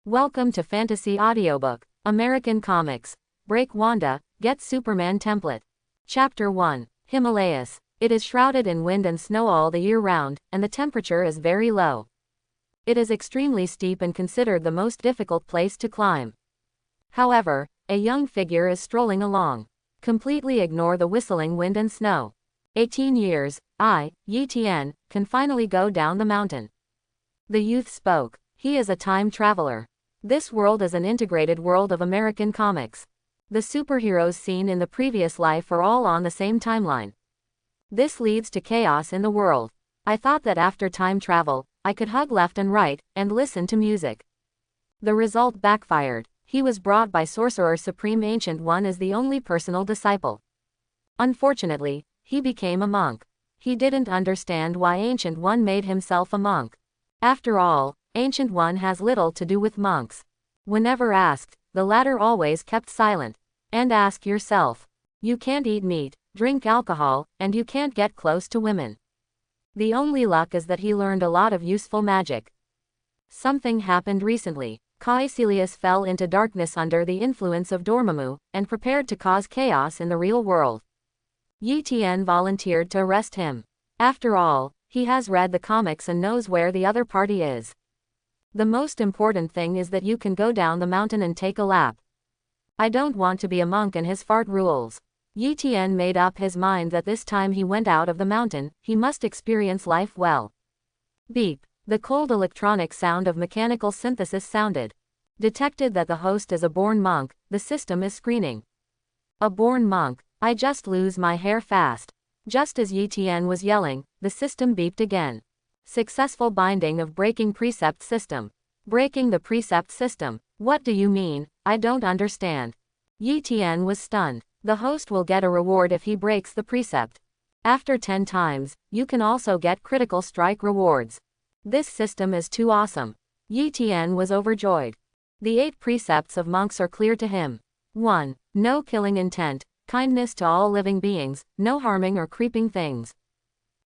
Welcome to Fantasy Audiobook, American Comics. Break Wanda, Get Superman Template. Chapter 1. Himalayas. It is shrouded in wind and snow all the year round, and the temperature is very low. It is extremely steep and considered the most difficult place to climb. However, a young figure is strolling along. Completely ignore the whistling wind and snow. 18 years, Eten, can finally go down the mountain. The youth spoke. He is a time traveler. This world is an integrated world of American comics. The superheroes seen in the previous life are all on the same timeline. This leads to chaos in the world. I thought that after time travel, I could hug left and right, and listen to music. The result backfired. He was brought by Sorcerer Supreme Ancient One as the only personal disciple. Unfortunately, he became a monk. He didn't understand why Ancient One made himself a monk. After all, Ancient One has little to do with monks. Whenever asked, the latter always kept silent. And ask yourself. You can't eat meat, drink alcohol, and you can't get close to women. The only luck is that he learned a lot of useful magic. Something happened recently. Caecilius fell into darkness under the influence of Dormammu, and prepared to cause chaos in the real world. Eten volunteered to arrest him. After all, he has read the comics and knows where the other party is. The most important thing is that you can go down the mountain and take a lap. I don't want to be a monk and his fart rules. Eten made up his mind that this time he went out of the mountain, he must experience life well. Beep. The cold electronic sound of mechanical synthesis sounded. Detected that the host is a born monk, the system is screening. A born monk, I just lose my hair fast. Just as Eten was yelling, the system beeped again. Successful binding of breaking precept system. Breaking the precept system. What do you mean? I don't understand. Eten was stunned. The host will get a reward if he breaks the precept. After 10 times, you can also get critical strike rewards. This system is too awesome. Eten was overjoyed. The 8 precepts of monks are clear to him. 1. No killing intent, kindness to all living beings, no harming or creeping things.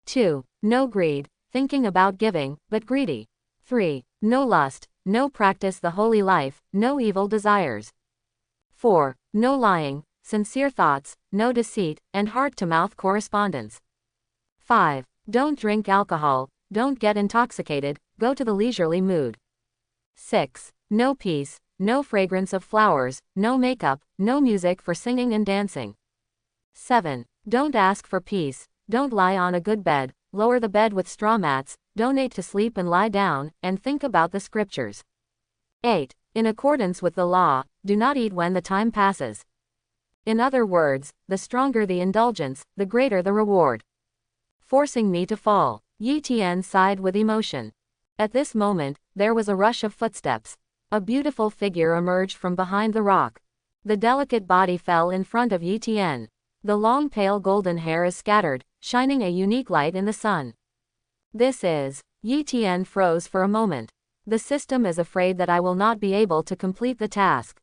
2. No greed, thinking about giving, but greedy. 3. No lust, no practice the holy life, no evil desires. 4. No lying, sincere thoughts, no deceit, and heart-to-mouth correspondence. 5. Don't drink alcohol, don't get intoxicated, go to the leisurely mood. 6. No peace, no fragrance of flowers, no makeup, no music for singing and dancing. 7. Don't ask for peace, don't lie on a good bed, lower the bed with straw mats, donate to sleep and lie down, and think about the scriptures. 8. In accordance with the law, do not eat when the time passes. In other words, the stronger the indulgence, the greater the reward. Forcing me to fall. Eten sighed with emotion. At this moment, there was a rush of footsteps. A beautiful figure emerged from behind the rock. The delicate body fell in front of Eten. The long pale golden hair is scattered, shining a unique light in the sun. This is. Eten froze for a moment. The system is afraid that I will not be able to complete the task.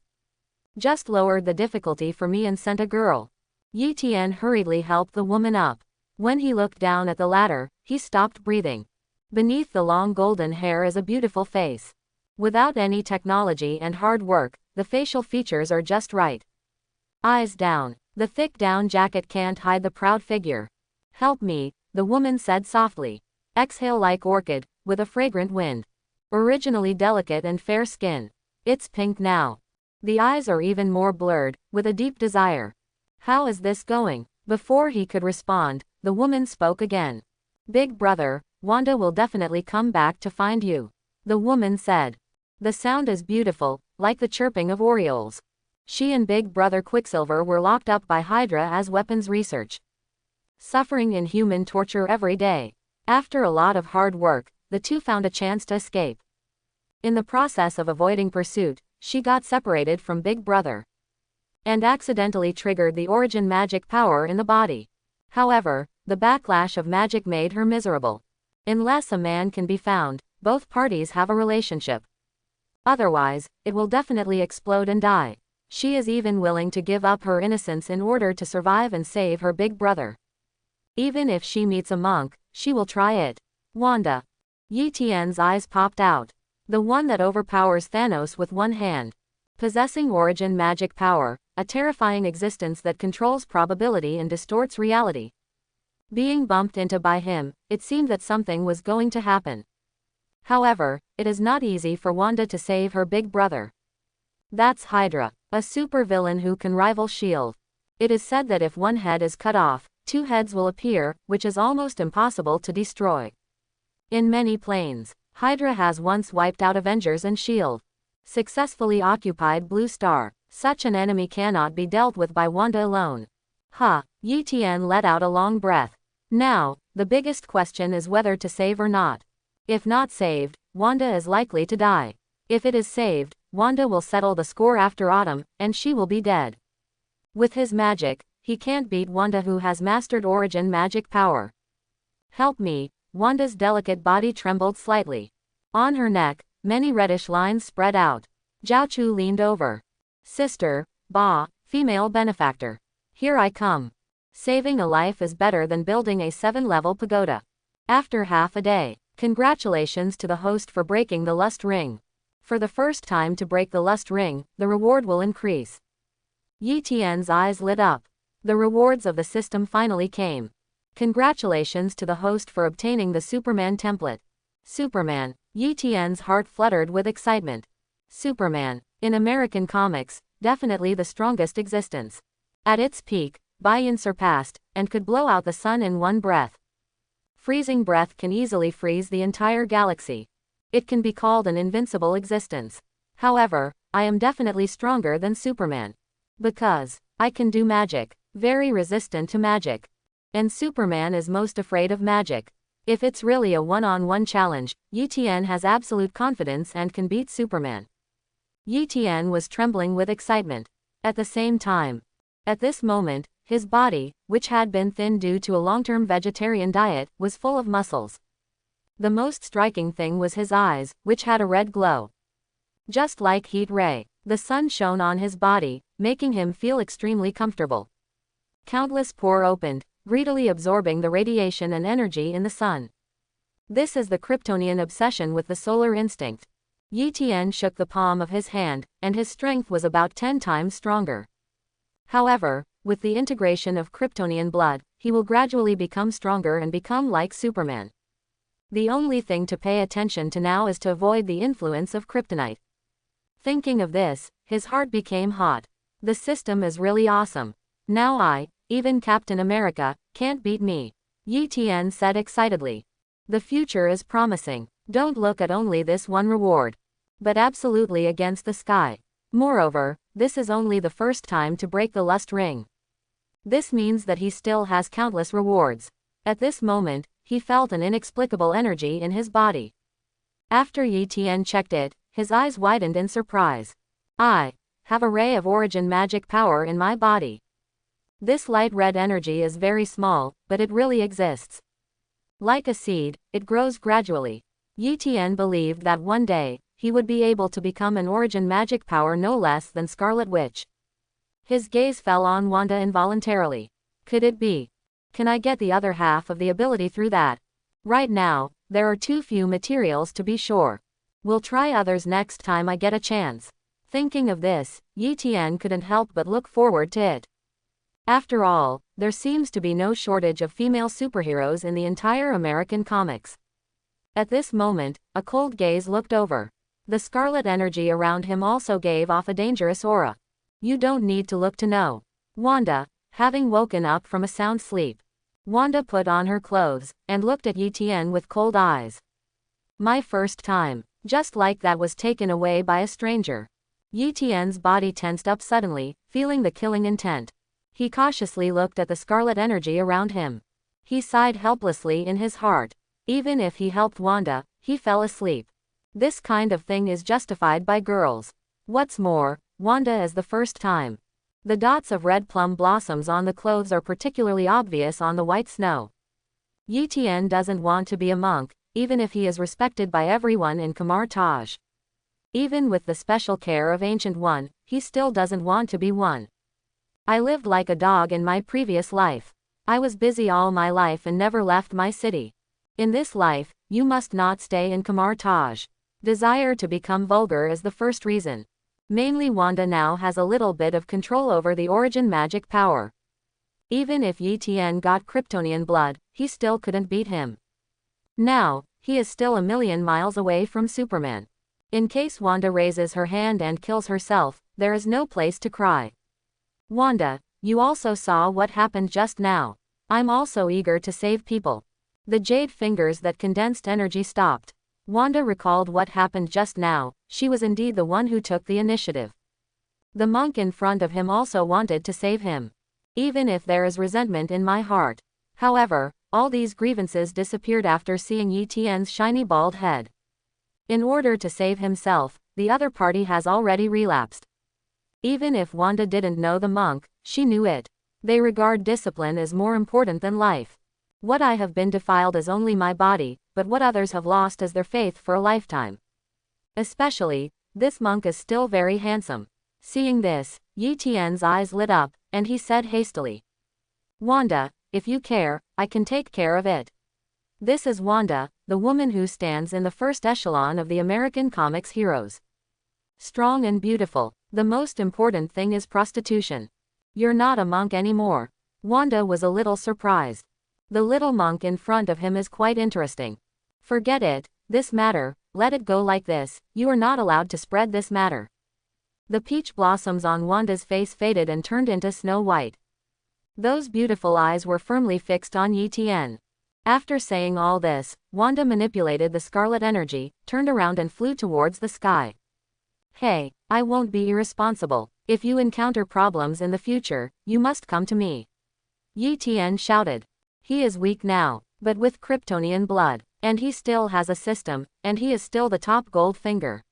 Just lowered the difficulty for me and sent a girl. Eten hurriedly helped the woman up. When he looked down at the ladder, he stopped breathing. Beneath the long golden hair is a beautiful face. Without any technology and hard work, the facial features are just right. Eyes down. The thick down jacket can't hide the proud figure. Help me, the woman said softly. Exhale like orchid, with a fragrant wind. Originally delicate and fair skin. It's pink now. The eyes are even more blurred, with a deep desire. How is this going? Before he could respond, the woman spoke again. Big brother, Wanda will definitely come back to find you. The woman said. The sound is beautiful, like the chirping of orioles. She and Big Brother Quicksilver were locked up by Hydra as weapons research. Suffering inhuman torture every day. After a lot of hard work, the two found a chance to escape. In the process of avoiding pursuit, she got separated from Big Brother. And accidentally triggered the origin magic power in the body. However, the backlash of magic made her miserable. Unless a man can be found, both parties have a relationship. Otherwise, it will definitely explode and die. She is even willing to give up her innocence in order to survive and save her big brother. Even if she meets a monk, she will try it. Wanda. Eten's eyes popped out. The one that overpowers Thanos with one hand. Possessing origin magic power, a terrifying existence that controls probability and distorts reality. Being bumped into by him, it seemed that something was going to happen. However, it is not easy for Wanda to save her big brother. That's Hydra, a supervillain who can rival S.H.I.E.L.D. It is said that if one head is cut off, two heads will appear, which is almost impossible to destroy. In many planes, Hydra has once wiped out Avengers and S.H.I.E.L.D. Successfully occupied Blue Star. Such an enemy cannot be dealt with by Wanda alone. Eten let out a long breath. Now, the biggest question is whether to save or not. If not saved, Wanda is likely to die. If it is saved, Wanda will settle the score after Autumn, and she will be dead. With his magic, he can't beat Wanda, who has mastered origin magic power. Help me. Wanda's delicate body trembled slightly. On her neck, many reddish lines spread out. Zhao leaned over. Sister, female benefactor. Here I come. Saving a life is better than building a 7-level pagoda. After half a day. Congratulations to the host for breaking the lust ring. For the first time to break the lust ring, the reward will increase. Eten's eyes lit up. The rewards of the system finally came. Congratulations to the host for obtaining the Superman template. Superman. Eten's heart fluttered with excitement. Superman, in American comics, definitely the strongest existence. At its peak, unsurpassed, and could blow out the sun in one breath. Freezing breath can easily freeze the entire galaxy. It can be called an invincible existence. However, I am definitely stronger than Superman. Because I can do magic, very resistant to magic. And Superman is most afraid of magic. If it's really a one-on-one challenge, Eten has absolute confidence and can beat Superman. Eten was trembling with excitement. At the same time, at this moment, his body, which had been thin due to a long-term vegetarian diet, was full of muscles. The most striking thing was his eyes, which had a red glow. Just like heat ray, the sun shone on his body, making him feel extremely comfortable. Countless pores opened, greedily absorbing the radiation and energy in the sun. This is the Kryptonian obsession with the solar instinct. Eten shook the palm of his hand, and his strength was about 10 times stronger. However, with the integration of Kryptonian blood, he will gradually become stronger and become like Superman. The only thing to pay attention to now is to avoid the influence of kryptonite. Thinking of this, his heart became hot. The system is really awesome. Now even Captain America, can't beat me. Eten said excitedly. The future is promising. Don't look at only this one reward, but absolutely against the sky. Moreover, this is only the first time to break the lust ring. This means that he still has countless rewards. At this moment, he felt an inexplicable energy in his body. After Eten checked it, his eyes widened in surprise. I have a ray of origin magic power in my body. This light red energy is very small, but it really exists. Like a seed, it grows gradually. Eten believed that one day, he would be able to become an origin magic power no less than Scarlet Witch. His gaze fell on Wanda involuntarily. Could it be? Can I get the other half of the ability through that? Right now, there are too few materials to be sure. We'll try others next time I get a chance. Thinking of this, Eten couldn't help but look forward to it. After all, there seems to be no shortage of female superheroes in the entire American comics. At this moment, a cold gaze looked over. The scarlet energy around him also gave off a dangerous aura. You don't need to look to know. Wanda, having woken up from a sound sleep. Wanda put on her clothes, and looked at Eten with cold eyes. My first time. Just like that was taken away by a stranger. Eten's body tensed up suddenly, feeling the killing intent. He cautiously looked at the scarlet energy around him. He sighed helplessly in his heart. Even if he helped Wanda, he fell asleep. This kind of thing is justified by girls. What's more, Wanda is the first time. The dots of red plum blossoms on the clothes are particularly obvious on the white snow. Eten doesn't want to be a monk, even if he is respected by everyone in Kamar Taj. Even with the special care of Ancient One, he still doesn't want to be one. I lived like a dog in my previous life. I was busy all my life and never left my city. In this life, you must not stay in Kamar Taj. Desire to become vulgar is the first reason. Mainly Wanda now has a little bit of control over the origin magic power. Even if Eten got Kryptonian blood, he still couldn't beat him. Now, he is still a million miles away from Superman. In case Wanda raises her hand and kills herself, there is no place to cry. Wanda, you also saw what happened just now. I'm also eager to save people. The jade fingers that condensed energy stopped. Wanda recalled what happened just now. She was indeed the one who took the initiative. The monk in front of him also wanted to save him. Even if there is resentment in my heart. However, all these grievances disappeared after seeing Eten's shiny bald head. In order to save himself, the other party has already relapsed. Even if Wanda didn't know the monk, she knew it. They regard discipline as more important than life. What I have been defiled is only my body, but what others have lost is their faith for a lifetime. Especially, this monk is still very handsome. Seeing this, Eten's eyes lit up, and he said hastily, Wanda, if you care, I can take care of it. This is Wanda, the woman who stands in the first echelon of the American comics heroes. Strong and beautiful, the most important thing is prostitution. You're not a monk anymore. Wanda was a little surprised. The little monk in front of him is quite interesting. Forget it, this matter, let it go like this, you are not allowed to spread this matter. The peach blossoms on Wanda's face faded and turned into snow white. Those beautiful eyes were firmly fixed on Eten. After saying all this, Wanda manipulated the scarlet energy, turned around and flew towards the sky. Hey, I won't be irresponsible. If you encounter problems in the future, you must come to me. Eten shouted. He is weak now, but with Kryptonian blood, and he still has a system, and he is still the top gold finger.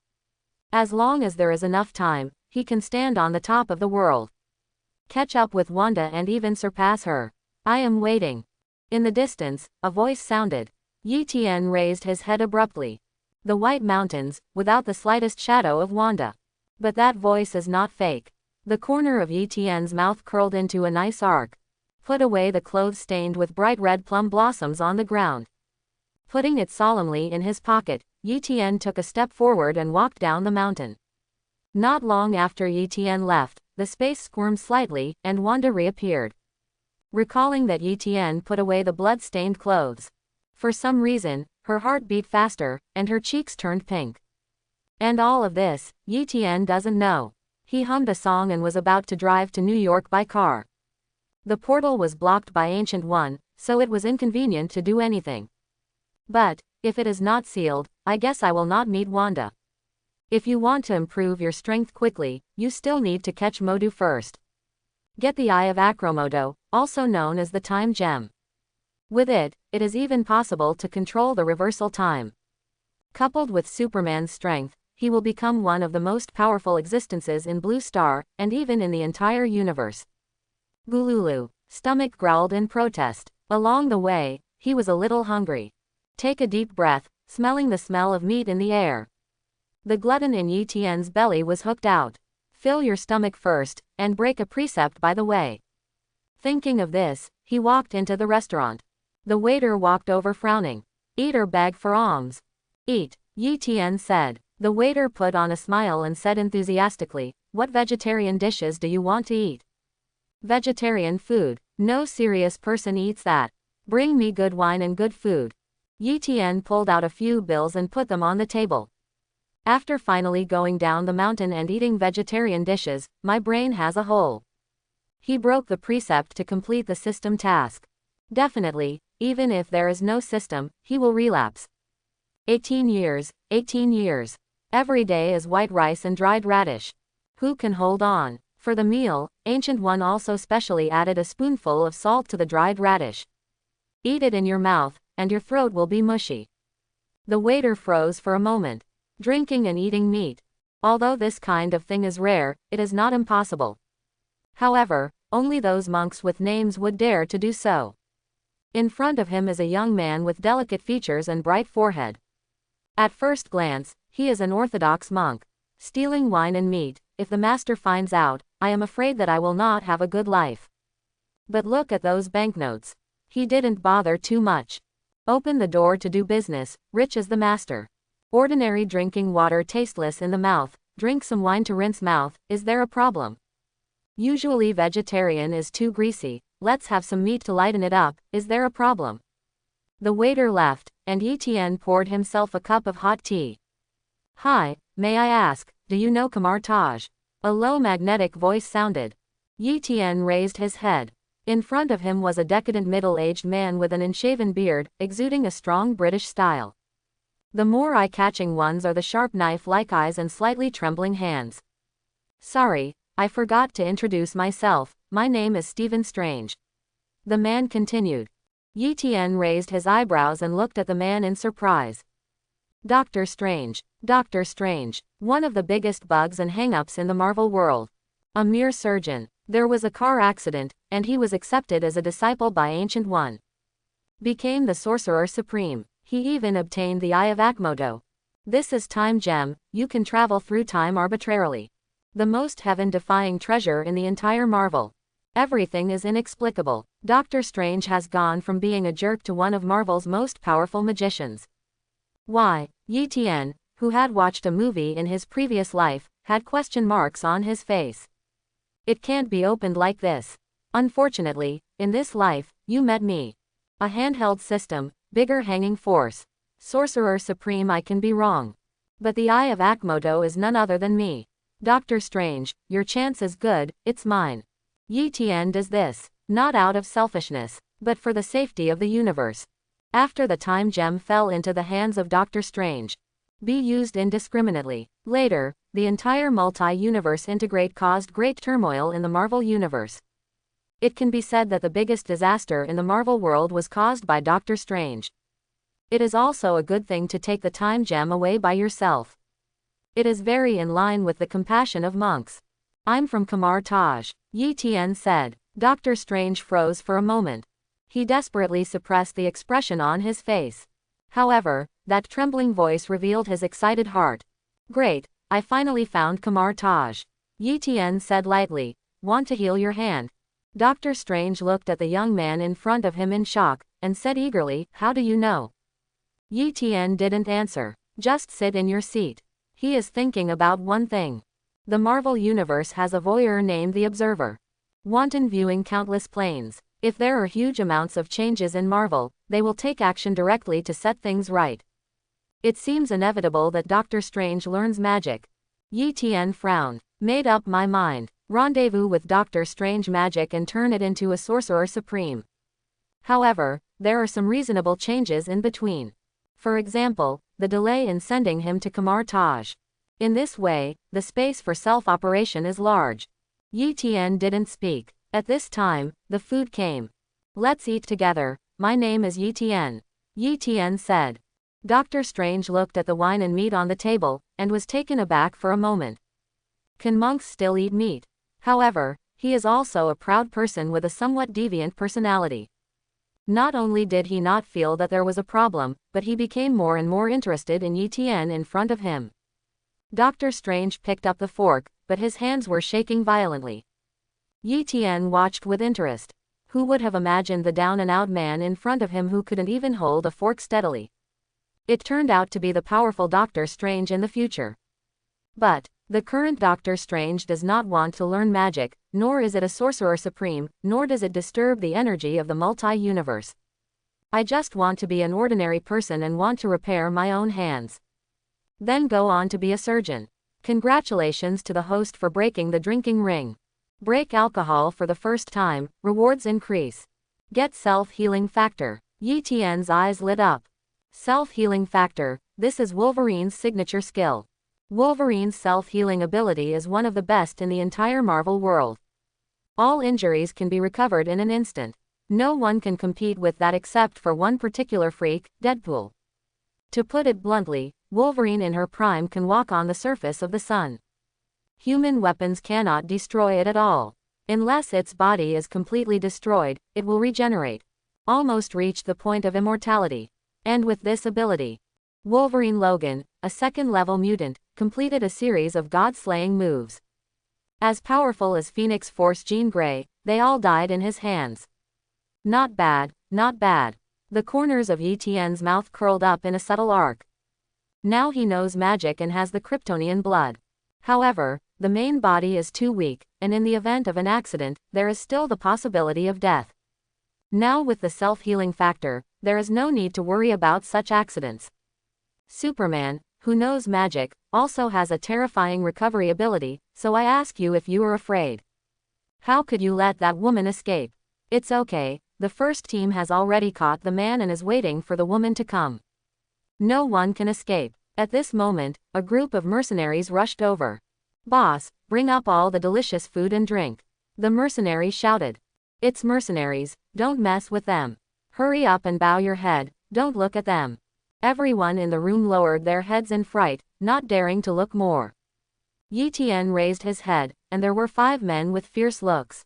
As long as there is enough time, he can stand on the top of the world. Catch up with Wanda and even surpass her. I am waiting. In the distance, a voice sounded. Eten raised his head abruptly. The white mountains, without the slightest shadow of Wanda. But that voice is not fake. The corner of Eten's mouth curled into a nice arc. Put away the clothes stained with bright red plum blossoms on the ground. Putting it solemnly in his pocket, Eten took a step forward and walked down the mountain. Not long after Eten left, the space squirmed slightly, and Wanda reappeared. Recalling that Eten put away the blood-stained clothes. For some reason, her heart beat faster, and her cheeks turned pink. And all of this, Eten doesn't know. He hummed a song and was about to drive to New York by car. The portal was blocked by Ancient One, so it was inconvenient to do anything. But, if it is not sealed, I guess I will not meet Wanda. If you want to improve your strength quickly, you still need to catch Modu first. Get the Eye of Acromodo, also known as the Time Gem. With it, it is even possible to control the reversal time. Coupled with Superman's strength, he will become one of the most powerful existences in Blue Star, and even in the entire universe. Gululu. Stomach growled in protest. Along the way, he was a little hungry. Take a deep breath, smelling the smell of meat in the air. The glutton in Eten's belly was hooked out. Fill your stomach first, and break a precept by the way. Thinking of this, he walked into the restaurant. The waiter walked over frowning. Eat or beg for alms. Eat, Eten said. The waiter put on a smile and said enthusiastically, what vegetarian dishes do you want to eat? Vegetarian food. No serious person eats that. Bring me good wine and good food. Eten pulled out a few bills and put them on the table. After finally going down the mountain and eating vegetarian dishes, my brain has a hole. He broke the precept to complete the system task. Definitely, even if there is no system, he will relapse. 18 years, 18 years. Every day is white rice and dried radish. Who can hold on? For the meal, Ancient One also specially added a spoonful of salt to the dried radish. Eat it in your mouth, and your throat will be mushy. The waiter froze for a moment. Drinking and eating meat. Although this kind of thing is rare, it is not impossible. However, only those monks with names would dare to do so. In front of him is a young man with delicate features and bright forehead. At first glance, he is an orthodox monk. Stealing wine and meat, if the master finds out, I am afraid that I will not have a good life. But look at those banknotes. He didn't bother too much. Open the door to do business, rich as the master. Ordinary drinking water tasteless in the mouth. Drink some wine to rinse mouth. Is there a problem? Usually vegetarian is too greasy. Let's have some meat to lighten it up. Is there a problem? The waiter left, and Eten poured himself a cup of hot tea. Hi, may I ask, do you know Kamar Taj? A low magnetic voice sounded. Eten raised his head. In front of him was a decadent middle-aged man with an unshaven beard, exuding a strong British style. The more eye-catching ones are the sharp knife-like eyes and slightly trembling hands. Sorry, I forgot to introduce myself. My name is Stephen Strange. The man continued. Eten raised his eyebrows and looked at the man in surprise. Doctor Strange. Doctor Strange. One of the biggest bugs and hang-ups in the Marvel world. A mere surgeon. There was a car accident, and he was accepted as a disciple by Ancient One. Became the Sorcerer Supreme. He even obtained the Eye of Agamotto. This is Time Gem. You can travel through time arbitrarily. The most heaven-defying treasure in the entire Marvel. Everything is inexplicable. Doctor Strange has gone from being a jerk to one of Marvel's most powerful magicians. Why? Eten, who had watched a movie in his previous life, had question marks on his face. It can't be opened like this. Unfortunately, in this life, you met me. A handheld system, bigger hanging force. Sorcerer Supreme, I can be wrong. But the Eye of Agamotto is none other than me. Doctor Strange, your chance is good, it's mine. Eten does this, not out of selfishness, but for the safety of the universe. After the Time Gem fell into the hands of Doctor Strange. Be used indiscriminately. Later, the entire multi-universe integrate caused great turmoil in the Marvel Universe. It can be said that the biggest disaster in the Marvel world was caused by Doctor Strange. It is also a good thing to take the Time Gem away by yourself. It is very in line with the compassion of monks. I'm from Kamar Taj, Eten said. Doctor Strange froze for a moment. He desperately suppressed the expression on his face. However, that trembling voice revealed his excited heart. Great, I finally found Kamar Taj. Eten said lightly. Want to heal your hand? Doctor Strange looked at the young man in front of him in shock, and said eagerly, how do you know? Eten didn't answer. Just sit in your seat. He is thinking about one thing. The Marvel Universe has a voyeur named the Observer. Wanton viewing countless planes. If there are huge amounts of changes in Marvel, they will take action directly to set things right. It seems inevitable that Doctor Strange learns magic. Eten frowned. Made up my mind. Rendezvous with Doctor Strange magic and turn it into a Sorcerer Supreme. However, there are some reasonable changes in between. For example, the delay in sending him to Kamar Taj. In this way, the space for self-operation is large. Eten didn't speak. At this time, the food came. Let's eat together. My name is Eten. Eten said. Doctor Strange looked at the wine and meat on the table, and was taken aback for a moment. Can monks still eat meat? However, he is also a proud person with a somewhat deviant personality. Not only did he not feel that there was a problem, but he became more and more interested in Eten in front of him. Doctor Strange picked up the fork, but his hands were shaking violently. Eten watched with interest. Who would have imagined the down-and-out man in front of him who couldn't even hold a fork steadily? It turned out to be the powerful Doctor Strange in the future. But the current Doctor Strange does not want to learn magic, nor is it a Sorcerer Supreme, nor does it disturb the energy of the multi-universe. I just want to be an ordinary person and want to repair my own hands. Then go on to be a surgeon. Congratulations to the host for breaking the drinking ring. Break alcohol for the first time, rewards increase. Get self-healing factor. Eten's eyes lit up. Self-healing factor, this is Wolverine's signature skill. Wolverine's self-healing ability is one of the best in the entire Marvel world. All injuries can be recovered in an instant. No one can compete with that except for one particular freak, Deadpool. To put it bluntly, Wolverine in her prime can walk on the surface of the sun. Human weapons cannot destroy it at all. Unless its body is completely destroyed, it will regenerate. Almost reach the point of immortality. And with this ability, Wolverine Logan, a second-level mutant, completed a series of god-slaying moves. As powerful as Phoenix Force Jean Grey, they all died in his hands. Not bad, not bad. The corners of Eten's mouth curled up in a subtle arc. Now he knows magic and has the Kryptonian blood. However, the main body is too weak, and in the event of an accident, there is still the possibility of death. Now with the self-healing factor, there is no need to worry about such accidents. Superman, who knows magic, also has a terrifying recovery ability, so I ask you if you are afraid. How could you let that woman escape? It's okay, the first team has already caught the man and is waiting for the woman to come. No one can escape. At this moment, a group of mercenaries rushed over. Boss, bring up all the delicious food and drink. The mercenary shouted. It's mercenaries, don't mess with them. Hurry up and bow your head, don't look at them. Everyone in the room lowered their heads in fright, not daring to look more. Eten raised his head, and there were 5 men with fierce looks.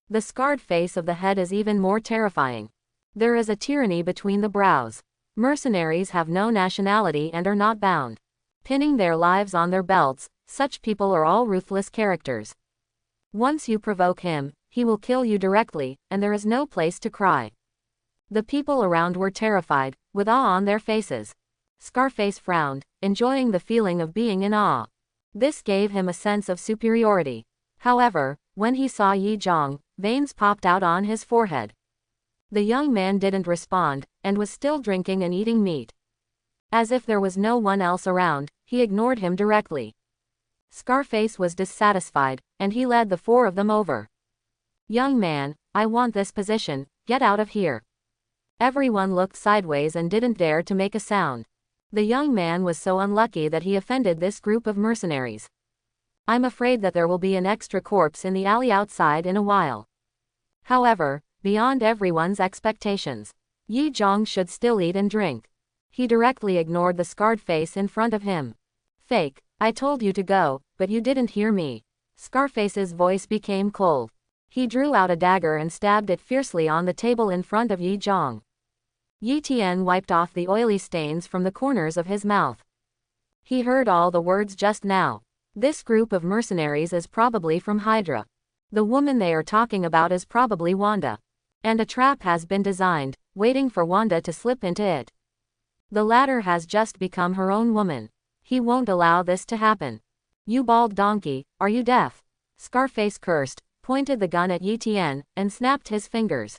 The scarred face of the head is even more terrifying. There is a tyranny between the brows. Mercenaries have no nationality and are not bound. Pinning their lives on their belts, such people are all ruthless characters. Once you provoke him, he will kill you directly, and there is no place to cry. The people around were terrified, with awe on their faces. Scarface frowned, enjoying the feeling of being in awe. This gave him a sense of superiority. However, when he saw Yi Zhong, veins popped out on his forehead. The young man didn't respond, and was still drinking and eating meat. As if there was no one else around, he ignored him directly. Scarface was dissatisfied, and he led the 4 of them over. Young man, I want this position, get out of here. Everyone looked sideways and didn't dare to make a sound. The young man was so unlucky that he offended this group of mercenaries. I'm afraid that there will be an extra corpse in the alley outside in a while. However, beyond everyone's expectations, Yi Zhong should still eat and drink. He directly ignored the scarred face in front of him. Fake, I told you to go, but you didn't hear me. Scarface's voice became cold. He drew out a dagger and stabbed it fiercely on the table in front of Yi Zhong. Eten wiped off the oily stains from the corners of his mouth. He heard all the words just now. This group of mercenaries is probably from Hydra. The woman they are talking about is probably Wanda. And a trap has been designed, waiting for Wanda to slip into it. The latter has just become her own woman. He won't allow this to happen. You bald donkey, are you deaf? Scarface cursed, pointed the gun at Eten, and snapped his fingers.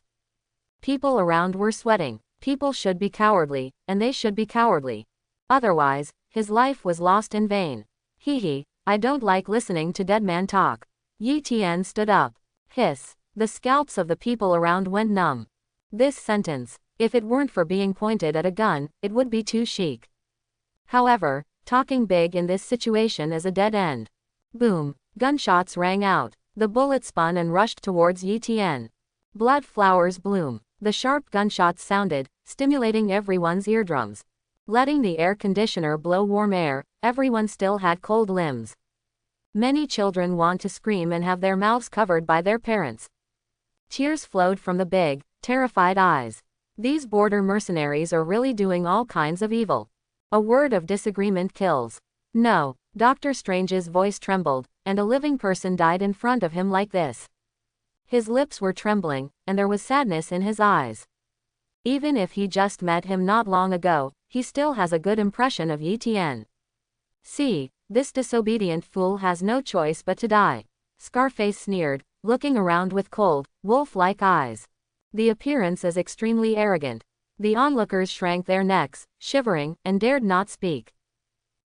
People around were sweating. People should be cowardly, and they should be cowardly. Otherwise, his life was lost in vain. Hee, I don't like listening to dead man talk. Eten stood up. Hiss. The scalps of the people around went numb. This sentence, if it weren't for being pointed at a gun, it would be too chic. However, talking big in this situation is a dead end. Boom. Gunshots rang out. The bullet spun and rushed towards Eten. Blood flowers bloom. The sharp gunshots sounded, stimulating everyone's eardrums. Letting the air conditioner blow warm air, everyone still had cold limbs. Many children want to scream and have their mouths covered by their parents. Tears flowed from the big, terrified eyes. These border mercenaries are really doing all kinds of evil. A word of disagreement kills. No, Dr. Strange's voice trembled, and a living person died in front of him like this. His lips were trembling, and there was sadness in his eyes. Even if he just met him not long ago, he still has a good impression of Eten. See, this disobedient fool has no choice but to die. Scarface sneered, looking around with cold, wolf-like eyes. The appearance is extremely arrogant. The onlookers shrank their necks, shivering, and dared not speak.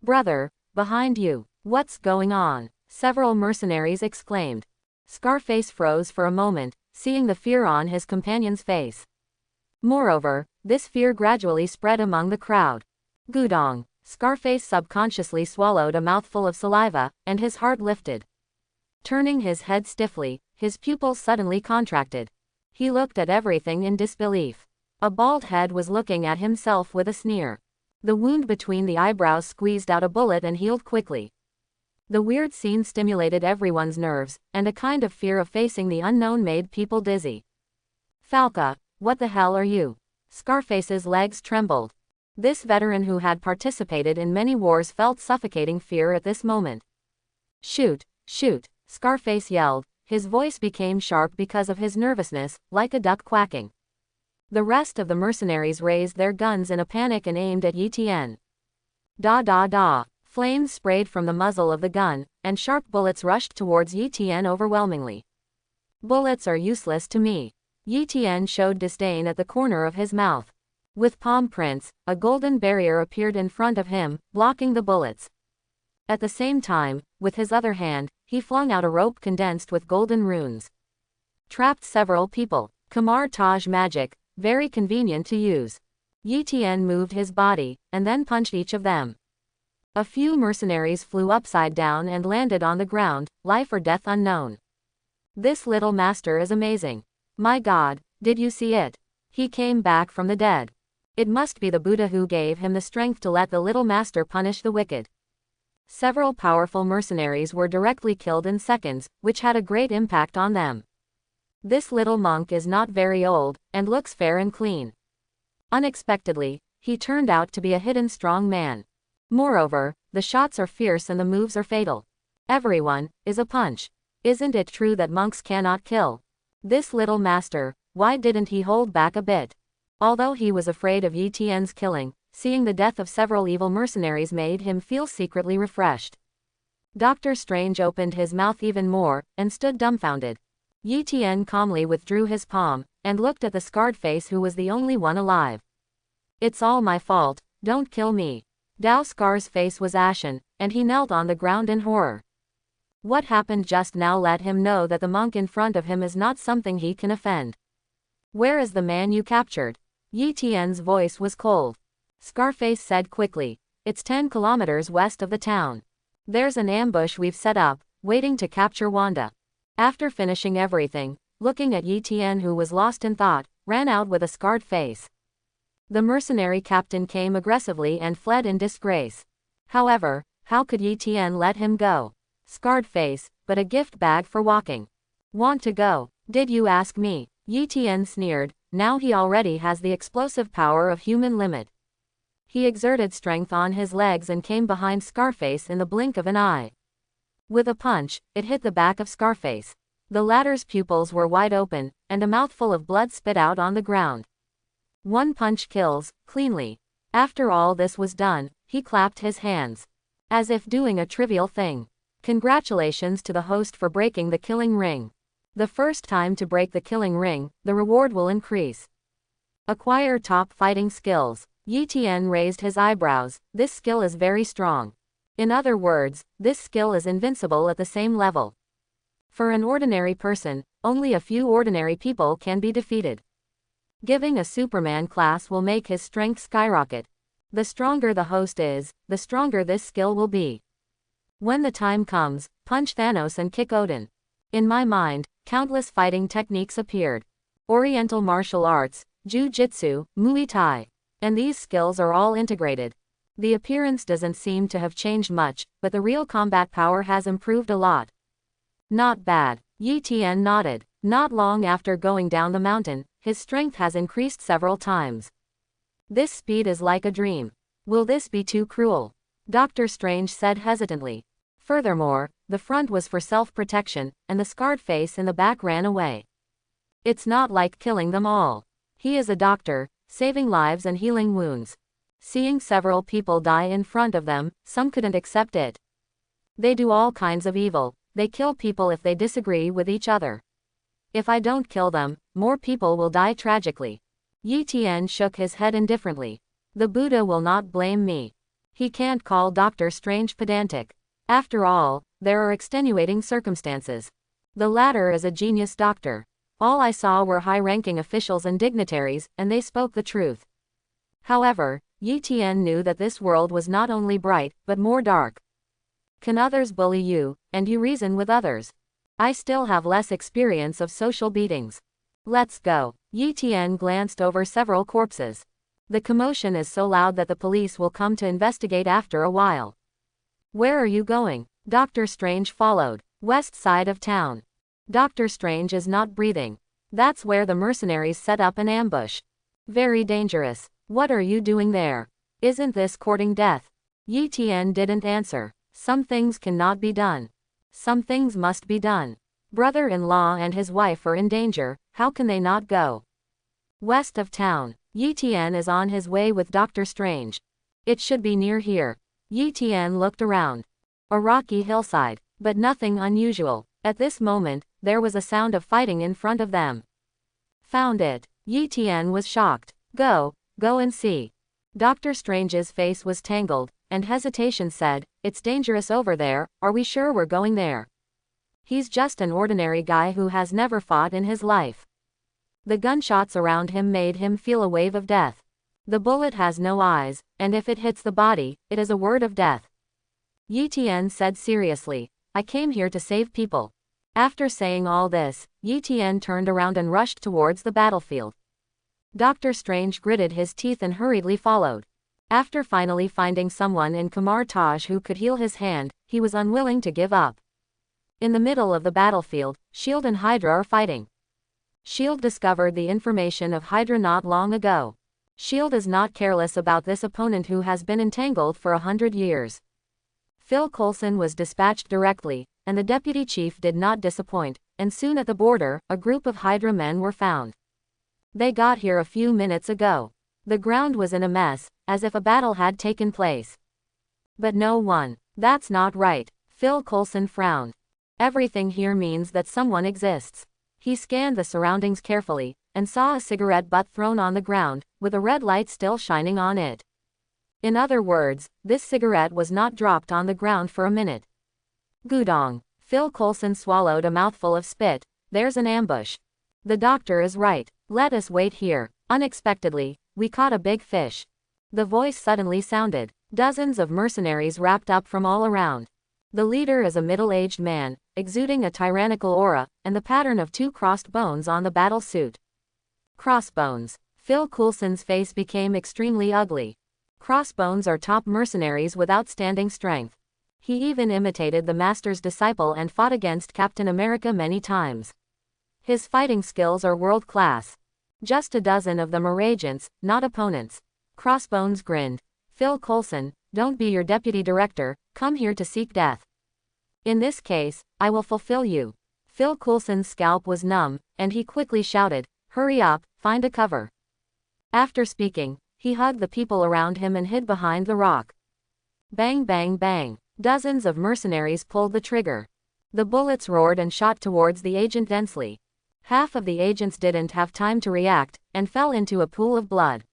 Brother, behind you, what's going on? Several mercenaries exclaimed. Scarface froze for a moment, seeing the fear on his companion's face. Moreover, this fear gradually spread among the crowd. Gudong. Scarface subconsciously swallowed a mouthful of saliva, and his heart lifted. Turning his head stiffly, his pupils suddenly contracted. He looked at everything in disbelief. A bald head was looking at himself with a sneer. The wound between the eyebrows squeezed out a bullet and healed quickly. The weird scene stimulated everyone's nerves, and a kind of fear of facing the unknown made people dizzy. Falca, what the hell are you? Scarface's legs trembled. This veteran who had participated in many wars felt suffocating fear at this moment. Shoot, shoot, Scarface yelled. His voice became sharp because of his nervousness, like a duck quacking. The rest of the mercenaries raised their guns in a panic and aimed at Eten. Da da da. Flames sprayed from the muzzle of the gun, and sharp bullets rushed towards Eten overwhelmingly. Bullets are useless to me. Eten showed disdain at the corner of his mouth. With palm prints, a golden barrier appeared in front of him, blocking the bullets. At the same time, with his other hand, he flung out a rope condensed with golden runes. Trapped several people. Kamar Taj magic, very convenient to use. Eten moved his body, and then punched each of them. A few mercenaries flew upside down and landed on the ground, life or death unknown. This little master is amazing. My God, did you see it? He came back from the dead. It must be the Buddha who gave him the strength to let the little master punish the wicked. Several powerful mercenaries were directly killed in seconds, which had a great impact on them. This little monk is not very old, and looks fair and clean. Unexpectedly, he turned out to be a hidden strong man. Moreover, the shots are fierce and the moves are fatal. Everyone is a punch. Isn't it true that monks cannot kill? This little master, why didn't he hold back a bit? Although he was afraid of Eten's killing, seeing the death of several evil mercenaries made him feel secretly refreshed. Doctor Strange opened his mouth even more, and stood dumbfounded. Eten calmly withdrew his palm, and looked at the scarred face who was the only one alive. It's all my fault, don't kill me. Dao Scar's face was ashen, and he knelt on the ground in horror. What happened just now let him know that the monk in front of him is not something he can offend. Where is the man you captured? Eten's voice was cold. Scarface said quickly, it's 10 kilometers west of the town. There's an ambush we've set up, waiting to capture Wanda. After finishing everything, looking at Eten who was lost in thought, ran out with a scarred face. The mercenary captain came aggressively and fled in disgrace. However, how could Eten let him go? Scarred face, but a gift bag for walking. Want to go? Did you ask me? Eten sneered, now he already has the explosive power of human limit. He exerted strength on his legs and came behind Scarface in the blink of an eye. With a punch, it hit the back of Scarface. The latter's pupils were wide open, and a mouthful of blood spit out on the ground. One punch kills, cleanly. After all this was done, he clapped his hands. As if doing a trivial thing. Congratulations to the host for breaking the killing ring. The first time to break the killing ring, the reward will increase. Acquire top fighting skills. Eten raised his eyebrows, this skill is very strong. In other words, this skill is invincible at the same level. For an ordinary person, only a few ordinary people can be defeated. Giving a Superman class will make his strength skyrocket. The stronger the host is, the stronger this skill will be. When the time comes, punch Thanos and kick Odin. In my mind, countless fighting techniques appeared. Oriental martial arts, Jiu-Jitsu, Muay Thai. And these skills are all integrated. The appearance doesn't seem to have changed much, but the real combat power has improved a lot. Not bad. Eten nodded. Not long after going down the mountain, his strength has increased several times. This speed is like a dream. Will this be too cruel? Doctor Strange said hesitantly. Furthermore, the front was for self-protection, and the scarred face in the back ran away. It's not like killing them all. He is a doctor, saving lives and healing wounds. Seeing several people die in front of them, some couldn't accept it. They do all kinds of evil. They kill people if they disagree with each other. If I don't kill them, more people will die tragically. Eten shook his head indifferently. The Buddha will not blame me. He can't call Doctor Strange pedantic. After all, there are extenuating circumstances. The latter is a genius doctor. All I saw were high-ranking officials and dignitaries, and they spoke the truth. However, Eten knew that this world was not only bright, but more dark. Can others bully you, and you reason with others? I still have less experience of social beatings. Let's go. Eten glanced over several corpses. The commotion is so loud that the police will come to investigate after a while. Where are you going? Doctor Strange followed. West side of town. Doctor Strange is not breathing. That's where the mercenaries set up an ambush. Very dangerous. What are you doing there? Isn't this courting death? Eten didn't answer. Some things cannot be done. Some things must be done. Brother-in-law and his wife are in danger, how can they not go? West of town. Eten is on his way with Doctor Strange. It should be near here. Eten looked around. A rocky hillside, but nothing unusual. At this moment, there was a sound of fighting in front of them. Found it. Eten was shocked. Go and see. Doctor Strange's face was tangled, and hesitation said, "It's dangerous over there, are we sure we're going there? He's just an ordinary guy who has never fought in his life." The gunshots around him made him feel a wave of death. The bullet has no eyes, and if it hits the body, it is a word of death. Eten said seriously, "I came here to save people." After saying all this, Eten turned around and rushed towards the battlefield. Doctor Strange gritted his teeth and hurriedly followed. After finally finding someone in Kamar Taj who could heal his hand, he was unwilling to give up. In the middle of the battlefield, S.H.I.E.L.D and Hydra are fighting. S.H.I.E.L.D discovered the information of Hydra not long ago. S.H.I.E.L.D is not careless about this opponent who has been entangled for 100 years. Phil Coulson was dispatched directly, and the deputy chief did not disappoint, and soon at the border, a group of Hydra men were found. They got here a few minutes ago. The ground was in a mess, as if a battle had taken place. But no one. That's not right. Phil Coulson frowned. Everything here means that someone exists. He scanned the surroundings carefully, and saw a cigarette butt thrown on the ground, with a red light still shining on it. In other words, this cigarette was not dropped on the ground for a minute. Gudong. Phil Coulson swallowed a mouthful of spit. There's an ambush. The doctor is right. Let us wait here. Unexpectedly, we caught a big fish. The voice suddenly sounded. Dozens of mercenaries wrapped up from all around. The leader is a middle-aged man, exuding a tyrannical aura, and the pattern of 2 crossed bones on the battle suit. Crossbones. Phil Coulson's face became extremely ugly. Crossbones are top mercenaries with outstanding strength. He even imitated the master's disciple and fought against Captain America many times. His fighting skills are world-class. Just a dozen of them are agents, not opponents. Crossbones grinned. Phil Coulson, don't be your deputy director, come here to seek death. In this case, I will fulfill you. Phil Coulson's scalp was numb, and he quickly shouted, "Hurry up, find a cover." After speaking, he hugged the people around him and hid behind the rock. Bang bang bang. Dozens of mercenaries pulled the trigger. The bullets roared and shot towards the agent densely. Half of the agents didn't have time to react, and fell into a pool of blood.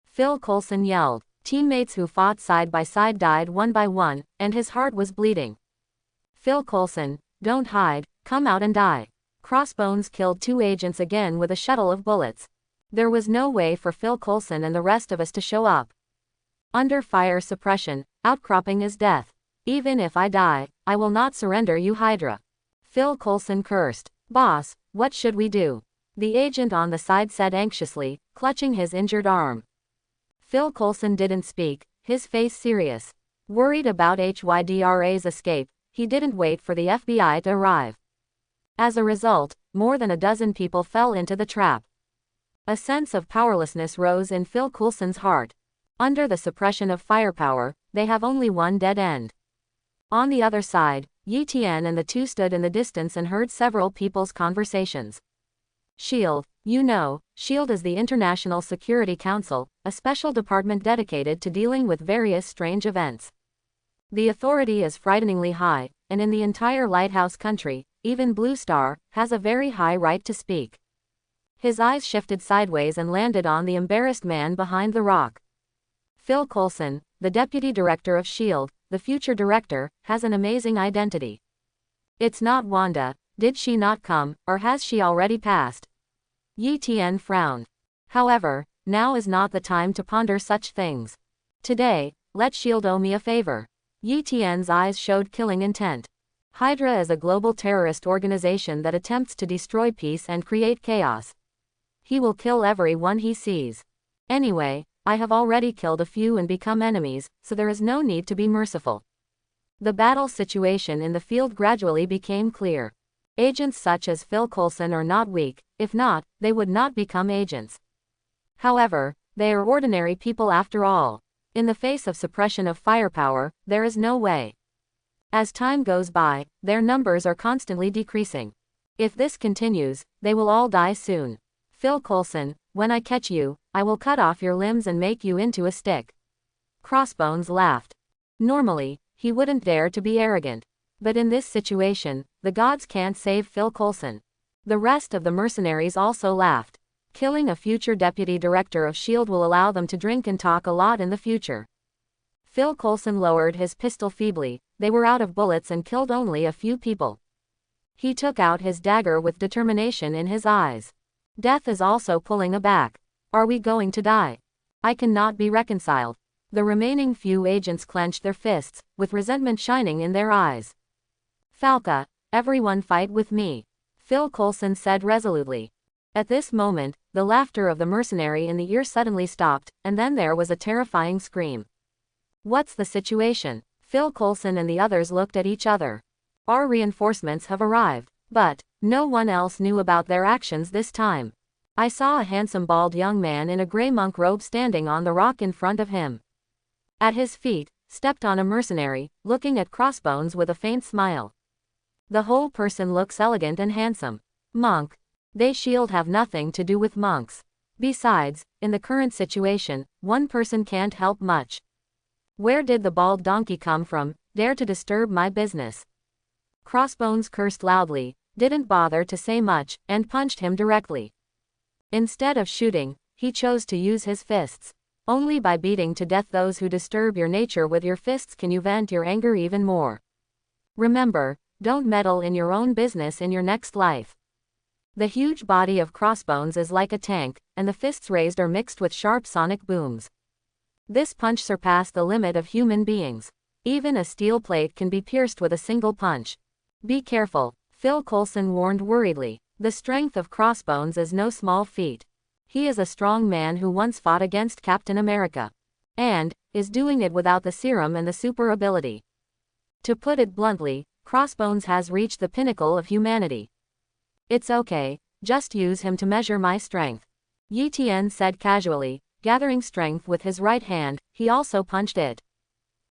Phil Coulson yelled. Teammates who fought side by side died one by one, and his heart was bleeding. Phil Coulson, don't hide, come out and die. Crossbones killed 2 agents again with a shuttle of bullets. There was no way for Phil Coulson and the rest of us to show up. Under fire suppression, outcropping is death. Even if I die, I will not surrender you Hydra. Phil Coulson cursed. Boss, what should we do? The agent on the side said anxiously, clutching his injured arm. Phil Coulson didn't speak, his face serious. Worried about Hydra's escape, he didn't wait for the FBI to arrive. As a result, more than a dozen people fell into the trap. A sense of powerlessness rose in Phil Coulson's heart. Under the suppression of firepower, they have only one dead end. On the other side, Eten and the 2 stood in the distance and heard several people's conversations. S.H.I.E.L.D. You know, S.H.I.E.L.D. is the International Security Council, a special department dedicated to dealing with various strange events. The authority is frighteningly high, and in the entire Lighthouse country, even Blue Star, has a very high right to speak. His eyes shifted sideways and landed on the embarrassed man behind the rock. Phil Coulson, the deputy director of S.H.I.E.L.D., the future director, has an amazing identity. It's not Wanda. Did she not come, or has she already passed? Eten frowned. However, now is not the time to ponder such things. Today, let S.H.I.E.L.D. owe me a favor. Eten's eyes showed killing intent. Hydra is a global terrorist organization that attempts to destroy peace and create chaos. He will kill everyone he sees. Anyway, I have already killed a few and become enemies, so there is no need to be merciful. The battle situation in the field gradually became clear. Agents such as Phil Coulson are not weak, if not, they would not become agents. However, they are ordinary people after all. In the face of suppression of firepower, there is no way. As time goes by, their numbers are constantly decreasing. If this continues, they will all die soon. Phil Coulson, when I catch you, I will cut off your limbs and make you into a stick. Crossbones laughed. Normally, he wouldn't dare to be arrogant. But in this situation, the gods can't save Phil Coulson. The rest of the mercenaries also laughed. Killing a future deputy director of S.H.I.E.L.D. will allow them to drink and talk a lot in the future. Phil Coulson lowered his pistol feebly. They were out of bullets and killed only a few people. He took out his dagger with determination in his eyes. Death is also pulling a back. Are we going to die? I cannot be reconciled. The remaining few agents clenched their fists, with resentment shining in their eyes. Falca, everyone fight with me, Phil Coulson said resolutely. At this moment, the laughter of the mercenary in the ear suddenly stopped, and then there was a terrifying scream. What's the situation? Phil Coulson and the others looked at each other. Our reinforcements have arrived, but no one else knew about their actions this time. I saw a handsome bald young man in a gray monk robe standing on the rock in front of him. At his feet, stepped on a mercenary, looking at Crossbones with a faint smile. The whole person looks elegant and handsome. Monk. They S.H.I.E.L.D. have nothing to do with monks. Besides, in the current situation, one person can't help much. Where did the bald donkey come from, dare to disturb my business? Crossbones cursed loudly, didn't bother to say much, and punched him directly. Instead of shooting, he chose to use his fists. Only by beating to death those who disturb your nature with your fists can you vent your anger even more. Remember, don't meddle in your own business in your next life. The huge body of Crossbones is like a tank, and the fists raised are mixed with sharp sonic booms. This punch surpassed the limit of human beings. Even a steel plate can be pierced with a single punch. Be careful, Phil Coulson warned worriedly. The strength of Crossbones is no small feat. He is a strong man who once fought against Captain America. And is doing it without the serum and the super ability. To put it bluntly, Crossbones has reached the pinnacle of humanity. It's okay, just use him to measure my strength. Eten said casually, gathering strength with his right hand. He also punched it.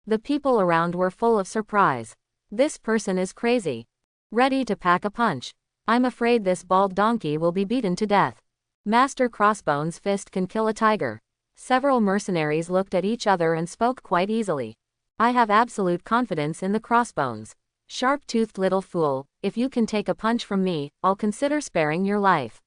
The people around were full of surprise. This person is crazy. Ready to pack a punch. I'm afraid this bald donkey will be beaten to death. Master Crossbones' fist can kill a tiger. Several mercenaries looked at each other and spoke quite easily. I have absolute confidence in the Crossbones. Sharp-toothed little fool, if you can take a punch from me, I'll consider sparing your life.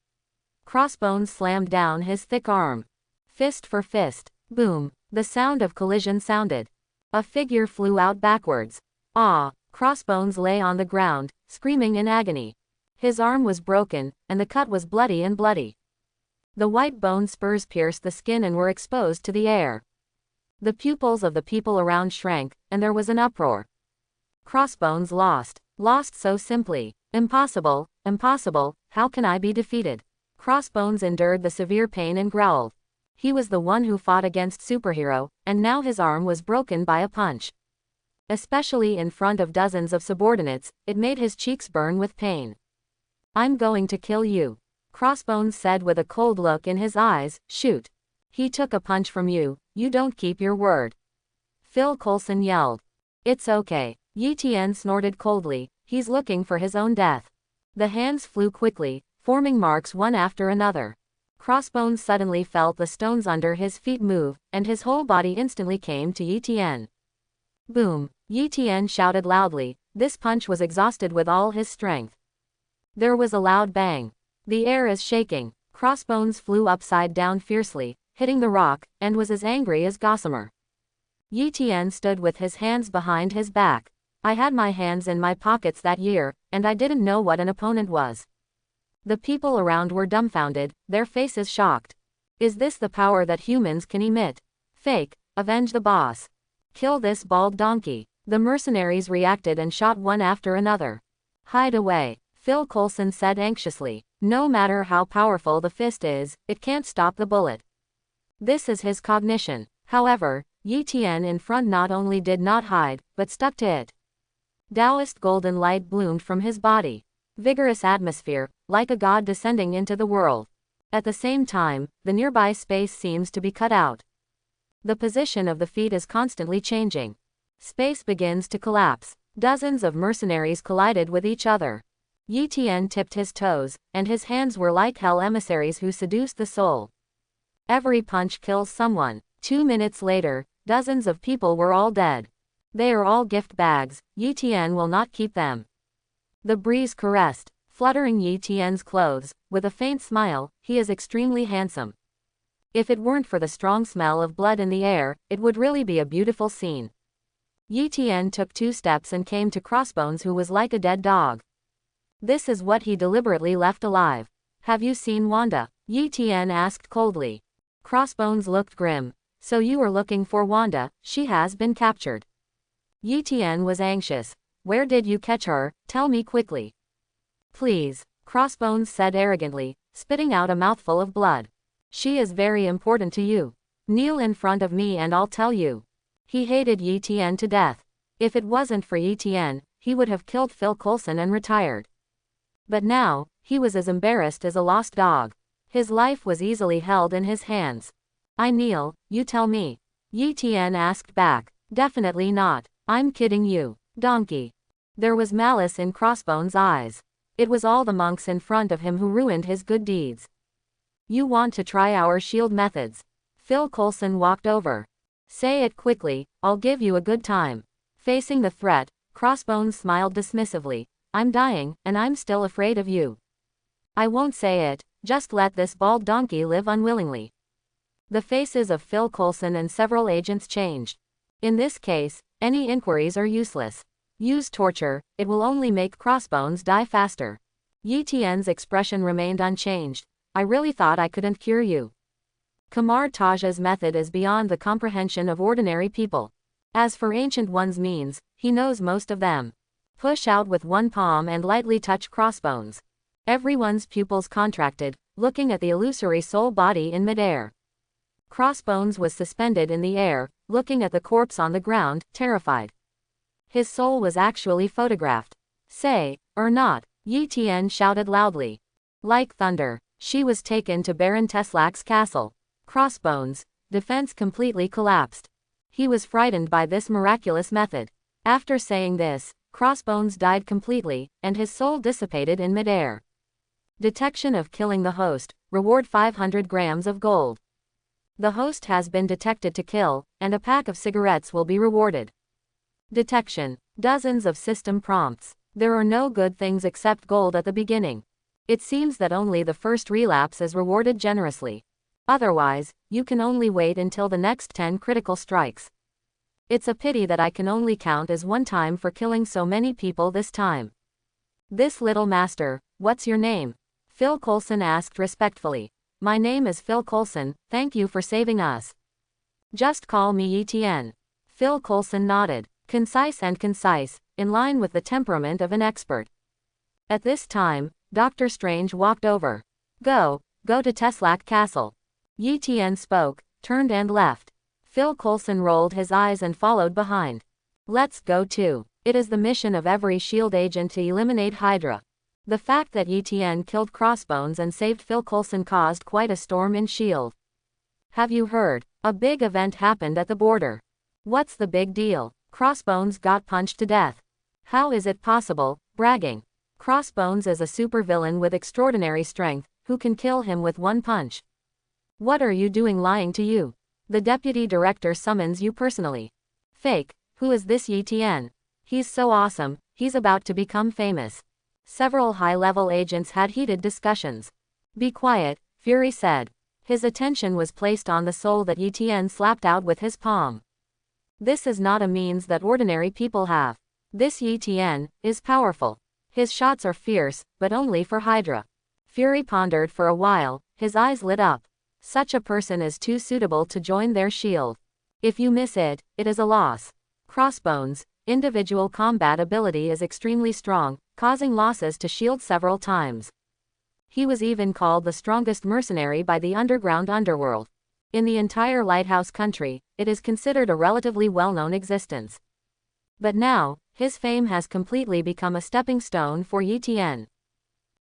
Crossbones slammed down his thick arm. Fist for fist. Boom. The sound of collision sounded. A figure flew out backwards. Ah! Crossbones lay on the ground, screaming in agony. His arm was broken, and the cut was bloody and bloody. The white bone spurs pierced the skin and were exposed to the air. The pupils of the people around shrank, and there was an uproar. Crossbones lost. Lost so simply. Impossible, impossible, how can I be defeated? Crossbones endured the severe pain and growled. He was the one who fought against Superhero, and now his arm was broken by a punch. Especially in front of dozens of subordinates, it made his cheeks burn with pain. I'm going to kill you, Crossbones said with a cold look in his eyes. Shoot. He took a punch from you, you don't keep your word. Phil Coulson yelled. It's okay. Eten snorted coldly, he's looking for his own death. The hands flew quickly, forming marks one after another. Crossbones suddenly felt the stones under his feet move, and his whole body instantly came to Eten. Boom. Eten shouted loudly. This punch was exhausted with all his strength. There was a loud bang. The air is shaking. Crossbones flew upside down fiercely, hitting the rock, and was as angry as Gossamer. Eten stood with his hands behind his back. I had my hands in my pockets that year, and I didn't know what an opponent was. The people around were dumbfounded, their faces shocked. Is this the power that humans can emit? Fake. Avenge the boss. Kill this bald donkey. The mercenaries reacted and shot one after another. Hide away, Phil Coulson said anxiously. No matter how powerful the fist is, it can't stop the bullet. This is his cognition. However, Eten in front not only did not hide, but stuck to it. Taoist golden light bloomed from his body. Vigorous atmosphere, like a god descending into the world. At the same time, the nearby space seems to be cut out. The position of the feet is constantly changing. Space begins to collapse. Dozens of mercenaries collided with each other. Eten tipped his toes, and his hands were like hell emissaries who seduced the soul. Every punch kills someone. 2 minutes later, dozens of people were all dead. They are all gift bags, Eten will not keep them. The breeze caressed, fluttering Eten's clothes, with a faint smile. He is extremely handsome. If it weren't for the strong smell of blood in the air, it would really be a beautiful scene. Eten took 2 steps and came to Crossbones, who was like a dead dog. This is what he deliberately left alive. Have you seen Wanda? Eten asked coldly. Crossbones looked grim. So you are looking for Wanda, she has been captured. Eten was anxious. Where did you catch her? Tell me quickly. Please, Crossbones said arrogantly, spitting out a mouthful of blood. She is very important to you. Kneel in front of me and I'll tell you. He hated Eten to death. If it wasn't for Eten, he would have killed Phil Coulson and retired. But now, he was as embarrassed as a lost dog. His life was easily held in his hands. I kneel, you tell me. Eten asked back. Definitely not. I'm kidding you, donkey. There was malice in Crossbones' eyes. It was all the monks in front of him who ruined his good deeds. You want to try our S.H.I.E.L.D. methods? Phil Coulson walked over. Say it quickly, I'll give you a good time. Facing the threat, Crossbones smiled dismissively. I'm dying, and I'm still afraid of you. I won't say it, just let this bald donkey live unwillingly. The faces of Phil Coulson and several agents changed. In this case, any inquiries are useless. Use torture, it will only make Crossbones die faster. Eten's expression remained unchanged. I really thought I couldn't cure you. Kamar Taj's method is beyond the comprehension of ordinary people. As for Ancient One's means, he knows most of them. Push out with one palm and lightly touch Crossbones. Everyone's pupils contracted, looking at the illusory soul body in midair. Crossbones was suspended in the air, looking at the corpse on the ground, terrified. His soul was actually photographed. Say, or not, Eten shouted loudly. Like thunder, she was taken to Baron Teslak's castle. Crossbones' defense completely collapsed. He was frightened by this miraculous method. After saying this, Crossbones died completely, and his soul dissipated in midair. Detection of killing the host, reward 500 grams of gold. The host has been detected to kill, and a pack of cigarettes will be rewarded. Detection, dozens of system prompts. There are no good things except gold at the beginning. It seems that only the first relapse is rewarded generously. Otherwise, you can only wait until the next 10 critical strikes. It's a pity that I can only count as one time for killing so many people this time. This little master, what's your name? Phil Coulson asked respectfully. My name is Phil Coulson, thank you for saving us. Just call me Eten. Phil Coulson nodded, concise, in line with the temperament of an expert. At this time, Dr. Strange walked over. Go to Teslak Castle. Eten spoke, turned and left. Phil Coulson rolled his eyes and followed behind. Let's go too. It is the mission of every S.H.I.E.L.D. agent to eliminate Hydra. The fact that Eten killed Crossbones and saved Phil Coulson caused quite a storm in S.H.I.E.L.D. Have you heard? A big event happened at the border. What's the big deal? Crossbones got punched to death. How is it possible? Bragging. Crossbones is a supervillain with extraordinary strength, who can kill him with one punch. What are you doing lying to you? The deputy director summons you personally. Fake. Who is this Eten? He's so awesome, he's about to become famous. Several high-level agents had heated discussions. Be quiet, Fury said. His attention was placed on the soul that Eten slapped out with his palm. This is not a means that ordinary people have. This Eten is powerful. His shots are fierce, but only for Hydra. Fury pondered for a while, his eyes lit up. Such a person is too suitable to join their S.H.I.E.L.D. If you miss it, it is a loss. Crossbones' individual combat ability is extremely strong, causing losses to S.H.I.E.L.D. several times. He was even called the strongest mercenary by the underground underworld. In the entire Lighthouse country, it is considered a relatively well-known existence. But now, his fame has completely become a stepping stone for Eten.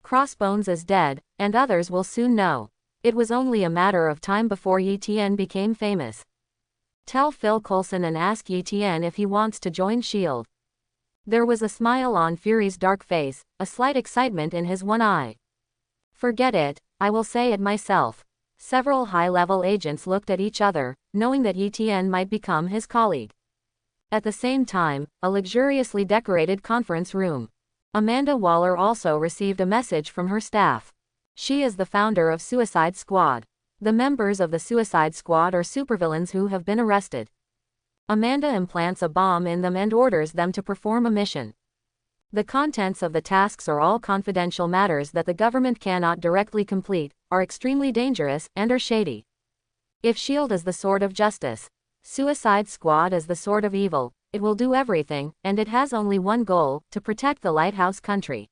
Crossbones is dead, and others will soon know. It was only a matter of time before Eten became famous. Tell Phil Coulson and ask Eten if he wants to join S.H.I.E.L.D. There was a smile on Fury's dark face, a slight excitement in his one eye. Forget it, I will say it myself. Several high-level agents looked at each other, knowing that Eten might become his colleague. At the same time, a luxuriously decorated conference room. Amanda Waller also received a message from her staff. She is the founder of Suicide Squad. The members of the Suicide Squad are supervillains who have been arrested. Amanda implants a bomb in them and orders them to perform a mission. The contents of the tasks are all confidential matters that the government cannot directly complete, are extremely dangerous, and are shady. If S.H.I.E.L.D. is the sword of justice, Suicide Squad is the sword of evil. It will do everything, and it has only one goal, to protect the Lighthouse Country.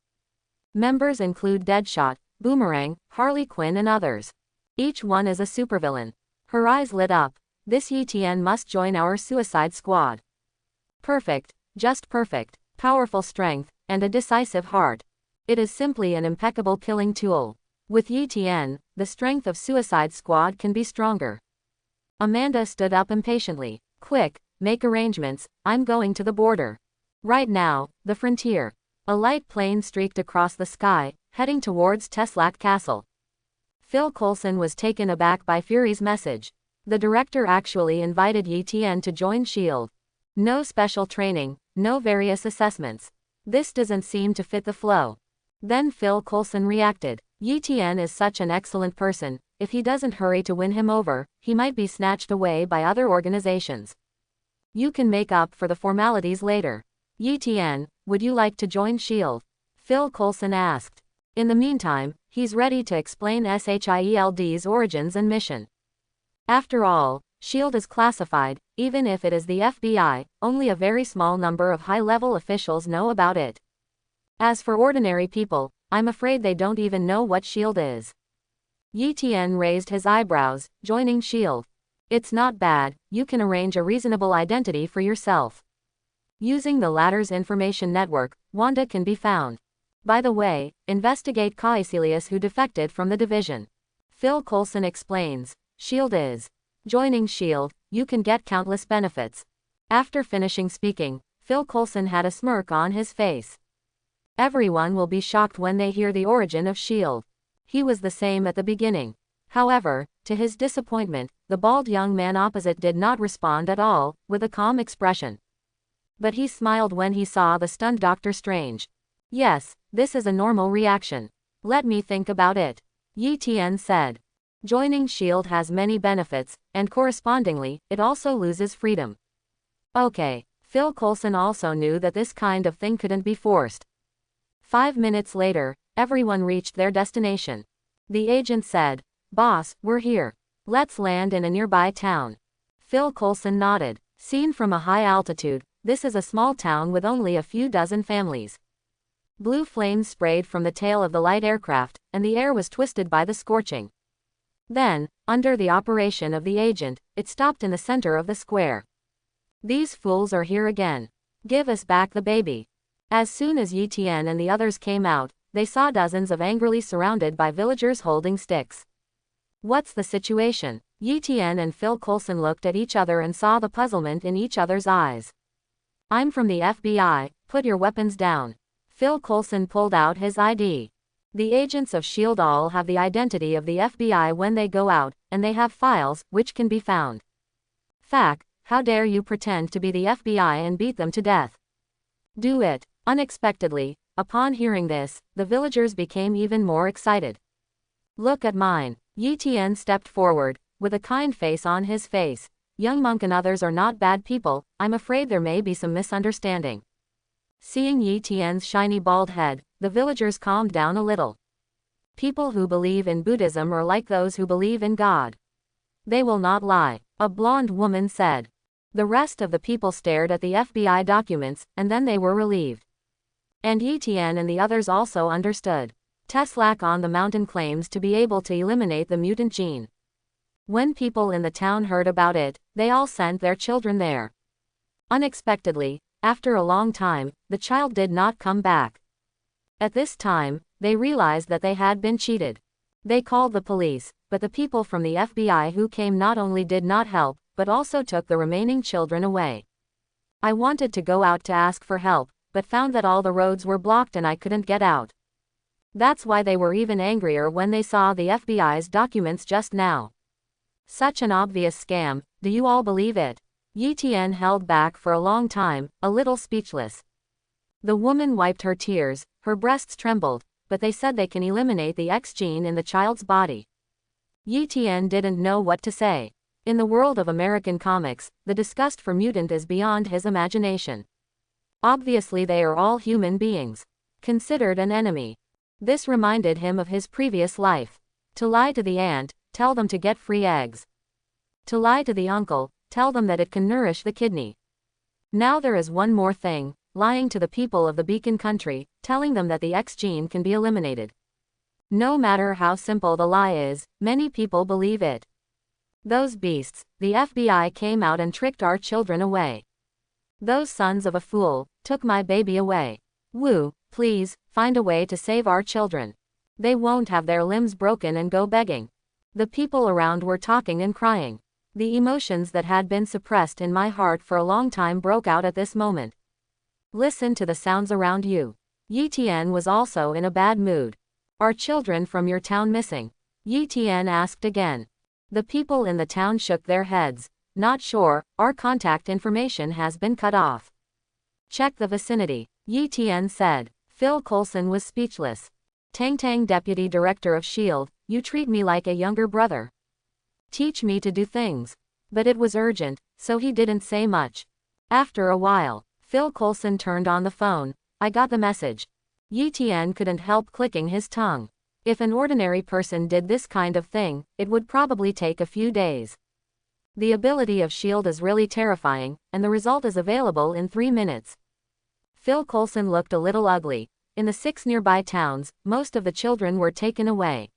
Members include Deadshot, Boomerang, Harley Quinn and others. Each one is a supervillain. Her eyes lit up. This Eten must join our Suicide Squad. Perfect, just perfect. Powerful strength, and a decisive heart. It is simply an impeccable killing tool. With Eten, the strength of Suicide Squad can be stronger. Amanda stood up impatiently. Quick, make arrangements, I'm going to the border. Right now, the frontier. A light plane streaked across the sky, heading towards Teslac Castle. Phil Coulson was taken aback by Fury's message. The director actually invited Eten to join S.H.I.E.L.D. No special training, no various assessments. This doesn't seem to fit the flow. Then Phil Coulson reacted. Eten is such an excellent person, if he doesn't hurry to win him over, he might be snatched away by other organizations. You can make up for the formalities later. Eten, would you like to join S.H.I.E.L.D.? Phil Coulson asked. In the meantime, he's ready to explain S.H.I.E.L.D's origins and mission. After all, S.H.I.E.L.D. is classified, even if it is the FBI, only a very small number of high-level officials know about it. As for ordinary people, I'm afraid they don't even know what S.H.I.E.L.D. is. Eten raised his eyebrows, joining S.H.I.E.L.D. It's not bad, you can arrange a reasonable identity for yourself. Using the latter's information network, Wanda can be found. By the way, investigate Caecilius who defected from the division. Phil Coulson explains. S.H.I.E.L.D. is. Joining S.H.I.E.L.D., you can get countless benefits. After finishing speaking, Phil Coulson had a smirk on his face. Everyone will be shocked when they hear the origin of S.H.I.E.L.D. He was the same at the beginning. However, to his disappointment, the bald young man opposite did not respond at all, with a calm expression. But he smiled when he saw the stunned Doctor Strange. Yes, this is a normal reaction. Let me think about it. Eten said. Joining S.H.I.E.L.D. has many benefits, and correspondingly, it also loses freedom. Okay, Phil Coulson also knew that this kind of thing couldn't be forced. 5 minutes later, everyone reached their destination. The agent said, "Boss, we're here. Let's land in a nearby town." Phil Coulson nodded. Seen from a high altitude, this is a small town with only a few dozen families. Blue flames sprayed from the tail of the light aircraft, and the air was twisted by the scorching. Then, under the operation of the agent, it stopped in the center of the square. These fools are here again. Give us back the baby. As soon as Eten and the others came out, they saw dozens of angrily surrounded by villagers holding sticks. What's the situation? Eten and Phil Coulson looked at each other and saw the puzzlement in each other's eyes. I'm from the FBI, put your weapons down. Phil Coulson pulled out his ID. The agents of S.H.I.E.L.D. all have the identity of the FBI when they go out, and they have files, which can be found. Fact, how dare you pretend to be the FBI and beat them to death? Do it. Unexpectedly, upon hearing this, the villagers became even more excited. Look at mine. Eten stepped forward, with a kind face on his face. Young Monk and others are not bad people, I'm afraid there may be some misunderstanding. Seeing Eten's shiny bald head, the villagers calmed down a little. People who believe in Buddhism are like those who believe in God. They will not lie, a blonde woman said. The rest of the people stared at the FBI documents, and then they were relieved. And Eten and the others also understood. Teslac on the mountain claims to be able to eliminate the mutant gene. When people in the town heard about it, they all sent their children there. Unexpectedly, after a long time, the child did not come back. At this time, they realized that they had been cheated. They called the police, but the people from the FBI who came not only did not help, but also took the remaining children away. I wanted to go out to ask for help, but found that all the roads were blocked and I couldn't get out. That's why they were even angrier when they saw the FBI's documents just now. Such an obvious scam, do you all believe it? Eten held back for a long time, a little speechless. The woman wiped her tears, her breasts trembled, but they said they can eliminate the X gene in the child's body. Eten didn't know what to say. In the world of American comics, the disgust for mutant is beyond his imagination. Obviously they are all human beings. Considered an enemy. This reminded him of his previous life. To lie to the aunt, tell them to get free eggs. To lie to the uncle, tell them that it can nourish the kidney. Now there is one more thing, lying to the people of the Beacon Country, telling them that the X gene can be eliminated. No matter how simple the lie is, many people believe it. Those beasts, the FBI came out and tricked our children away. Those sons of a fool, took my baby away. Woo, please, find a way to save our children. They won't have their limbs broken and go begging. The people around were talking and crying. The emotions that had been suppressed in my heart for a long time broke out at this moment. Listen to the sounds around you. Eten was also in a bad mood. Are children from your town missing? Eten asked again. The people in the town shook their heads. Not sure, our contact information has been cut off. Check the vicinity, Eten said. Phil Coulson was speechless. Tang, Deputy Director of S.H.I.E.L.D., you treat me like a younger brother. Teach me to do things. But it was urgent, so he didn't say much. After a while, Phil Coulson turned on the phone. I got the message. Eten couldn't help clicking his tongue. If an ordinary person did this kind of thing, it would probably take a few days. The ability of S.H.I.E.L.D. is really terrifying, and the result is available in 3 minutes. Phil Coulson looked a little ugly. In the 6 nearby towns, most of the children were taken away.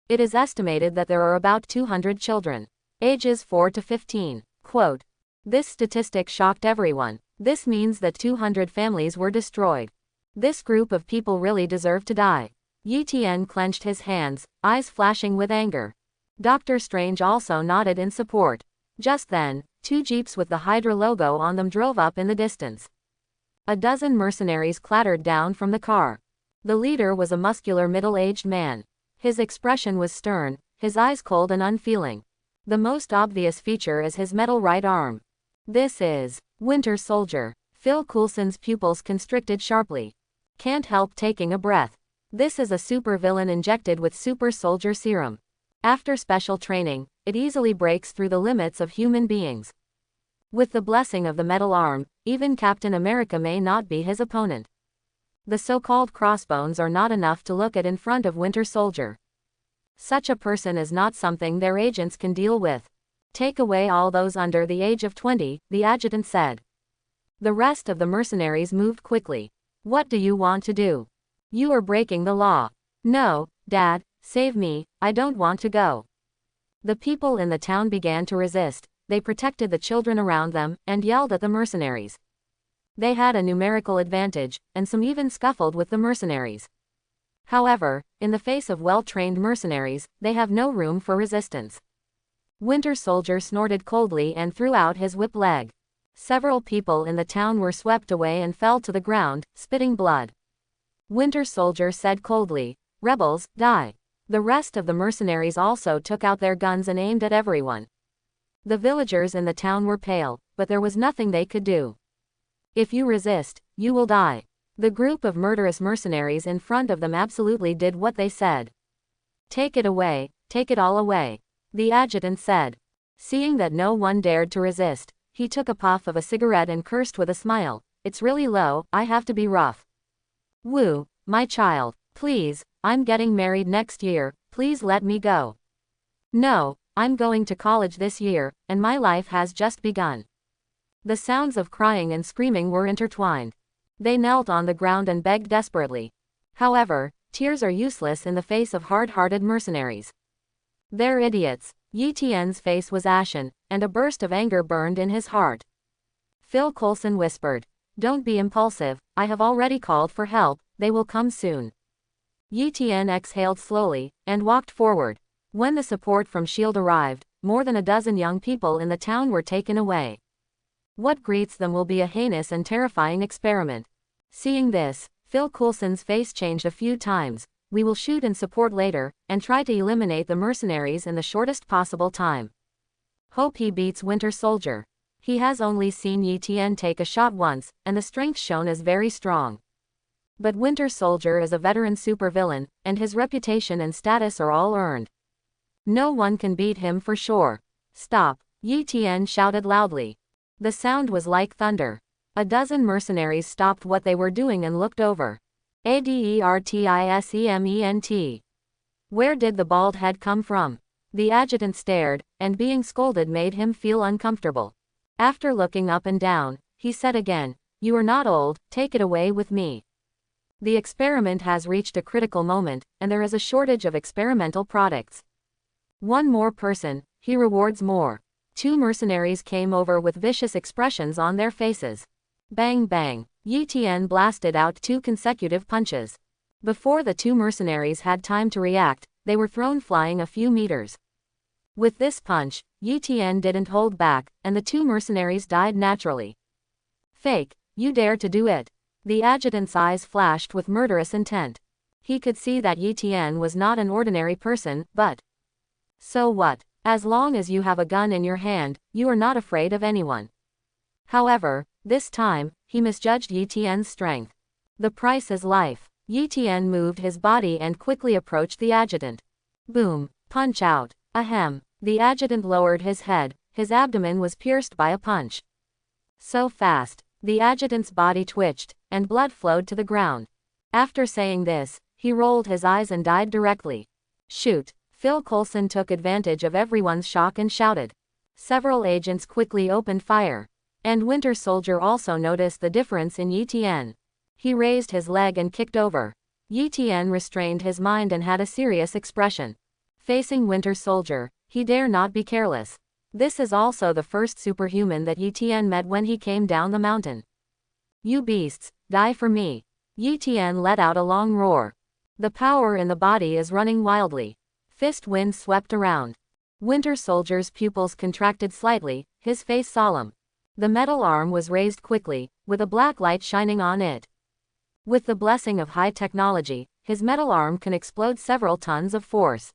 It is estimated that there are about 200 children, ages 4 to 15. Quote. This statistic shocked everyone. This means that 200 families were destroyed. This group of people really deserve to die. Eten clenched his hands, eyes flashing with anger. Dr. Strange also nodded in support. Just then, 2 jeeps with the Hydra logo on them drove up in the distance. A dozen mercenaries clattered down from the car. The leader was a muscular middle-aged man. His expression was stern, his eyes cold and unfeeling. The most obvious feature is his metal right arm. This is Winter Soldier. Phil Coulson's pupils constricted sharply. Can't help taking a breath. This is a supervillain injected with super soldier serum. After special training, it easily breaks through the limits of human beings. With the blessing of the metal arm, even Captain America may not be his opponent. The so-called Crossbones are not enough to look at in front of Winter Soldier. Such a person is not something their agents can deal with. Take away all those under the age of 20, the adjutant said. The rest of the mercenaries moved quickly. What do you want to do? You are breaking the law. No, Dad, save me, I don't want to go. The people in the town began to resist. They protected the children around them, and yelled at the mercenaries. They had a numerical advantage, and some even scuffled with the mercenaries. However, in the face of well-trained mercenaries, they have no room for resistance. Winter Soldier snorted coldly and threw out his whip leg. Several people in the town were swept away and fell to the ground, spitting blood. Winter Soldier said coldly, "Rebels, die." The rest of the mercenaries also took out their guns and aimed at everyone. The villagers in the town were pale, but there was nothing they could do. If you resist, you will die. The group of murderous mercenaries in front of them absolutely did what they said. Take it away, take it all away, the adjutant said. Seeing that no one dared to resist, he took a puff of a cigarette and cursed with a smile. It's really low, I have to be rough. Woo, my child, please, I'm getting married next year, please let me go. No, I'm going to college this year, and my life has just begun. The sounds of crying and screaming were intertwined. They knelt on the ground and begged desperately. However, tears are useless in the face of hard-hearted mercenaries. They're idiots. Eten's face was ashen, and a burst of anger burned in his heart. Phil Coulson whispered, "Don't be impulsive, I have already called for help, they will come soon." Eten exhaled slowly, and walked forward. When the support from S.H.I.E.L.D. arrived, more than a dozen young people in the town were taken away. What greets them will be a heinous and terrifying experiment. Seeing this, Phil Coulson's face changed a few times. We will shoot and support later, and try to eliminate the mercenaries in the shortest possible time. Hope he beats Winter Soldier. He has only seen Eten take a shot once, and the strength shown is very strong. But Winter Soldier is a veteran supervillain, and his reputation and status are all earned. No one can beat him for sure. Stop! Eten shouted loudly. The sound was like thunder. A dozen mercenaries stopped what they were doing and looked over. Adertisement. Where did the bald head come from? The adjutant stared, and being scolded made him feel uncomfortable. After looking up and down, he said again, "You are not old, take it away with me. The experiment has reached a critical moment, and there is a shortage of experimental products. One more person, he rewards more." Two mercenaries came over with vicious expressions on their faces. Bang bang. Eten blasted out 2 consecutive punches. Before the 2 mercenaries had time to react, they were thrown flying a few meters. With this punch, Eten didn't hold back, and the 2 mercenaries died naturally. "Fake, you dare to do it." The adjutant's eyes flashed with murderous intent. He could see that Eten was not an ordinary person, but so what? As long as you have a gun in your hand, you are not afraid of anyone. However, this time, he misjudged Eten's strength. The price is life. Eten moved his body and quickly approached the adjutant. Boom. Punch out. Ahem. The adjutant lowered his head, his abdomen was pierced by a punch. So fast. The adjutant's body twitched, and blood flowed to the ground. After saying this, he rolled his eyes and died directly. Shoot. Phil Coulson took advantage of everyone's shock and shouted. Several agents quickly opened fire. And Winter Soldier also noticed the difference in Eten. He raised his leg and kicked over. Eten restrained his mind and had a serious expression. Facing Winter Soldier, he dare not be careless. This is also the first superhuman that Eten met when he came down the mountain. "You beasts, die for me." Eten let out a long roar. The power in the body is running wildly. Fist wind swept around. Winter Soldier's pupils contracted slightly, his face solemn. The metal arm was raised quickly, with a black light shining on it. With the blessing of high technology, his metal arm can explode several tons of force.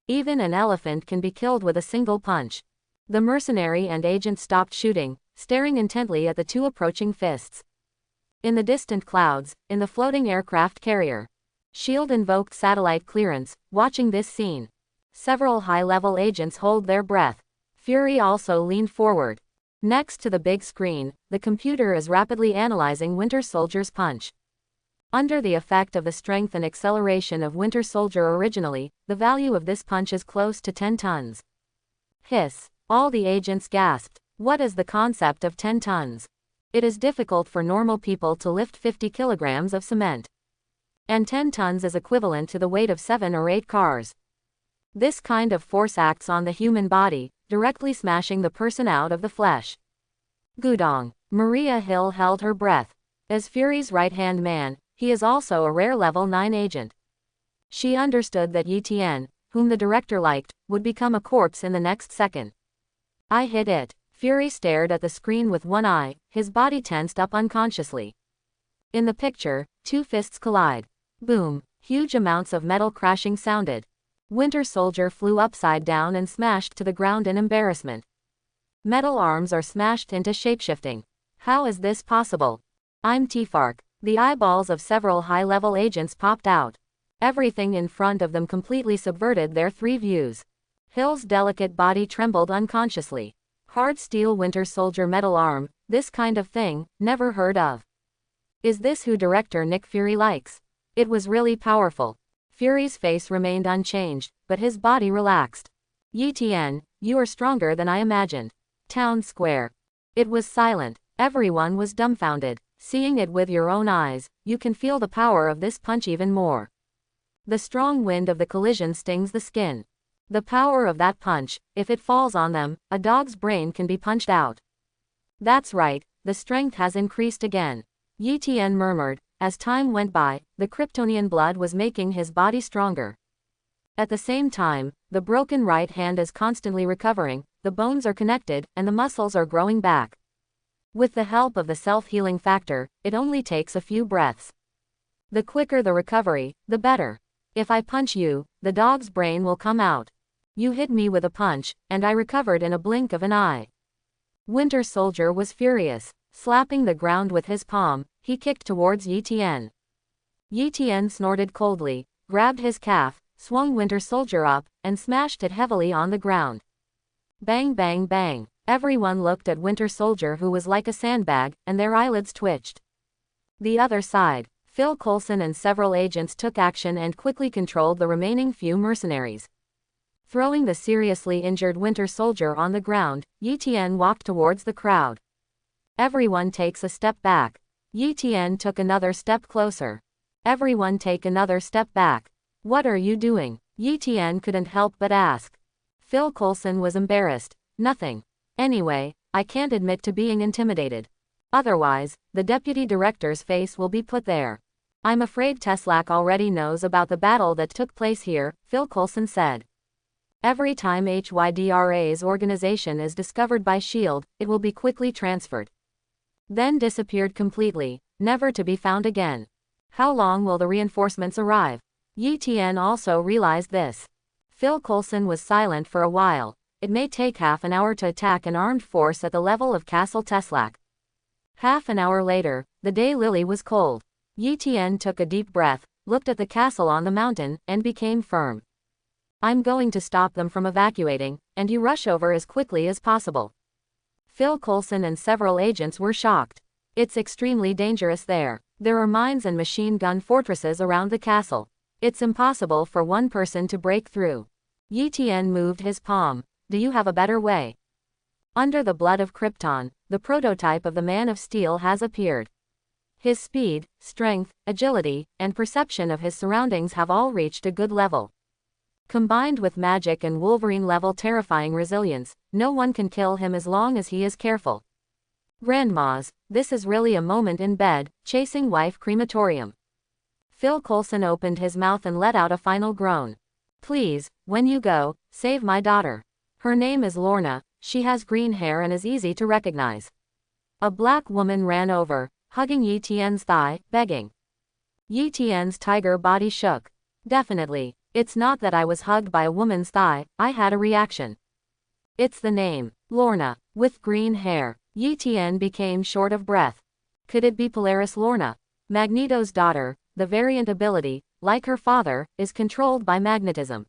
Even an elephant can be killed with a single punch. The mercenary and agent stopped shooting, staring intently at the 2 approaching fists. In the distant clouds, in the floating aircraft carrier, S.H.I.E.L.D. invoked satellite clearance, watching this scene. Several high-level agents hold their breath. Fury also leaned forward. Next to the big screen, the computer is rapidly analyzing Winter Soldier's punch. Under the effect of the strength and acceleration of Winter Soldier originally, the value of this punch is close to 10 tons. Hiss. All the agents gasped. What is the concept of 10 tons? It is difficult for normal people to lift 50 kilograms of cement. And 10 tons is equivalent to the weight of 7 or 8 cars. This kind of force acts on the human body, directly smashing the person out of the flesh. Gudong. Maria Hill held her breath. As Fury's right-hand man, he is also a rare level 9 agent. She understood that Eten, whom the director liked, would become a corpse in the next second. "I hit it." Fury stared at the screen with one eye, his body tensed up unconsciously. In the picture, 2 fists collide. Boom. Huge amounts of metal crashing sounded. Winter Soldier flew upside down and smashed to the ground in embarrassment. Metal arms are smashed into shapeshifting. How is this possible? I'm Tfark. The eyeballs of several high-level agents popped out. Everything in front of them completely subverted their 3 views. Hill's delicate body trembled unconsciously. Hard steel Winter Soldier metal arm, this kind of thing, never heard of. Is this who director Nick Fury likes? It was really powerful. Fury's face remained unchanged, but his body relaxed. Eten, you are stronger than I imagined. Town Square. It was silent. Everyone was dumbfounded. Seeing it with your own eyes, you can feel the power of this punch even more. The strong wind of the collision stings the skin. The power of that punch, if it falls on them, a dog's brain can be punched out. That's right, the strength has increased again. Eten murmured. As time went by, the Kryptonian blood was making his body stronger. At the same time, the broken right hand is constantly recovering, the bones are connected, and the muscles are growing back. With the help of the self-healing factor, it only takes a few breaths. The quicker the recovery, the better. If I punch you, the dog's brain will come out. You hit me with a punch, and I recovered in a blink of an eye. Winter Soldier was furious. Slapping the ground with his palm, he kicked towards Eten. Eten snorted coldly, grabbed his calf, swung Winter Soldier up, and smashed it heavily on the ground. Bang bang bang. Everyone looked at Winter Soldier, who was like a sandbag, and their eyelids twitched. The other side. Phil Coulson and several agents took action and quickly controlled the remaining few mercenaries. Throwing the seriously injured Winter Soldier on the ground, Eten walked towards the crowd. Everyone takes a step back. Eten took another step closer. Everyone take another step back. What are you doing? Eten couldn't help but ask. Phil Coulson was embarrassed. Nothing. Anyway, I can't admit to being intimidated. Otherwise, the deputy director's face will be put there. I'm afraid Teslac already knows about the battle that took place here, Phil Coulson said. Every time Hydra's organization is discovered by S.H.I.E.L.D, it will be quickly transferred. Then disappeared completely, never to be found again. How long will the reinforcements arrive? Eten also realized this. Phil Coulson was silent for a while. It may take half an hour to attack an armed force at the level of Castle Teslac. Half an hour later, the day lily was cold. Eten took a deep breath, looked at the castle on the mountain, and became firm. I'm going to stop them from evacuating, and you rush over as quickly as possible. Phil Coulson and several agents were shocked. It's extremely dangerous there. There are mines and machine gun fortresses around the castle. It's impossible for one person to break through. Eten moved his palm. Do you have a better way? Under the blood of Krypton, the prototype of the Man of Steel has appeared. His speed, strength, agility, and perception of his surroundings have all reached a good level. Combined with magic and Wolverine-level terrifying resilience, no one can kill him as long as he is careful. Grandmas, this is really a moment in bed, chasing wife crematorium. Phil Coulson opened his mouth and let out a final groan. Please, when you go, save my daughter. Her name is Lorna, she has green hair and is easy to recognize. A black woman ran over, hugging Eten's thigh, begging. Eten's tiger body shook. Definitely, it's not that I was hugged by a woman's thigh, I had a reaction. It's the name, Lorna, with green hair. Eten became short of breath. Could it be Polaris Lorna? Magneto's daughter, the variant ability, like her father, is controlled by magnetism.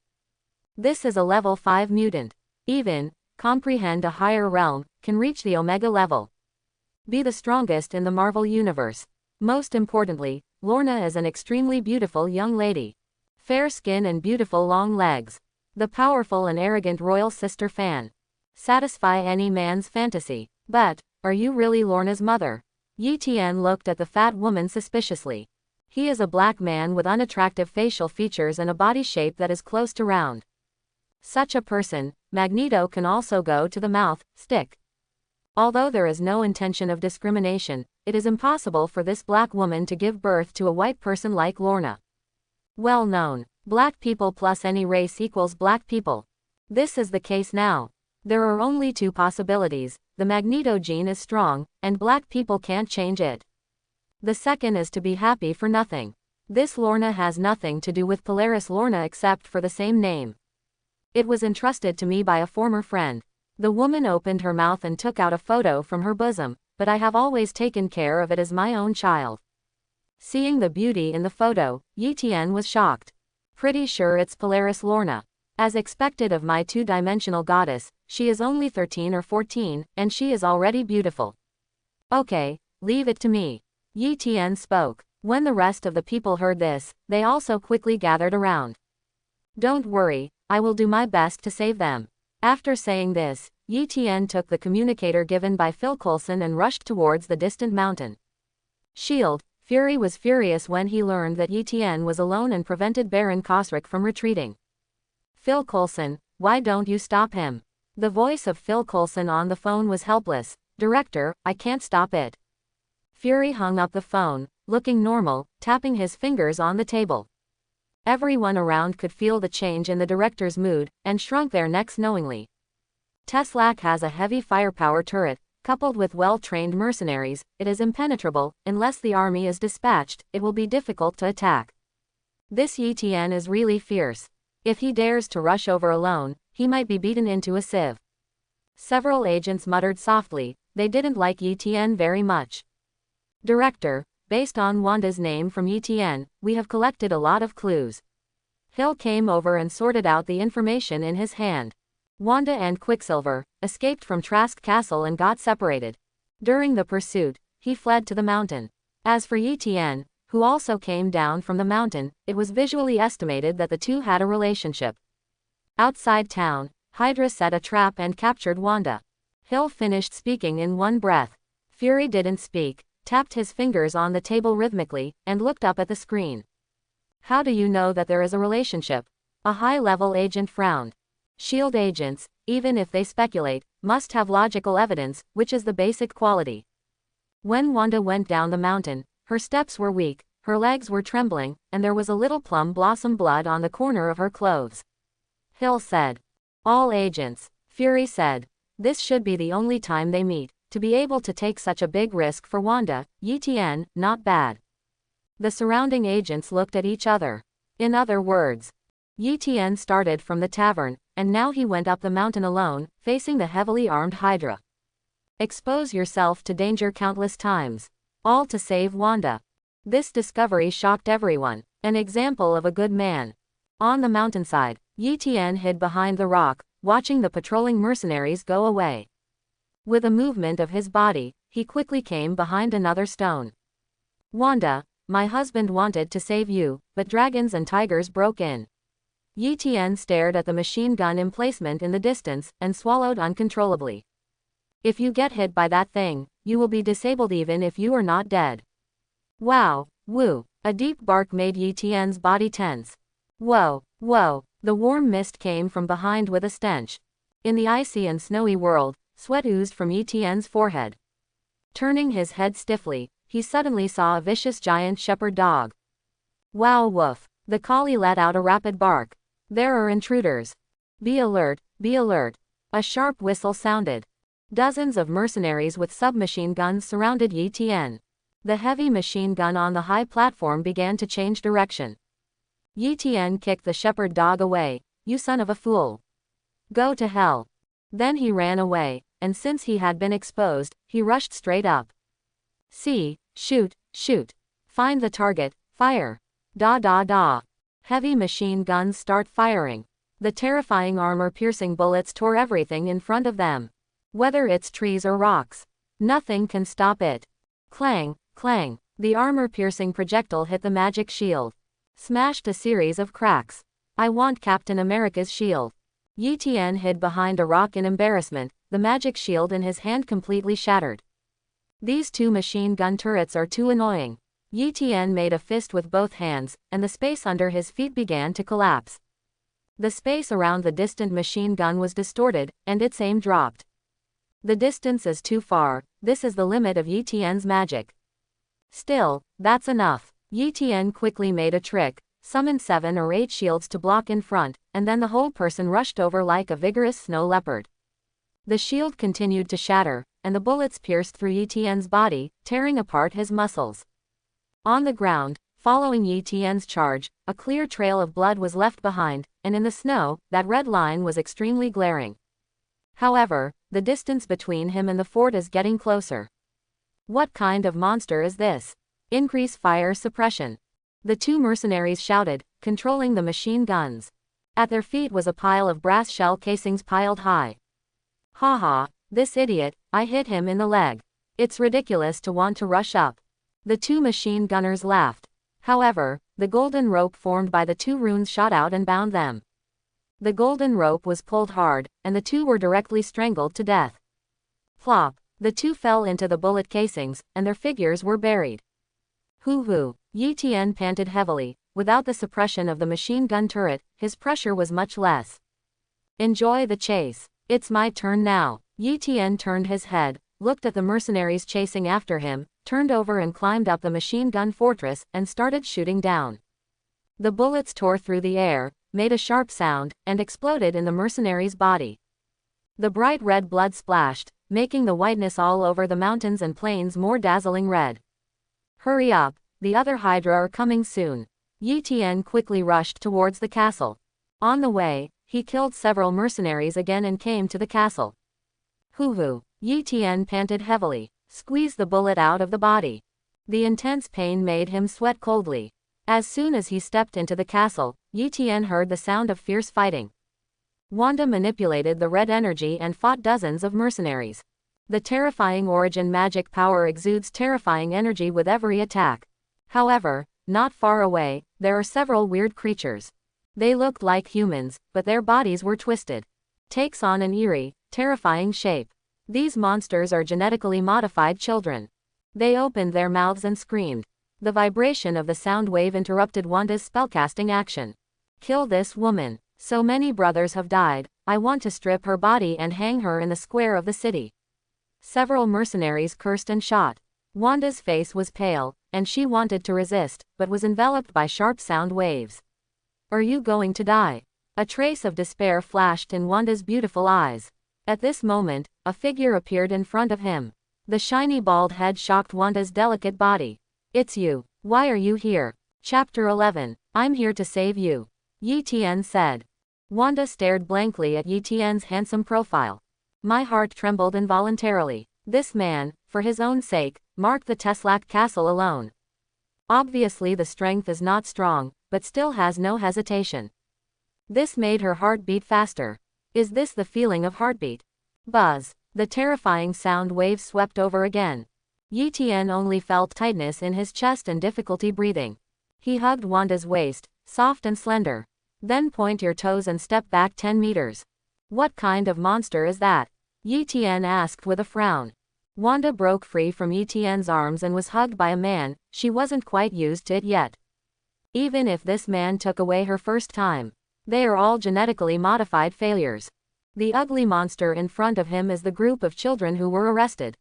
This is a level 5 mutant. Even, comprehend a higher realm, can reach the Omega level. Be the strongest in the Marvel Universe. Most importantly, Lorna is an extremely beautiful young lady. Fair skin and beautiful long legs. The powerful and arrogant royal sister fan. Satisfy any man's fantasy. But, are you really Lorna's mother? Eten looked at the fat woman suspiciously. He is a black man with unattractive facial features and a body shape that is close to round. Such a person, Magneto can also go to the mouth, stick. Although there is no intention of discrimination, it is impossible for this black woman to give birth to a white person like Lorna. Well known. Black people plus any race equals black people. This is the case now. There are only two possibilities. The Magneto gene is strong, and black people can't change it. The second is to be happy for nothing. This Lorna has nothing to do with Polaris Lorna except for the same name. It was entrusted to me by a former friend. The woman opened her mouth and took out a photo from her bosom, but I have always taken care of it as my own child. Seeing the beauty in the photo, Eten was shocked. Pretty sure it's Polaris Lorna. As expected of my two-dimensional goddess, she is only 13 or 14, and she is already beautiful. Okay, leave it to me. Eten spoke. When the rest of the people heard this, they also quickly gathered around. Don't worry, I will do my best to save them. After saying this, Eten took the communicator given by Phil Coulson and rushed towards the distant mountain. S.H.I.E.L.D. Fury was furious when he learned that Eten was alone and prevented Baron Cosric from retreating. Phil Coulson, why don't you stop him? The voice of Phil Coulson on the phone was helpless. Director, I can't stop it. Fury hung up the phone, looking normal, tapping his fingers on the table. Everyone around could feel the change in the director's mood, and shrunk their necks knowingly. Teslac has a heavy firepower turret, coupled with well-trained mercenaries. It is impenetrable. Unless the army is dispatched, it will be difficult to attack. This Eten is really fierce. If he dares to rush over alone, he might be beaten into a sieve. Several agents muttered softly, they didn't like Eten very much. Director, based on Wanda's name from Eten, we have collected a lot of clues. Hill came over and sorted out the information in his hand. Wanda and Quicksilver escaped from Trask Castle and got separated. During the pursuit, he fled to the mountain. As for Eten, who also came down from the mountain, it was visually estimated that the two had a relationship. Outside town, Hydra set a trap and captured Wanda. Hill finished speaking in one breath. Fury didn't speak, tapped his fingers on the table rhythmically, and looked up at the screen. How do you know that there is a relationship? A high-level agent frowned. S.H.I.E.L.D. agents, even if they speculate, must have logical evidence, which is the basic quality. When Wanda went down the mountain, her steps were weak, her legs were trembling, and there was a little plum blossom blood on the corner of her clothes. Hill said. All agents. Fury said. This should be the only time they meet. To be able to take such a big risk for Wanda, Eten, not bad. The surrounding agents looked at each other. In other words, Eten started from the tavern, and now he went up the mountain alone, facing the heavily armed Hydra. Expose yourself to danger countless times. All to save Wanda. This discovery shocked everyone. An example of a good man. On the mountainside, Eten hid behind the rock, watching the patrolling mercenaries go away. With a movement of his body, he quickly came behind another stone. Wanda, my husband wanted to save you, but dragons and tigers broke in. Eten stared at the machine gun emplacement in the distance, and swallowed uncontrollably. If you get hit by that thing, you will be disabled even if you are not dead. Wow, woo. A deep bark made Eten's body tense. Whoa, whoa. The warm mist came from behind with a stench. In the icy and snowy world, sweat oozed from Eten's forehead. Turning his head stiffly, he suddenly saw a vicious giant shepherd dog. Wow, woof. The collie let out a rapid bark. There are intruders. Be alert, be alert. A sharp whistle sounded. Dozens of mercenaries with submachine guns surrounded Eten. The heavy machine gun on the high platform began to change direction. Eten kicked the shepherd dog away. You son of a fool. Go to hell. Then he ran away, and since he had been exposed, he rushed straight up. See, shoot, shoot. Find the target, fire. Da da da. Heavy machine guns start firing. The terrifying armor-piercing bullets tore everything in front of them. Whether it's trees or rocks. Nothing can stop it. Clang, clang. The armor-piercing projectile hit the magic shield. Smashed a series of cracks. I want Captain America's shield. Eten hid behind a rock in embarrassment, the magic shield in his hand completely shattered. These two machine gun turrets are too annoying. Eten made a fist with both hands, and the space under his feet began to collapse. The space around the distant machine gun was distorted, and its aim dropped. The distance is too far, this is the limit of Eten's magic. Still, that's enough. Eten quickly made a trick, summoned 7 or 8 shields to block in front, and then the whole person rushed over like a vigorous snow leopard. The shield continued to shatter, and the bullets pierced through Eten's body, tearing apart his muscles. On the ground, following Eten's charge, a clear trail of blood was left behind, and in the snow, that red line was extremely glaring. However, the distance between him and the fort is getting closer. What kind of monster is this? Increase fire suppression. The two mercenaries shouted, controlling the machine guns. At their feet was a pile of brass shell casings piled high. Ha ha, this idiot, I hit him in the leg. It's ridiculous to want to rush up. The two machine gunners laughed. However, the golden rope formed by the two runes shot out and bound them. The golden rope was pulled hard, and the two were directly strangled to death. Plop, the two fell into the bullet casings, and their figures were buried. Hoo-hoo, Eten panted heavily. Without the suppression of the machine gun turret, his pressure was much less. Enjoy the chase. It's my turn now. Eten turned his head, looked at the mercenaries chasing after him, turned over and climbed up the machine gun fortress, and started shooting down. The bullets tore through the air, made a sharp sound, and exploded in the mercenary's body. The bright red blood splashed, making the whiteness all over the mountains and plains more dazzling red. Hurry up, the other Hydra are coming soon. Eten quickly rushed towards the castle. On the way, he killed several mercenaries again and came to the castle. Hoo-hoo. Eten panted heavily, squeezed the bullet out of the body. The intense pain made him sweat coldly. As soon as he stepped into the castle, Eten heard the sound of fierce fighting. Wanda manipulated the red energy and fought dozens of mercenaries. The terrifying origin magic power exudes terrifying energy with every attack. However, not far away, there are several weird creatures. They looked like humans, but their bodies were twisted. Takes on an eerie, terrifying shape. These monsters are genetically modified children. They opened their mouths and screamed. The vibration of the sound wave interrupted Wanda's spellcasting action. Kill this woman. So many brothers have died, I want to strip her body and hang her in the square of the city. Several mercenaries cursed and shot. Wanda's face was pale, and she wanted to resist, but was enveloped by sharp sound waves. Are you going to die? A trace of despair flashed in Wanda's beautiful eyes. At this moment, a figure appeared in front of him. The shiny bald head shocked Wanda's delicate body. It's you. Why are you here? Chapter 11. I'm here to save you. Eten said. Wanda stared blankly at Eten's handsome profile. My heart trembled involuntarily. This man, for his own sake, marked the S.H.I.E.L.D castle alone. Obviously the strength is not strong, but still has no hesitation. This made her heart beat faster. Is this the feeling of heartbeat? Buzz. The terrifying sound waves swept over again. Eten only felt tightness in his chest and difficulty breathing. He hugged Wanda's waist, soft and slender. Then point your toes and step back 10 meters. What kind of monster is that? Eten asked with a frown. Wanda broke free from Eten's arms and was hugged by a man. She wasn't quite used to it yet. Even if this man took away her first time. They are all genetically modified failures. The ugly monster in front of him is the group of children who were arrested.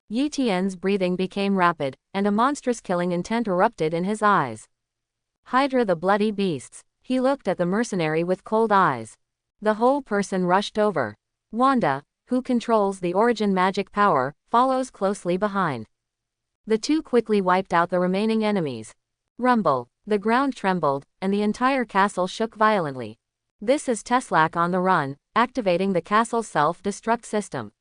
Eten's breathing became rapid, and a monstrous killing intent erupted in his eyes. Hydra the bloody beasts. He looked at the mercenary with cold eyes. The whole person rushed over. Wanda, who controls the origin magic power, follows closely behind. The two quickly wiped out the remaining enemies. Rumble. The ground trembled, and the entire castle shook violently. This is S.H.I.E.L.D on the run, activating the castle's self-destruct system.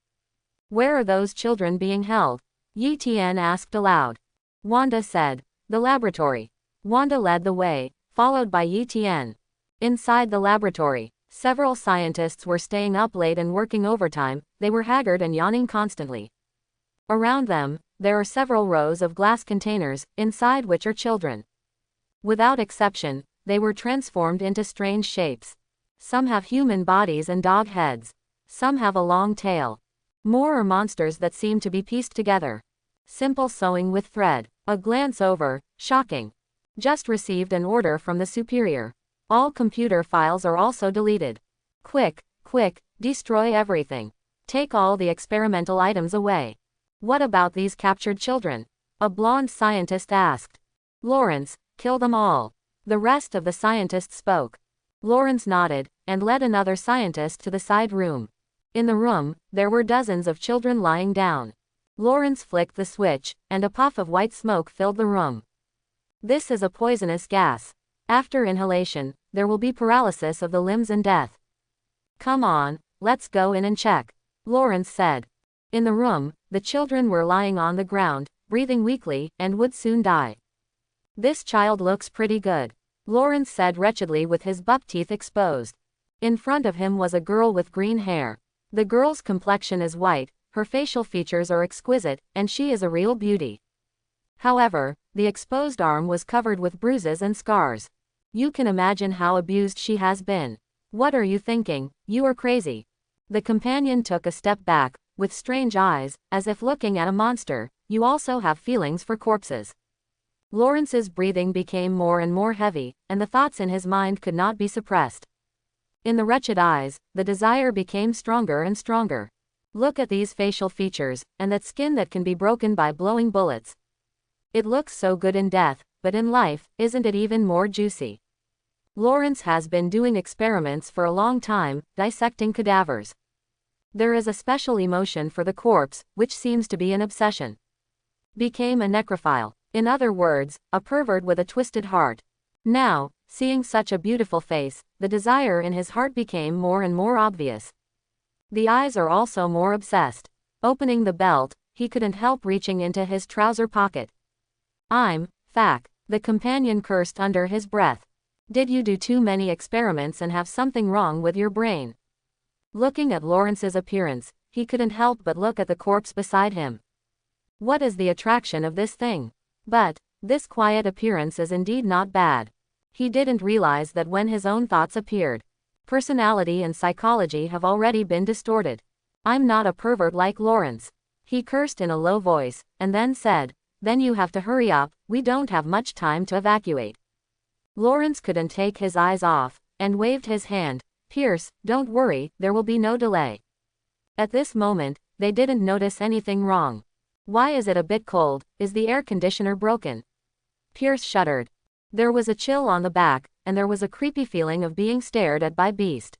Where are those children being held? Eten asked aloud. Wanda said. The laboratory. Wanda led the way, followed by Eten. Inside the laboratory, several scientists were staying up late and working overtime. They were haggard and yawning constantly. Around them, there are several rows of glass containers, inside which are children. Without exception, they were transformed into strange shapes. Some have human bodies and dog heads. Some have a long tail. More are monsters that seem to be pieced together. Simple sewing with thread. A glance over. Shocking. Just received an order from the superior. All computer files are also deleted. Quick, quick, destroy everything. Take all the experimental items away. What about these captured children? A blonde scientist asked. Lawrence, kill them all. The rest of the scientists spoke. Lawrence nodded, and led another scientist to the side room. In the room, there were dozens of children lying down. Lawrence flicked the switch, and a puff of white smoke filled the room. This is a poisonous gas. After inhalation, there will be paralysis of the limbs and death. Come on, let's go in and check, Lawrence said. In the room, the children were lying on the ground, breathing weakly, and would soon die. This child looks pretty good, Lawrence said wretchedly with his buck teeth exposed. In front of him was a girl with green hair. The girl's complexion is white, her facial features are exquisite, and she is a real beauty. However, the exposed arm was covered with bruises and scars. You can imagine how abused she has been. What are you thinking? You are crazy. The companion took a step back, with strange eyes, as if looking at a monster. You also have feelings for corpses. Lawrence's breathing became more and more heavy, and the thoughts in his mind could not be suppressed. In the wretched eyes, the desire became stronger and stronger. Look at these facial features, and that skin that can be broken by blowing bullets. It looks so good in death, but in life, isn't it even more juicy? Lawrence has been doing experiments for a long time, dissecting cadavers. There is a special emotion for the corpse, which seems to be an obsession. Became a necrophile. In other words, a pervert with a twisted heart. Now, seeing such a beautiful face, the desire in his heart became more and more obvious. The eyes are also more obsessed. Opening the belt, he couldn't help reaching into his trouser pocket. Fuck. The companion cursed under his breath. Did you do too many experiments and have something wrong with your brain? Looking at Lawrence's appearance, he couldn't help but look at the corpse beside him. What is the attraction of this thing? But this quiet appearance is indeed not bad. He didn't realize that when his own thoughts appeared, personality and psychology have already been distorted. I'm not a pervert like Lawrence. He cursed in a low voice, and then said, then you have to hurry up, we don't have much time to evacuate. Lawrence couldn't take his eyes off, and waved his hand. Pierce, don't worry, there will be no delay. At this moment, they didn't notice anything wrong. Why is it a bit cold? Is the air conditioner broken? Pierce shuddered. There was a chill on the back, and there was a creepy feeling of being stared at by beast.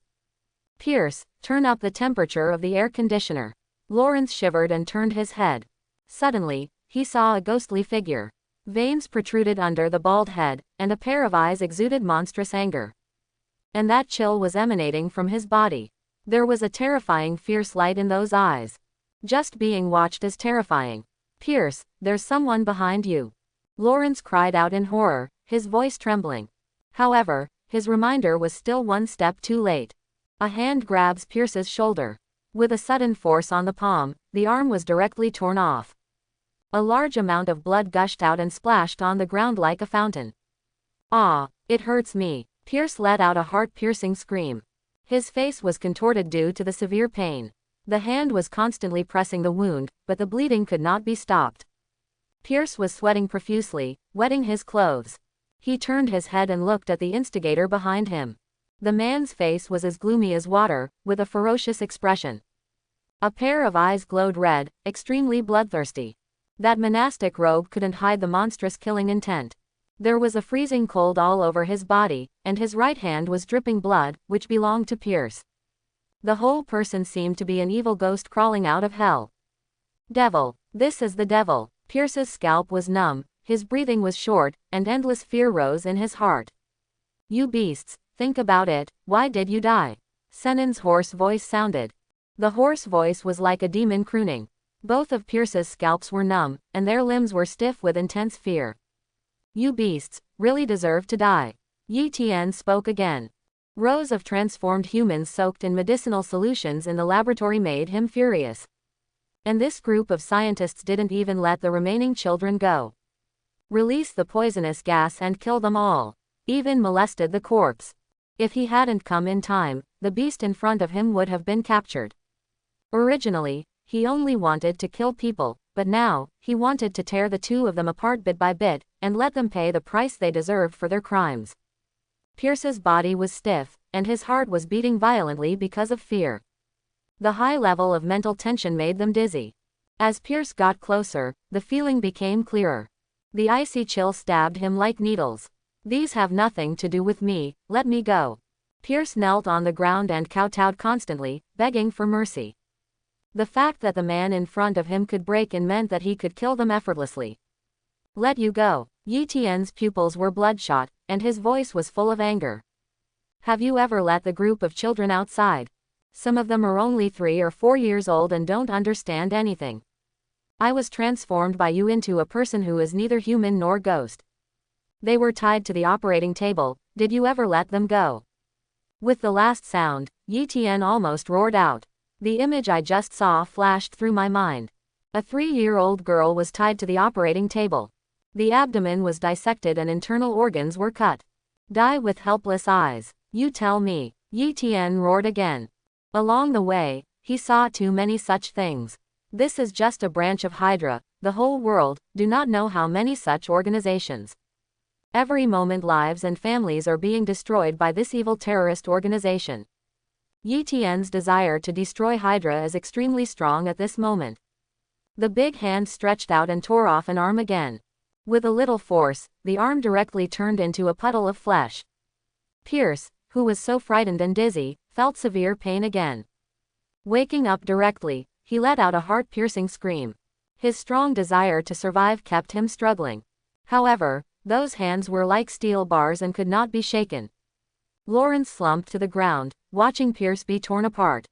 Pierce, turn up the temperature of the air conditioner. Lawrence shivered and turned his head. Suddenly, he saw a ghostly figure. Veins protruded under the bald head, and a pair of eyes exuded monstrous anger. And that chill was emanating from his body. There was a terrifying fierce light in those eyes. Just being watched is terrifying. Pierce, there's someone behind you. Lawrence cried out in horror, his voice trembling. However, his reminder was still one step too late. A hand grabs Pierce's shoulder. With a sudden force on the palm, the arm was directly torn off. A large amount of blood gushed out and splashed on the ground like a fountain. Ah, it hurts me. Pierce let out a heart-piercing scream. His face was contorted due to the severe pain. The hand was constantly pressing the wound, but the bleeding could not be stopped. Pierce was sweating profusely, wetting his clothes. He turned his head and looked at the instigator behind him. The man's face was as gloomy as water, with a ferocious expression. A pair of eyes glowed red, extremely bloodthirsty. That monastic robe couldn't hide the monstrous killing intent. There was a freezing cold all over his body, and his right hand was dripping blood, which belonged to Pierce. The whole person seemed to be an evil ghost crawling out of hell. Devil. This is the devil. Pierce's scalp was numb, his breathing was short, and endless fear rose in his heart. You beasts, think about it, why did you die? Senon's hoarse voice sounded. The hoarse voice was like a demon crooning. Both of Pierce's scalps were numb, and their limbs were stiff with intense fear. You beasts, really deserve to die. Eten spoke again. Rows of transformed humans soaked in medicinal solutions in the laboratory made him furious. And this group of scientists didn't even let the remaining children go. Release the poisonous gas and kill them all. Even molested the corpse. If he hadn't come in time, the beast in front of him would have been captured. Originally, he only wanted to kill people, but now, he wanted to tear the two of them apart bit by bit, and let them pay the price they deserved for their crimes. Pierce's body was stiff, and his heart was beating violently because of fear. The high level of mental tension made them dizzy. As Pierce got closer, the feeling became clearer. The icy chill stabbed him like needles. These have nothing to do with me, let me go. Pierce knelt on the ground and kowtowed constantly, begging for mercy. The fact that the man in front of him could break in meant that he could kill them effortlessly. Let you go. Eten's pupils were bloodshot, and his voice was full of anger. Have you ever let the group of children outside? Some of them are only 3 or 4 years old and don't understand anything. I was transformed by you into a person who is neither human nor ghost. They were tied to the operating table, did you ever let them go? With the last sound, Eten almost roared out. The image I just saw flashed through my mind. A 3-year-old girl was tied to the operating table. The abdomen was dissected and internal organs were cut. Die with helpless eyes. You tell me. Eten roared again. Along the way, he saw too many such things. This is just a branch of Hydra, the whole world, do not know how many such organizations. Every moment lives and families are being destroyed by this evil terrorist organization. Eten's desire to destroy Hydra is extremely strong at this moment. The big hand stretched out and tore off an arm again. With a little force, the arm directly turned into a puddle of flesh. Pierce, who was so frightened and dizzy, felt severe pain again. Waking up directly, he let out a heart-piercing scream. His strong desire to survive kept him struggling. However, those hands were like steel bars and could not be shaken. Lawrence slumped to the ground, watching Pierce be torn apart.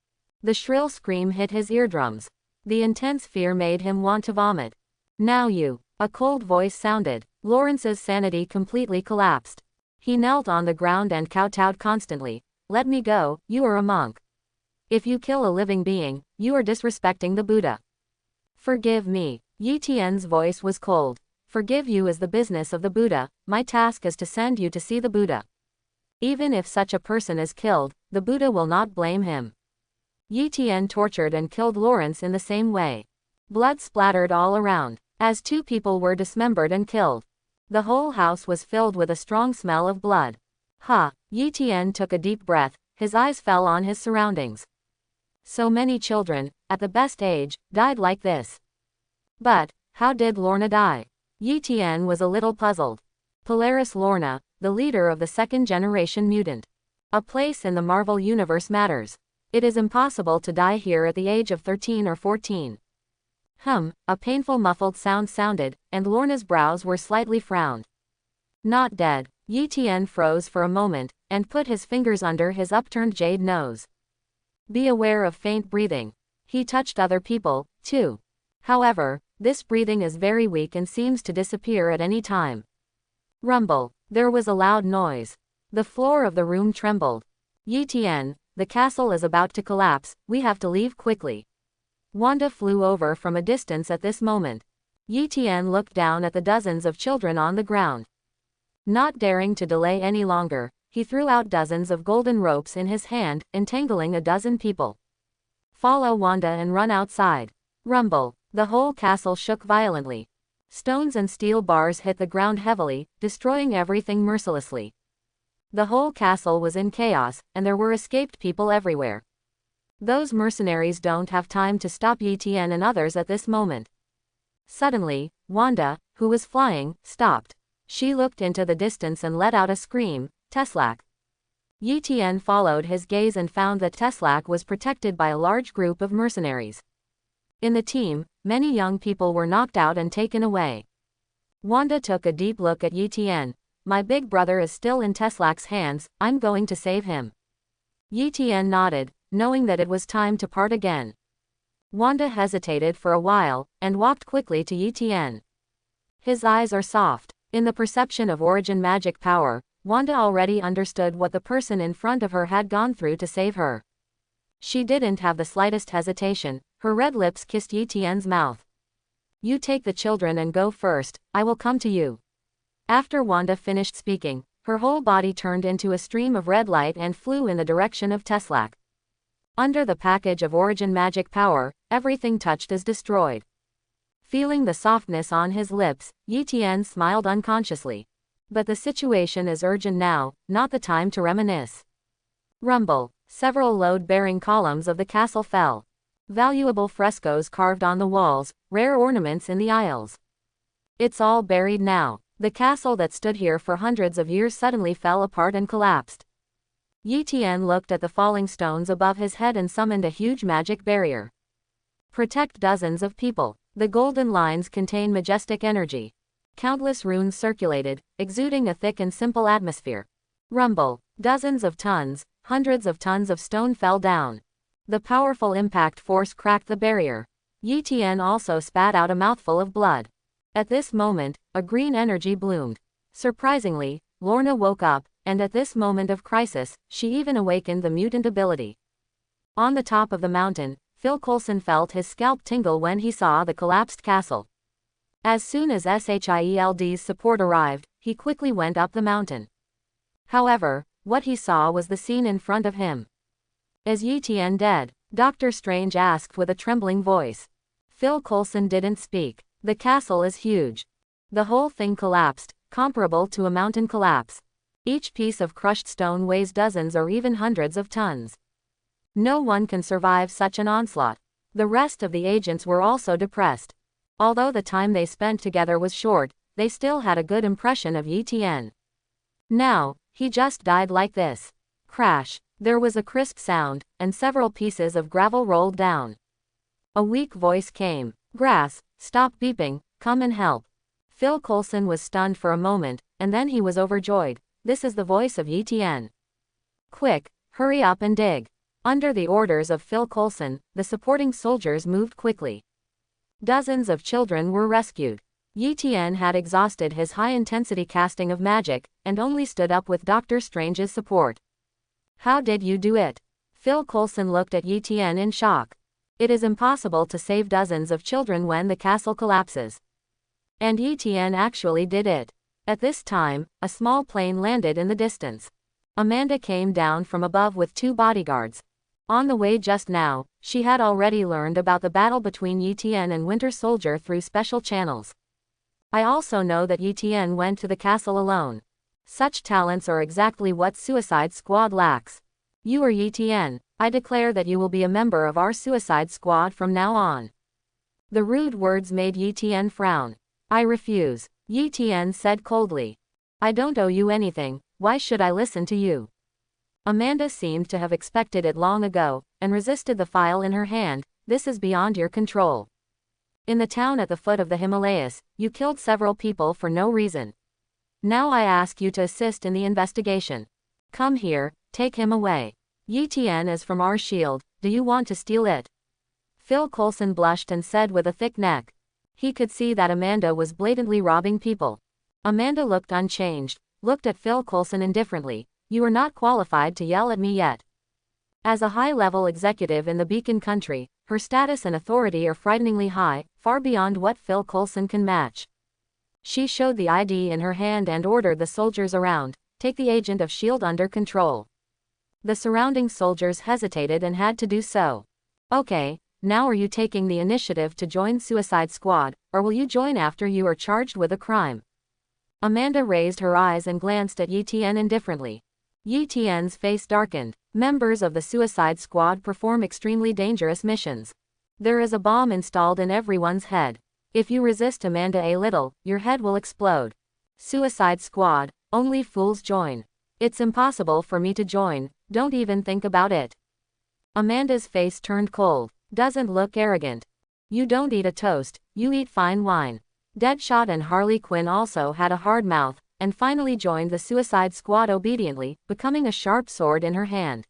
The shrill scream hit his eardrums. The intense fear made him want to vomit. Now you. A cold voice sounded. Lawrence's sanity completely collapsed. He knelt on the ground and kowtowed constantly. Let me go, you are a monk. If you kill a living being, you are disrespecting the Buddha. Forgive me. Etien's voice was cold. Forgive you is the business of the Buddha, my task is to send you to see the Buddha. Even if such a person is killed, the Buddha will not blame him. Eten tortured and killed Lawrence in the same way. Blood splattered all around, as 2 people were dismembered and killed. The whole house was filled with a strong smell of blood. Eten took a deep breath, his eyes fell on his surroundings. So many children, at the best age, died like this. But, how did Lorna die? Eten was a little puzzled. Polaris Lorna, the leader of the 2nd-generation mutant. A place in the Marvel Universe matters. It is impossible to die here at the age of 13 or 14. A painful muffled sound sounded, and Lorna's brows were slightly frowned. Not dead. Eten froze for a moment, and put his fingers under his upturned jade nose. Be aware of faint breathing. He touched other people, too. However, this breathing is very weak and seems to disappear at any time. Rumble. There was a loud noise. The floor of the room trembled. Eten, the castle is about to collapse, we have to leave quickly. Wanda flew over from a distance at this moment. Eten looked down at the dozens of children on the ground. Not daring to delay any longer, he threw out dozens of golden ropes in his hand, entangling a dozen people. Follow Wanda and run outside. Rumble. The whole castle shook violently. Stones and steel bars hit the ground heavily, destroying everything mercilessly. The whole castle was in chaos, and there were escaped people everywhere. Those mercenaries don't have time to stop Eten and others at this moment. Suddenly, Wanda, who was flying, stopped. She looked into the distance and let out a scream, Teslac. Eten followed his gaze and found that Teslac was protected by a large group of mercenaries. In the team, many young people were knocked out and taken away. Wanda took a deep look at Eten. My big brother is still in Teslac's hands, I'm going to save him. Eten nodded, knowing that it was time to part again. Wanda hesitated for a while, and walked quickly to Eten. His eyes are soft. In the perception of origin magic power, Wanda already understood what the person in front of her had gone through to save her. She didn't have the slightest hesitation, her red lips kissed Eten's mouth. You take the children and go first, I will come to you. After Wanda finished speaking, her whole body turned into a stream of red light and flew in the direction of Teslac. Under the package of origin magic power, everything touched is destroyed. Feeling the softness on his lips, Eten smiled unconsciously. But the situation is urgent now, not the time to reminisce. Rumble. Several load-bearing columns of the castle fell. Valuable frescoes carved on the walls, rare ornaments in the aisles. It's all buried now. The castle that stood here for hundreds of years suddenly fell apart and collapsed. Eten looked at the falling stones above his head and summoned a huge magic barrier. Protect dozens of people. The golden lines contain majestic energy. Countless runes circulated, exuding a thick and simple atmosphere. Rumble. Dozens of tons, hundreds of tons of stone fell down. The powerful impact force cracked the barrier. Eten also spat out a mouthful of blood. At this moment, a green energy bloomed. Surprisingly, Lorna woke up, and at this moment of crisis, she even awakened the mutant ability. On the top of the mountain, Phil Coulson felt his scalp tingle when he saw the collapsed castle. As soon as S.H.I.E.L.D's support arrived, he quickly went up the mountain. However, what he saw was the scene in front of him. Is Eten dead? Dr. Strange asked with a trembling voice. Phil Coulson didn't speak. The castle is huge. The whole thing collapsed, comparable to a mountain collapse. Each piece of crushed stone weighs dozens or even hundreds of tons. No one can survive such an onslaught. The rest of the agents were also depressed. Although the time they spent together was short, they still had a good impression of Eten. Now, he just died like this. Crash. There was a crisp sound, and several pieces of gravel rolled down. A weak voice came. Grass, stop beeping, come and help. Phil Coulson was stunned for a moment, and then he was overjoyed. This is the voice of Eten. Quick, hurry up and dig. Under the orders of Phil Coulson, the supporting soldiers moved quickly. Dozens of children were rescued. Eten had exhausted his high-intensity casting of magic, and only stood up with Doctor Strange's support. How did you do it? Phil Coulson looked at Eten in shock. It is impossible to save dozens of children when the castle collapses. And Eten actually did it. At this time, a small plane landed in the distance. Amanda came down from above with 2 bodyguards. On the way just now, she had already learned about the battle between Eten and Winter Soldier through special channels. I also know that Eten went to the castle alone. Such talents are exactly what Suicide Squad lacks. You are Eten. I declare that you will be a member of our Suicide Squad from now on. The rude words made Eten frown. I refuse, Eten said coldly. I don't owe you anything, why should I listen to you? Amanda seemed to have expected it long ago, and resisted the file in her hand. This is beyond your control. In the town at the foot of the Himalayas, you killed several people for no reason. Now I ask you to assist in the investigation. Come here, take him away. Eten is from our S.H.I.E.L.D, do you want to steal it? Phil Coulson blushed and said with a thick neck. He could see that Amanda was blatantly robbing people. Amanda looked unchanged, looked at Phil Coulson indifferently. You are not qualified to yell at me yet. As a high-level executive in the Beacon country, her status and authority are frighteningly high, far beyond what Phil Coulson can match. She showed the ID in her hand and ordered the soldiers around, take the agent of S.H.I.E.L.D. under control. The surrounding soldiers hesitated and had to do so. Okay, now are you taking the initiative to join Suicide Squad, or will you join after you are charged with a crime? Amanda raised her eyes and glanced at Eten indifferently. Eten's face darkened. Members of the Suicide Squad perform extremely dangerous missions. There is a bomb installed in everyone's head. If you resist Amanda a little, your head will explode. Suicide Squad, only fools join. It's impossible for me to join, don't even think about it. Amanda's face turned cold. Doesn't look arrogant. You don't eat a toast, you eat fine wine. Deadshot and Harley Quinn also had a hard mouth, and finally joined the Suicide Squad obediently, becoming a sharp sword in her hand.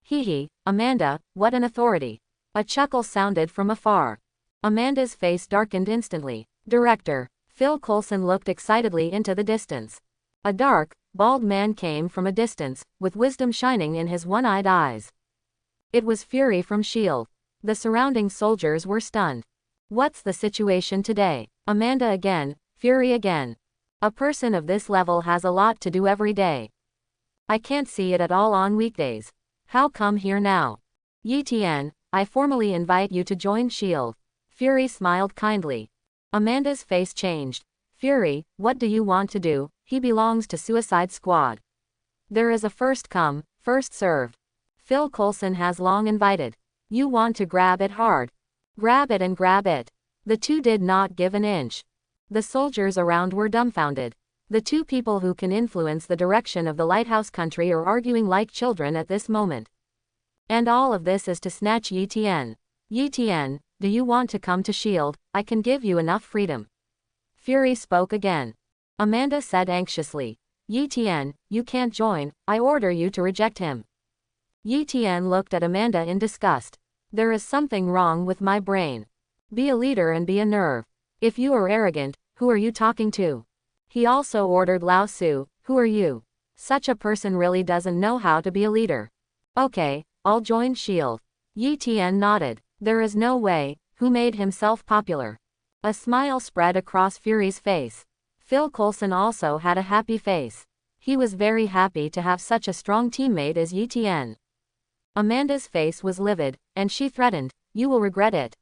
Hee, Amanda, what an authority. A chuckle sounded from afar. Amanda's face darkened instantly. Director. Phil Coulson looked excitedly into the distance. A dark, bald man came from a distance, with wisdom shining in his one-eyed eyes. It was Fury from S.H.I.E.L.D. The surrounding soldiers were stunned. What's the situation today? Amanda again, Fury again. A person of this level has a lot to do every day. I can't see it at all on weekdays. How come here now? Eten, I formally invite you to join S.H.I.E.L.D. Fury smiled kindly. Amanda's face changed. Fury, what do you want to do? He belongs to Suicide Squad. There is a first come, first served. Phil Coulson has long invited. You want to grab it hard. Grab it and grab it. The two did not give an inch. The soldiers around were dumbfounded. The two people who can influence the direction of the lighthouse country are arguing like children at this moment. And all of this is to snatch Eten. Eten, do you want to come to S.H.I.E.L.D? I can give you enough freedom. Fury spoke again. Amanda said anxiously. Eten, you can't join, I order you to reject him. Eten looked at Amanda in disgust. There is something wrong with my brain. Be a leader and be a nerve. If you are arrogant, who are you talking to? He also ordered Lao Su, who are you? Such a person really doesn't know how to be a leader. Okay, I'll join S.H.I.E.L.D. Eten nodded. There is no way, who made himself popular. A smile spread across Fury's face. Phil Coulson also had a happy face. He was very happy to have such a strong teammate as Eten. Amanda's face was livid, and she threatened, you will regret it.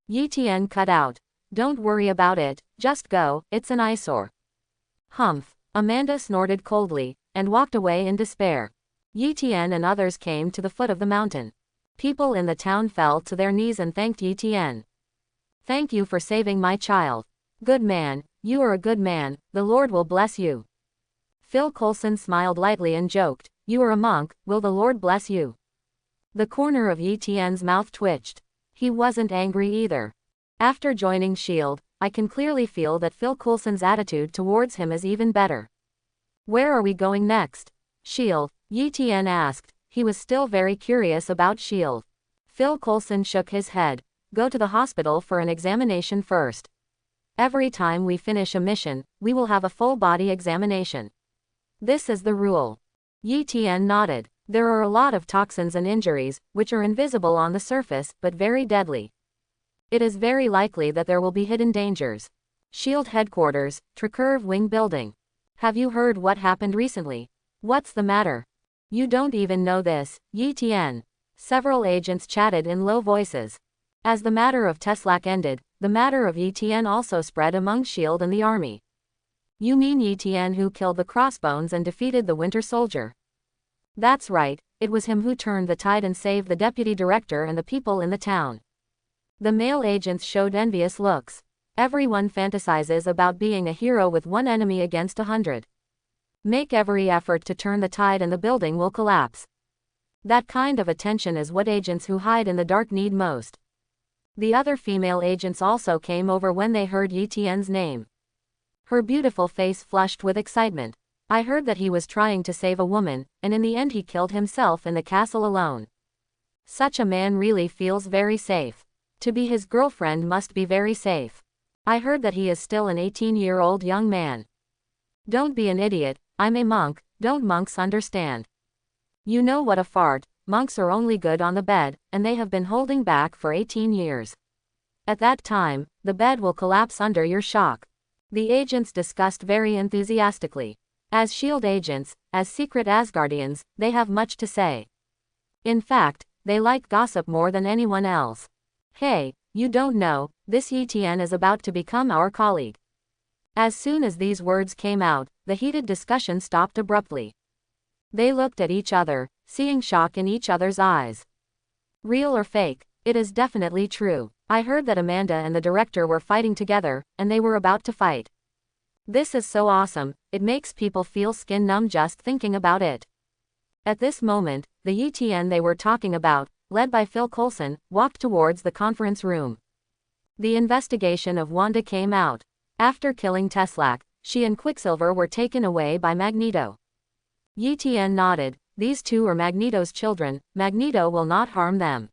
Eten cut out. Don't worry about it, just go, it's an eyesore. Humph. Amanda snorted coldly, and walked away in despair. Eten and others came to the foot of the mountain. People in the town fell to their knees and thanked Eten. Thank you for saving my child. Good man, you are a good man, the Lord will bless you. Phil Coulson smiled lightly and joked, you are a monk, will the Lord bless you? The corner of Eten's mouth twitched. He wasn't angry either. After joining S.H.I.E.L.D., I can clearly feel that Phil Coulson's attitude towards him is even better. Where are we going next? S.H.I.E.L.D., Eten asked. he was still very curious about S.H.I.E.L.D. Phil Coulson shook his head. Go to the hospital for an examination first. Every time we finish a mission, we will have a full body examination. This is the rule. Eten nodded. There are a lot of toxins and injuries, which are invisible on the surface, but very deadly. It is very likely that there will be hidden dangers. S.H.I.E.L.D. headquarters, Tricurve Wing building. Have you heard what happened recently? What's the matter? You don't even know this, Eten. Several agents chatted in low voices. As the matter of S.H.I.E.L.D. ended, the matter of Eten also spread among S.H.I.E.L.D. and the army. You mean Eten who killed the Crossbones and defeated the Winter Soldier? That's right, it was him who turned the tide and saved the deputy director and the people in the town. The male agents showed envious looks. Everyone fantasizes about being a hero with one enemy against 100. Make every effort to turn the tide and the building will collapse. That kind of attention is what agents who hide in the dark need most. The other female agents also came over when they heard Eten's name. Her beautiful face flushed with excitement. I heard that he was trying to save a woman, and in the end he killed himself in the castle alone. Such a man really feels very safe. To be his girlfriend must be very safe. I heard that he is still an 18-year-old young man. Don't be an idiot, I'm a monk, don't monks understand? You know what a fart, monks are only good on the bed, and they have been holding back for 18 years. At that time, the bed will collapse under your shock. The agents discussed very enthusiastically. As S.H.I.E.L.D. agents, as secret Asgardians, they have much to say. In fact, they like gossip more than anyone else. Hey, you don't know, this Eten is about to become our colleague. As soon as these words came out, the heated discussion stopped abruptly. They looked at each other, seeing shock in each other's eyes. Real or fake, it is definitely true. I heard that Amanda and the director were fighting together, and they were about to fight. This is so awesome, it makes people feel skin numb just thinking about it. At this moment, the Eten they were talking about, led by Phil Coulson, walked towards the conference room. The investigation of Wanda came out. After killing S.H.I.E.L.D., she and Quicksilver were taken away by Magneto. Eten nodded. These two are Magneto's children, Magneto will not harm them.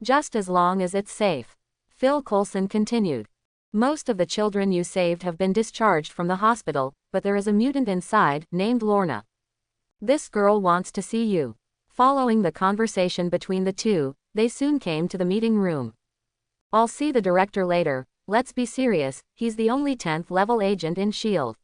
Just as long as it's safe. Phil Coulson continued. Most of the children you saved have been discharged from the hospital, but there is a mutant inside, named Lorna. This girl wants to see you. Following the conversation between the two, they soon came to the meeting room. I'll see the director later, let's be serious, he's the only 10th level agent in S.H.I.E.L.D.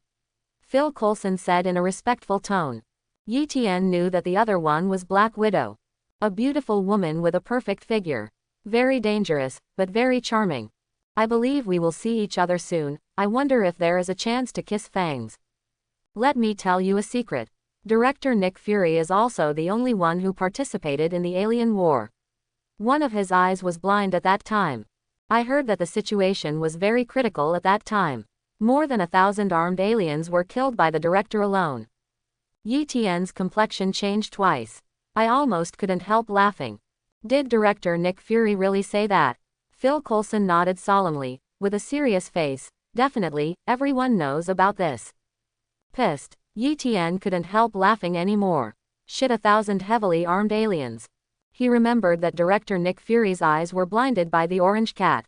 Phil Coulson said in a respectful tone. Eten knew that the other one was Black Widow. A beautiful woman with a perfect figure. Very dangerous, but very charming. I believe we will see each other soon. I wonder if there is a chance to kiss fangs. Let me tell you a secret. Director Nick Fury is also the only one who participated in the alien war. One of his eyes was blind at that time. I heard that the situation was very critical at that time. More than 1,000 armed aliens were killed by the director alone. Eten's complexion changed twice. I almost couldn't help laughing. Did Director Nick Fury really say that? Phil Coulson nodded solemnly, with a serious face. Definitely, everyone knows about this. Pissed, Eten couldn't help laughing anymore. Shit, 1,000 heavily armed aliens. He remembered that Director Nick Fury's eyes were blinded by the orange cat.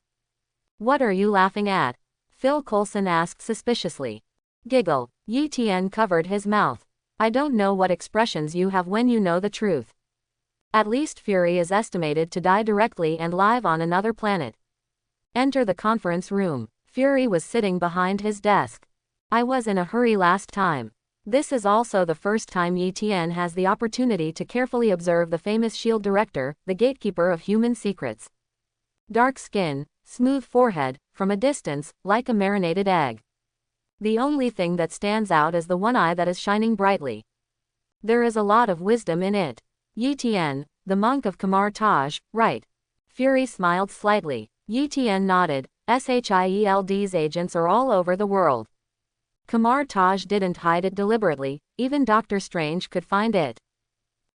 What are you laughing at? Phil Coulson asked suspiciously. Giggle. Eten covered his mouth. I don't know what expressions you have when you know the truth. At least Fury is estimated to die directly and live on another planet. Enter the conference room. Fury was sitting behind his desk. I was in a hurry last time. This is also the first time Eten has the opportunity to carefully observe the famous S.H.I.E.L.D. director, the gatekeeper of human secrets. Dark skin, smooth forehead, from a distance, like a marinated egg. The only thing that stands out is the one eye that is shining brightly. There is a lot of wisdom in it. Eten, the monk of Kamar Taj, right? Fury smiled slightly. Eten nodded. S.H.I.E.L.D's agents are all over the world. Kamar Taj didn't hide it deliberately, even Doctor Strange could find it.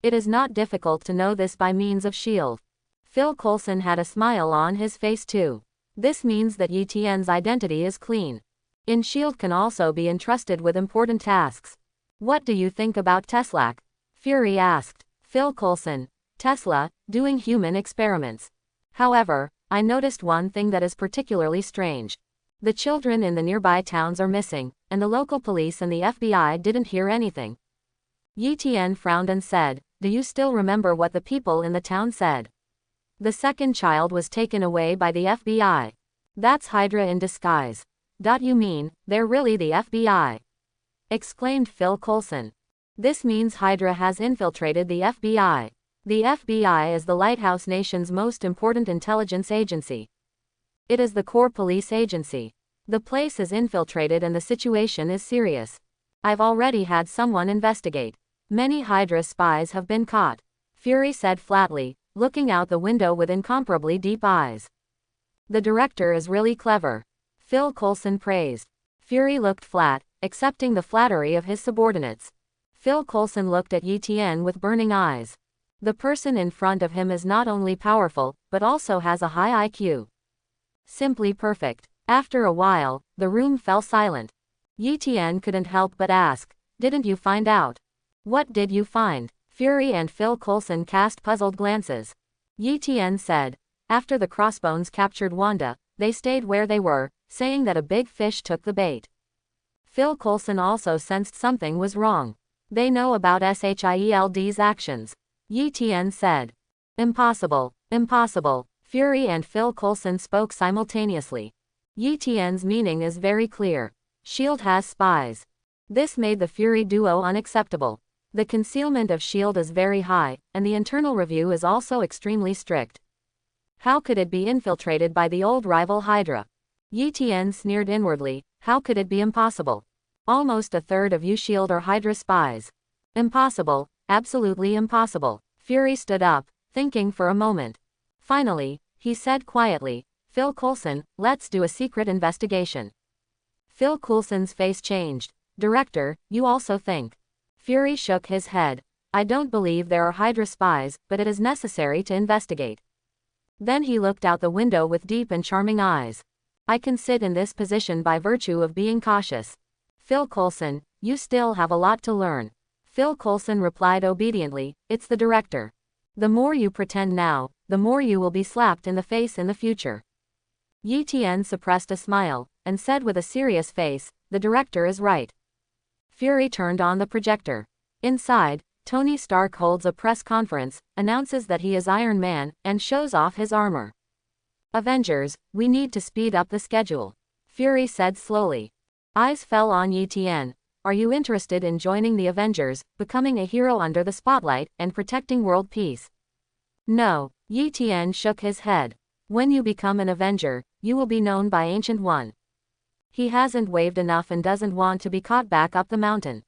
It is not difficult to know this by means of S.H.I.E.L.D. Phil Coulson had a smile on his face too. This means that Eten's identity is clean. In S.H.I.E.L.D. can also be entrusted with important tasks. What do you think about S.H.I.E.L.D? Fury asked. Phil Coulson. Tesla, doing human experiments. However, I noticed one thing that is particularly strange. The children in the nearby towns are missing, and the local police and the FBI didn't hear anything. Eten frowned and said, "Do you still remember what the people in the town said? The second child was taken away by the FBI. That's Hydra in disguise." "You mean, they're really the FBI?" exclaimed Phil Coulson. "This means Hydra has infiltrated the FBI. The FBI is the Lighthouse Nation's most important intelligence agency. It is the core police agency. The place is infiltrated and the situation is serious. I've already had someone investigate. Many Hydra spies have been caught," Fury said flatly, looking out the window with incomparably deep eyes. "The director is really clever," Phil Coulson praised. Fury looked flat, accepting the flattery of his subordinates. Phil Coulson looked at Eten with burning eyes. The person in front of him is not only powerful, but also has a high IQ. Simply perfect. After a while, the room fell silent. Eten couldn't help but ask, "Didn't you find out?" "What did you find?" Fury and Phil Coulson cast puzzled glances. Eten said, "After the Crossbones captured Wanda, they stayed where they were, saying that a big fish took the bait." Phil Coulson also sensed something was wrong. "They know about S.H.I.E.L.D's actions," Eten said. "Impossible, impossible." Fury and Phil Coulson spoke simultaneously. Eten's meaning is very clear. S.H.I.E.L.D. has spies. This made the Fury duo unacceptable. The concealment of S.H.I.E.L.D. is very high, and the internal review is also extremely strict. How could it be infiltrated by the old rival Hydra? Eten sneered inwardly. How could it be impossible? Almost a third of S.H.I.E.L.D. are Hydra spies. Impossible, absolutely impossible. Fury stood up, thinking for a moment. Finally, he said quietly, "Phil Coulson, let's do a secret investigation." Phil Coulson's face changed. "Director, you also think?" Fury shook his head. "I don't believe there are Hydra spies, but it is necessary to investigate." Then he looked out the window with deep and charming eyes. "I can sit in this position by virtue of being cautious." "Phil Coulson, you still have a lot to learn." Phil Coulson replied obediently, "It's the director. The more you pretend now, the more you will be slapped in the face in the future." Eten suppressed a smile, and said with a serious face, "The director is right." Fury turned on the projector. Inside, Tony Stark holds a press conference, announces that he is Iron Man, and shows off his armor. "Avengers, we need to speed up the schedule," Fury said slowly. Eyes fell on Eten. "Are you interested in joining the Avengers, becoming a hero under the spotlight, and protecting world peace?" "No," Eten shook his head. "When you become an Avenger, you will be known by Ancient One. He hasn't waved enough and doesn't want to be caught back up the mountain."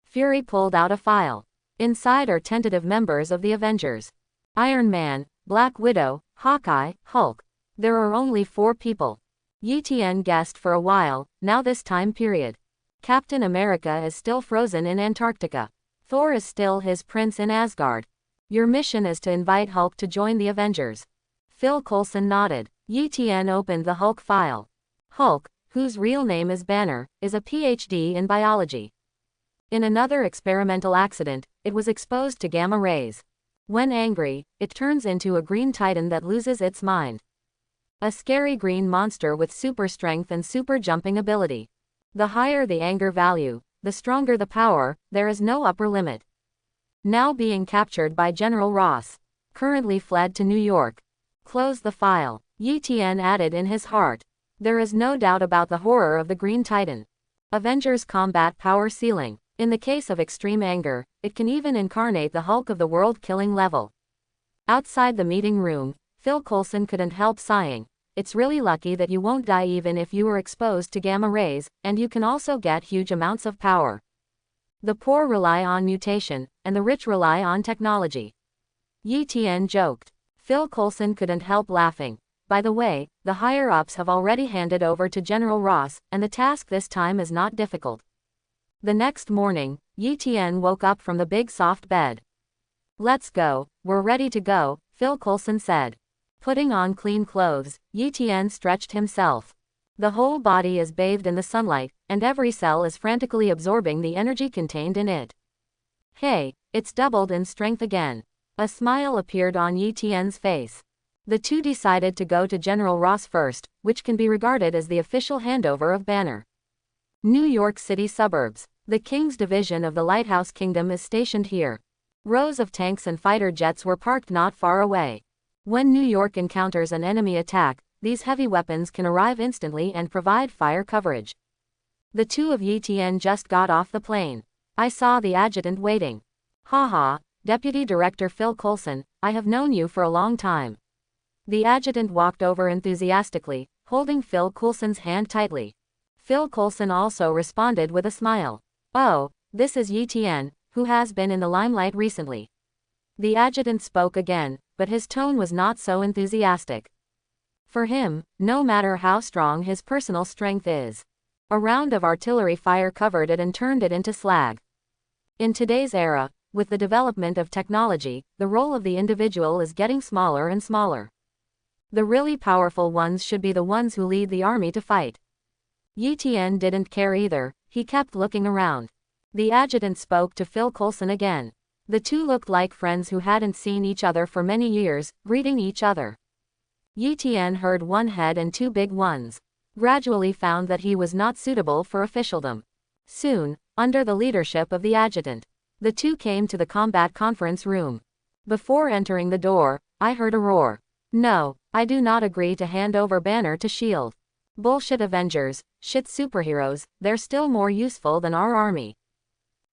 Fury pulled out a file. Inside are tentative members of the Avengers. Iron Man, Black Widow, Hawkeye, Hulk. There are only 4 people. Eten guessed for a while, now this time period. Captain America is still frozen in Antarctica. Thor is still his prince in Asgard. Your mission is to invite Hulk to join the Avengers. Phil Coulson nodded. Eten opened the Hulk file. Hulk, whose real name is Banner, is a PhD in biology. In another experimental accident, it was exposed to gamma rays. When angry, it turns into a green titan that loses its mind. A scary green monster with super strength and super jumping ability. The higher the anger value, the stronger the power, there is no upper limit. Now being captured by General Ross. Currently fled to New York. Close the file. Eten added in his heart. There is no doubt about the horror of the Green Titan. Avengers combat power ceiling. In the case of extreme anger, it can even incarnate the Hulk of the world-killing level. Outside the meeting room, Phil Coulson couldn't help sighing. It's really lucky that you won't die even if you were exposed to gamma rays, and you can also get huge amounts of power. The poor rely on mutation, and the rich rely on technology. Eten joked. Phil Coulson couldn't help laughing. By the way, the higher-ups have already handed over to General Ross, and the task this time is not difficult. The next morning, Eten woke up from the big soft bed. "Let's go, we're ready to go," Phil Coulson said. Putting on clean clothes, Eten stretched himself. The whole body is bathed in the sunlight, and every cell is frantically absorbing the energy contained in it. "Hey, it's doubled in strength again. A smile appeared on Etienne's face. The two decided to go to General Ross first, which can be regarded as the official handover of Banner. New York City suburbs. The King's Division of the Lighthouse Kingdom is stationed here. Rows of tanks and fighter jets were parked not far away. When New York encounters an enemy attack, these heavy weapons can arrive instantly and provide fire coverage. The two of Etienne just got off the plane. I saw the adjutant waiting. Haha, Deputy Director Phil Coulson, I have known you for a long time. The adjutant walked over enthusiastically, holding Phil Coulson's hand tightly. Phil Coulson also responded with a smile. Oh, this is Etienne, who has been in the limelight recently. The adjutant spoke again, but his tone was not so enthusiastic. For him, no matter how strong his personal strength is, a round of artillery fire covered it and turned it into slag. In today's era, with the development of technology, the role of the individual is getting smaller and smaller. The really powerful ones should be the ones who lead the army to fight. Etienne didn't care either, he kept looking around. The adjutant spoke to Phil Coulson again. The two looked like friends who hadn't seen each other for many years, greeting each other. Etienne heard one head and two big ones. Gradually found that he was not suitable for officialdom. Soon, under the leadership of the adjutant, the two came to the combat conference room. Before entering the door, I heard a roar. No, I do not agree to hand over Banner to S.H.I.E.L.D. Bullshit Avengers, shit superheroes, they're still more useful than our army.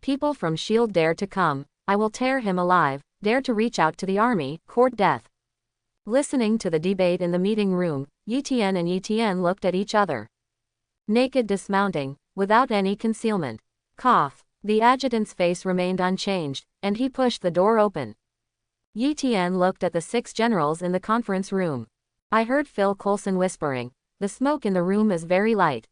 People from S.H.I.E.L.D. dare to come, I will tear him alive, dare to reach out to the army, court death. Listening to the debate in the meeting room, Etienne and Etienne looked at each other. Naked dismounting, without any concealment. Cough. The adjutant's face remained unchanged, and he pushed the door open. Etienne looked at the 6 generals in the conference room. I heard Phil Coulson whispering, the smoke in the room is very light.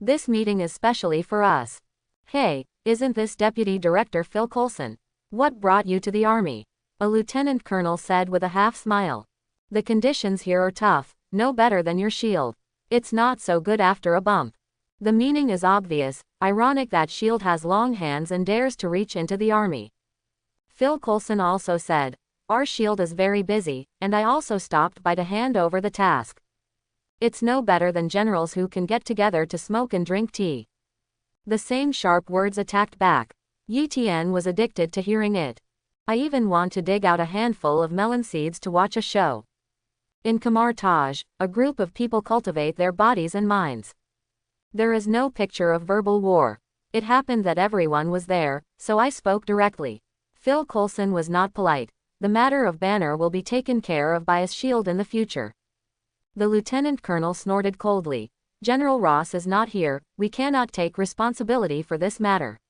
This meeting is specially for us. Hey, isn't this Deputy Director Phil Coulson? What brought you to the army? A lieutenant colonel said with a half smile. The conditions here are tough, no better than your S.H.I.E.L.D. It's not so good after a bump. The meaning is obvious, ironic that S.H.I.E.L.D. has long hands and dares to reach into the army. Phil Coulson also said, our S.H.I.E.L.D. is very busy, and I also stopped by to hand over the task. It's no better than generals who can get together to smoke and drink tea. The same sharp words attacked back. Etienne was addicted to hearing it. I even want to dig out a handful of melon seeds to watch a show. In Kamar Taj, a group of people cultivate their bodies and minds. There is no picture of verbal war. It happened that everyone was there, so I spoke directly. Phil Coulson was not polite. The matter of Banner will be taken care of by S.H.I.E.L.D. in the future. The lieutenant colonel snorted coldly. General Ross is not here, we cannot take responsibility for this matter.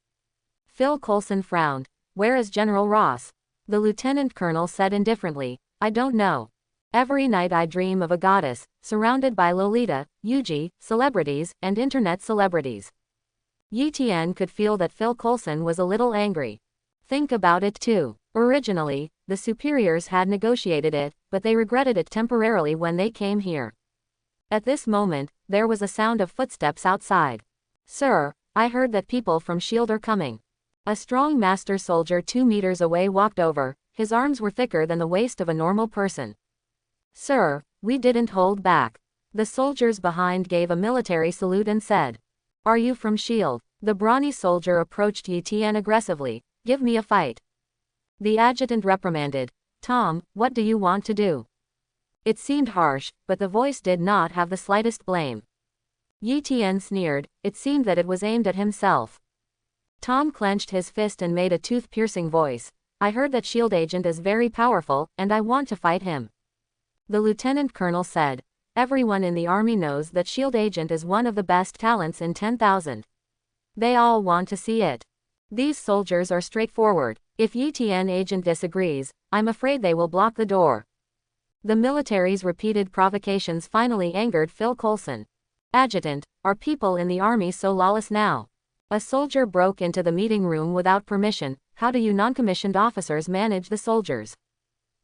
Phil Coulson frowned. Where is General Ross? The lieutenant colonel said indifferently, I don't know. Every night I dream of a goddess, surrounded by Lolita, Yuji, celebrities, and internet celebrities. Etienne could feel that Phil Coulson was a little angry. Think about it too. Originally, the superiors had negotiated it, but they regretted it temporarily when they came here. At this moment, there was a sound of footsteps outside. Sir, I heard that people from S.H.I.E.L.D. are coming. A strong master soldier 2 meters away walked over, his arms were thicker than the waist of a normal person. Sir, we didn't hold back. The soldiers behind gave a military salute and said, are you from S.H.I.E.L.D.? The brawny soldier approached Etienne aggressively, give me a fight. The adjutant reprimanded, Tom, what do you want to do? It seemed harsh, but the voice did not have the slightest blame. Etienne sneered, it seemed that it was aimed at himself. Tom clenched his fist and made a tooth-piercing voice, I heard that S.H.I.E.L.D. agent is very powerful, and I want to fight him. The lieutenant colonel said, everyone in the army knows that S.H.I.E.L.D. agent is one of the best talents in 10,000. They all want to see it. These soldiers are straightforward. If Etienne agent disagrees, I'm afraid they will block the door. The military's repeated provocations finally angered Phil Coulson. Adjutant, are people in the army so lawless now? A soldier broke into the meeting room without permission. How do you non-commissioned officers manage the soldiers?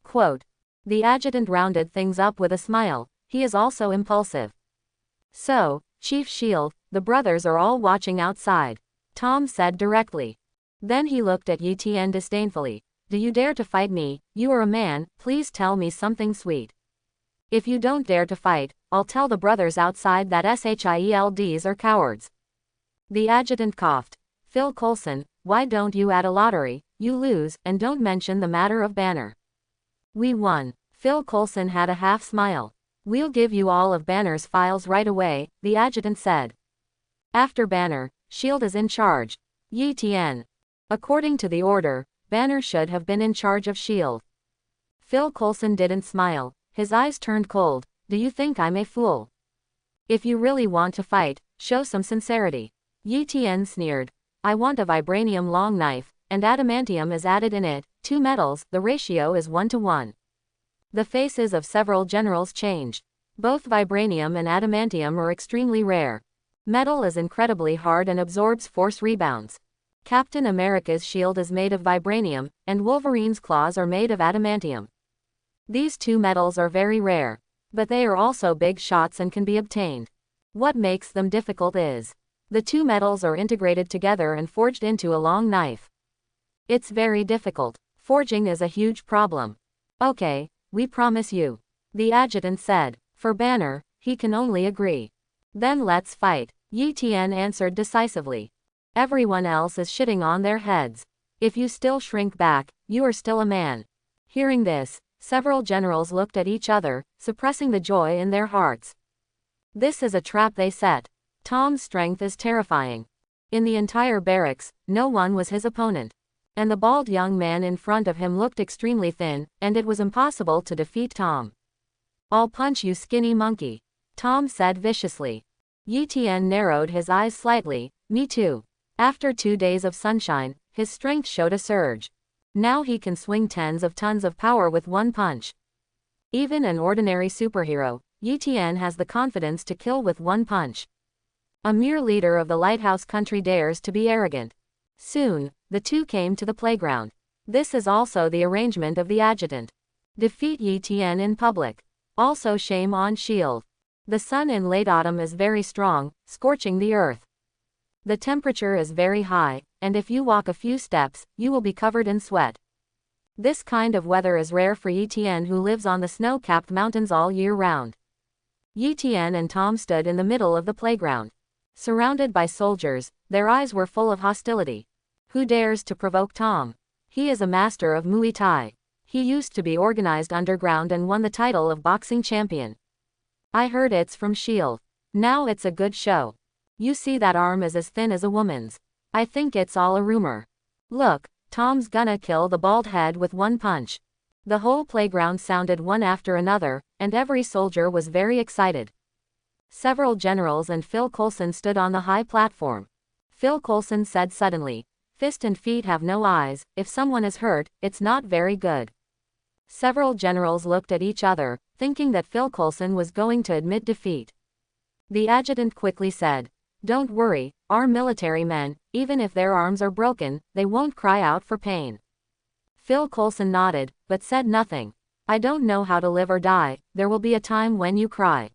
Quote. The adjutant rounded things up with a smile. He is also impulsive. So, Chief S.H.I.E.L.D., the brothers are all watching outside. Tom said directly. Then he looked at Eten disdainfully. Do you dare to fight me? You are a man, please tell me something sweet. If you don't dare to fight, I'll tell the brothers outside that S.H.I.E.L.Ds are cowards. The adjutant coughed. Phil Coulson, why don't you add a lottery? You lose, and don't mention the matter of Banner. We won. Phil Coulson had a half smile. We'll give you all of Banner's files right away, the adjutant said. After Banner, S.H.I.E.L.D is in charge. Eten. According to the order, Banner should have been in charge of S.H.I.E.L.D. Phil Coulson didn't smile. His eyes turned cold. Do you think I'm a fool? If you really want to fight, show some sincerity. Eten sneered. I want a vibranium long knife, and adamantium is added in it, 2 metals, the ratio is 1:1. The faces of several generals changed. Both vibranium and adamantium are extremely rare. Metal is incredibly hard and absorbs force rebounds. Captain America's shield is made of vibranium, and Wolverine's claws are made of adamantium. These 2 metals are very rare. But they are also big shots and can be obtained. What makes them difficult is the 2 metals are integrated together and forged into a long knife. It's very difficult. Forging is a huge problem. Okay, we promise you. The adjutant said. For Banner, he can only agree. Then let's fight. Eten answered decisively. Everyone else is shitting on their heads. If you still shrink back, you are still a man. Hearing this, several generals looked at each other, suppressing the joy in their hearts. This is a trap they set. Tom's strength is terrifying. In the entire barracks, no one was his opponent. And the bald young man in front of him looked extremely thin, and it was impossible to defeat Tom. I'll punch you, skinny monkey, Tom said viciously. Eten narrowed his eyes slightly. Me too. After 2 days of sunshine, his strength showed a surge. Now he can swing tens of tons of power with one punch. Even an ordinary superhero, Eten has the confidence to kill with one punch. A mere leader of the lighthouse country dares to be arrogant. Soon, the two came to the playground. This is also the arrangement of the adjutant. Defeat Eten in public. Also shame on S.H.I.E.L.D. The sun in late autumn is very strong, scorching the earth. The temperature is very high, and if you walk a few steps, you will be covered in sweat. This kind of weather is rare for Eten, who lives on the snow-capped mountains all year round. Eten and Tom stood in the middle of the playground. Surrounded by soldiers, their eyes were full of hostility. Who dares to provoke Tom? He is a master of Muay Thai. He used to be organized underground and won the title of boxing champion. I heard it's from S.H.I.E.L.D. Now it's a good show. You see that arm is as thin as a woman's. I think it's all a rumor. Look, Tom's gonna kill the bald head with one punch. The whole playground sounded one after another, and every soldier was very excited. Several generals and Phil Coulson stood on the high platform. Phil Coulson said suddenly, "Fist and feet have no eyes, if someone is hurt, it's not very good." Several generals looked at each other, thinking that Phil Coulson was going to admit defeat. The adjutant quickly said, "Don't worry, our military men, even if their arms are broken, they won't cry out for pain." Phil Coulson nodded, but said nothing. "I don't know how to live or die, there will be a time when you cry."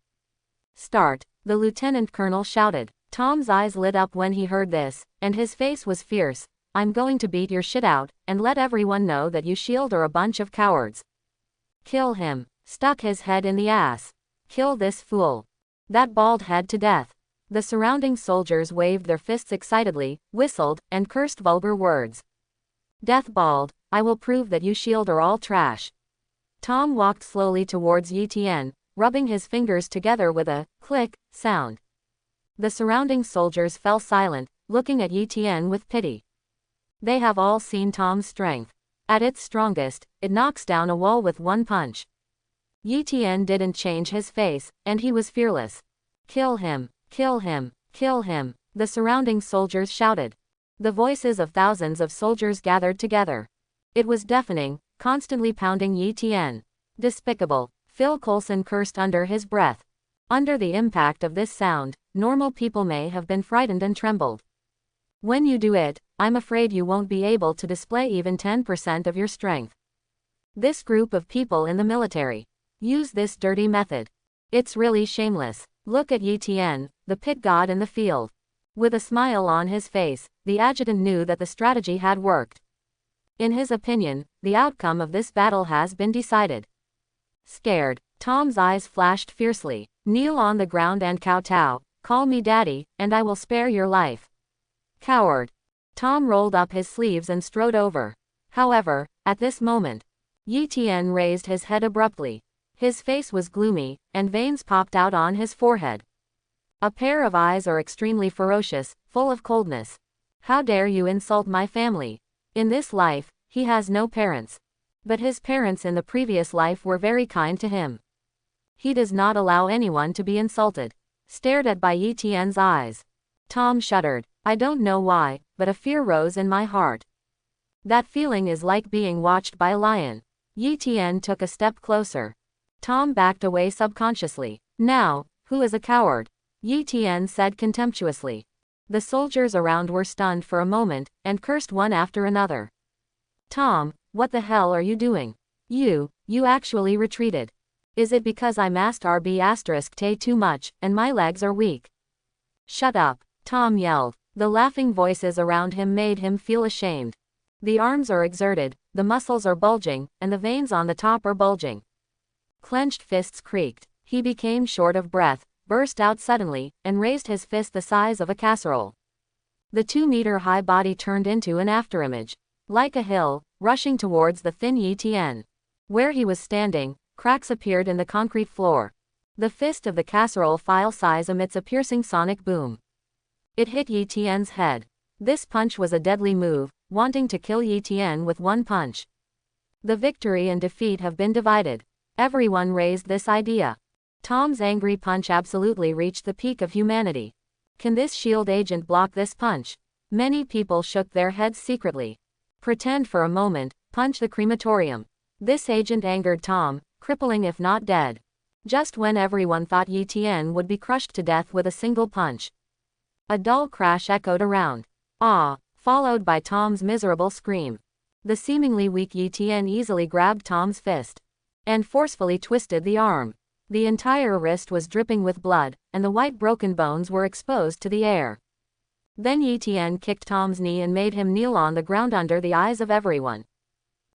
"Start," the lieutenant colonel shouted. Tom's eyes lit up when he heard this, and his face was fierce. "I'm going to beat your shit out, and let everyone know that you S.H.I.E.L.D. are a bunch of cowards. Kill him. Stuck his head in the ass. Kill this fool. That bald head to death." The surrounding soldiers waved their fists excitedly, whistled, and cursed vulgar words. "Death bald, I will prove that you S.H.I.E.L.D. are all trash." Tom walked slowly towards Eten, rubbing his fingers together with a click sound. The surrounding soldiers fell silent, looking at Eten with pity. They have all seen Tom's strength. At its strongest, it knocks down a wall with one punch. Eten didn't change his face, and he was fearless. "Kill him, kill him, kill him," the surrounding soldiers shouted. The voices of thousands of soldiers gathered together. It was deafening, constantly pounding Eten. "Despicable," Phil Coulson cursed under his breath. Under the impact of this sound, normal people may have been frightened and trembled. When you do it, I'm afraid you won't be able to display even 10% of your strength. This group of people in the military use this dirty method. It's really shameless. Look at Eten, the pit god in the field. With a smile on his face, the adjutant knew that the strategy had worked. In his opinion, the outcome of this battle has been decided. Scared, Tom's eyes flashed fiercely. Kneel on the ground and kowtow, call me daddy, and I will spare your life. Coward. Tom rolled up his sleeves and strode over. However, at this moment, Eten raised his head abruptly. His face was gloomy, and veins popped out on his forehead. A pair of eyes are extremely ferocious, full of coldness. How dare you insult my family? In this life, he has no parents. But his parents in the previous life were very kind to him. He does not allow anyone to be insulted. Stared at by Eten's eyes. Tom shuddered. I don't know why, but a fear rose in my heart. That feeling is like being watched by a lion. Eten took a step closer. Tom backed away subconsciously. Now, who is a coward? Eten said contemptuously. The soldiers around were stunned for a moment, and cursed one after another. Tom, what the hell are you doing? You actually retreated. Is it because I masked RB*T too much, and my legs are weak? Shut up, Tom yelled. The laughing voices around him made him feel ashamed. The arms are exerted, the muscles are bulging, and the veins on the top are bulging. Clenched fists creaked. He became short of breath, burst out suddenly, and raised his fist the size of a casserole. The 2-meter-high body turned into an afterimage. Like a hill, rushing towards the thin Eten. Where he was standing, cracks appeared in the concrete floor. The fist of the casserole file size emits a piercing sonic boom. It hit Eten's head. This punch was a deadly move, wanting to kill Eten with one punch. The victory and defeat have been divided. Everyone raised this idea. Tom's angry punch absolutely reached the peak of humanity. Can this S.H.I.E.L.D. agent block this punch? Many people shook their heads secretly. Pretend for a moment, punch the crematorium. This agent angered Tom, crippling if not dead. Just when everyone thought Eten would be crushed to death with a single punch. A dull crash echoed around. Ah, followed by Tom's miserable scream. The seemingly weak Eten easily grabbed Tom's fist and forcefully twisted the arm. The entire wrist was dripping with blood, and the white broken bones were exposed to the air. Then Eten kicked Tom's knee and made him kneel on the ground under the eyes of everyone.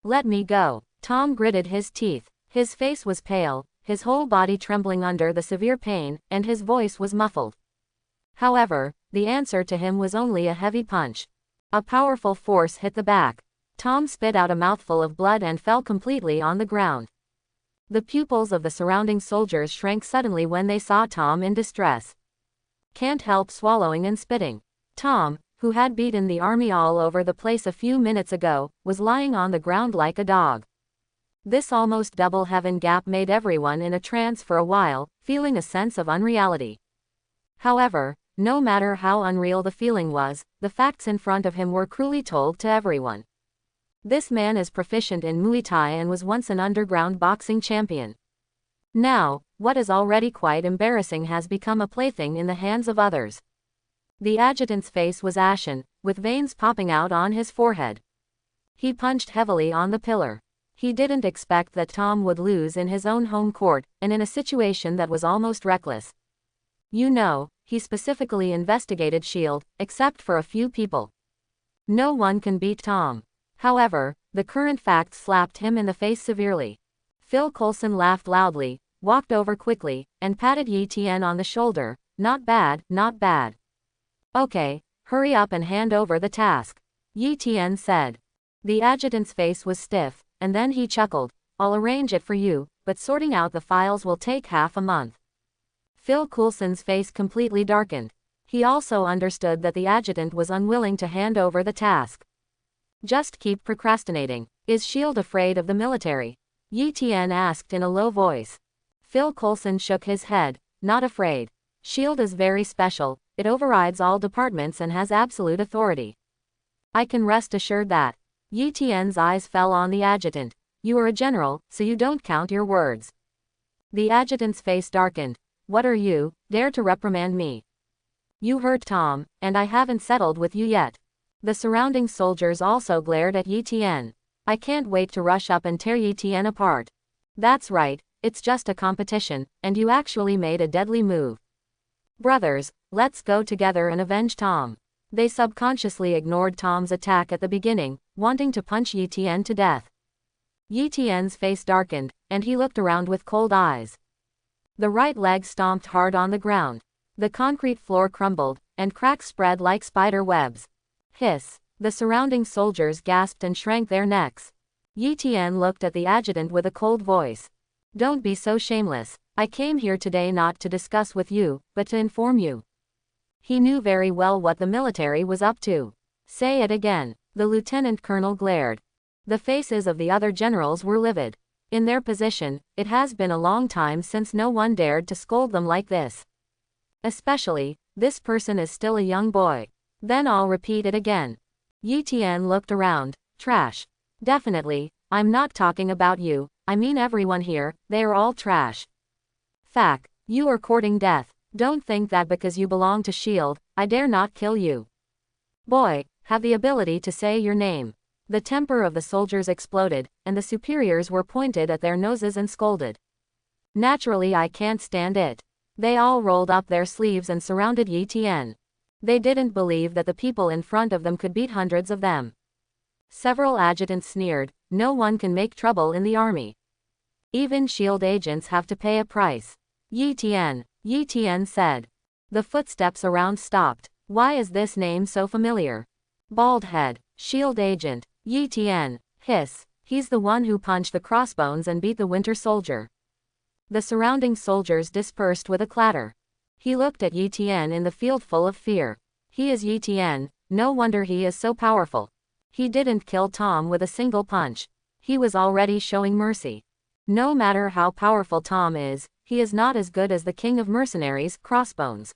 Let me go. Tom gritted his teeth. His face was pale, his whole body trembling under the severe pain, and his voice was muffled. However, the answer to him was only a heavy punch. A powerful force hit the back. Tom spit out a mouthful of blood and fell completely on the ground. The pupils of the surrounding soldiers shrank suddenly when they saw Tom in distress. Can't help swallowing and spitting. Tom, who had beaten the army all over the place a few minutes ago, was lying on the ground like a dog. This almost double heaven gap made everyone in a trance for a while, feeling a sense of unreality. However, no matter how unreal the feeling was, the facts in front of him were cruelly told to everyone. This man is proficient in Muay Thai and was once an underground boxing champion. Now, what is already quite embarrassing has become a plaything in the hands of others. The adjutant's face was ashen, with veins popping out on his forehead. He punched heavily on the pillar. He didn't expect that Tom would lose in his own home court, and in a situation that was almost reckless. You know, he specifically investigated S.H.I.E.L.D., except for a few people. No one can beat Tom. However, the current facts slapped him in the face severely. Phil Coulson laughed loudly, walked over quickly, and patted Eten on the shoulder. Not bad, not bad. Okay, hurry up and hand over the task. Eten said. The adjutant's face was stiff, and then he chuckled. I'll arrange it for you, but sorting out the files will take half a month. Phil Coulson's face completely darkened. He also understood that the adjutant was unwilling to hand over the task. Just keep procrastinating. Is S.H.I.E.L.D. afraid of the military? Eten asked in a low voice. Phil Coulson shook his head. Not afraid. S.H.I.E.L.D. is very special, it overrides all departments and has absolute authority. I can rest assured that. Eten's eyes fell on the adjutant. You are a general, so you don't count your words. The adjutant's face darkened. What are you, dare to reprimand me? You hurt Tom, and I haven't settled with you yet. The surrounding soldiers also glared at Eten. I can't wait to rush up and tear Eten apart. That's right, it's just a competition, and you actually made a deadly move. Brothers, Let's go together and avenge Tom. They subconsciously ignored Tom's attack at the beginning, wanting to punch Eten to death. Eten's face darkened, and he looked around with cold eyes. The right leg stomped hard on the ground. The concrete floor crumbled, and cracks spread like spider webs. Hiss! The surrounding soldiers gasped and shrank their necks. Eten looked at the adjutant with a cold voice. Don't be so shameless. I came here today not to discuss with you, but to inform you. He knew very well what the military was up to. Say it again. The lieutenant colonel glared. The faces of the other generals were livid. In their position, it has been a long time since no one dared to scold them like this. Especially, this person is still a young boy. Then I'll repeat it again. Eten looked around. Trash. Definitely, I'm not talking about you, I mean everyone here, they are all trash. Fact. You are courting death. Don't think that because you belong to S.H.I.E.L.D, I dare not kill you. Boy, have the ability to say your name. The temper of the soldiers exploded, and the superiors were pointed at their noses and scolded. Naturally, I can't stand it. They all rolled up their sleeves and surrounded Eten. They didn't believe that the people in front of them could beat hundreds of them. Several adjutants sneered, no one can make trouble in the army. Even S.H.I.E.L.D. agents have to pay a price. Eten said. The footsteps around stopped. Why is this name so familiar? Baldhead, S.H.I.E.L.D. agent, Eten, hiss, he's the one who punched the Crossbones and beat the Winter Soldier. The surrounding soldiers dispersed with a clatter. He looked at Eten in the field full of fear. He is Eten, no wonder he is so powerful. He didn't kill Tom with a single punch. He was already showing mercy. No matter how powerful Tom is, he is not as good as the king of mercenaries, Crossbones.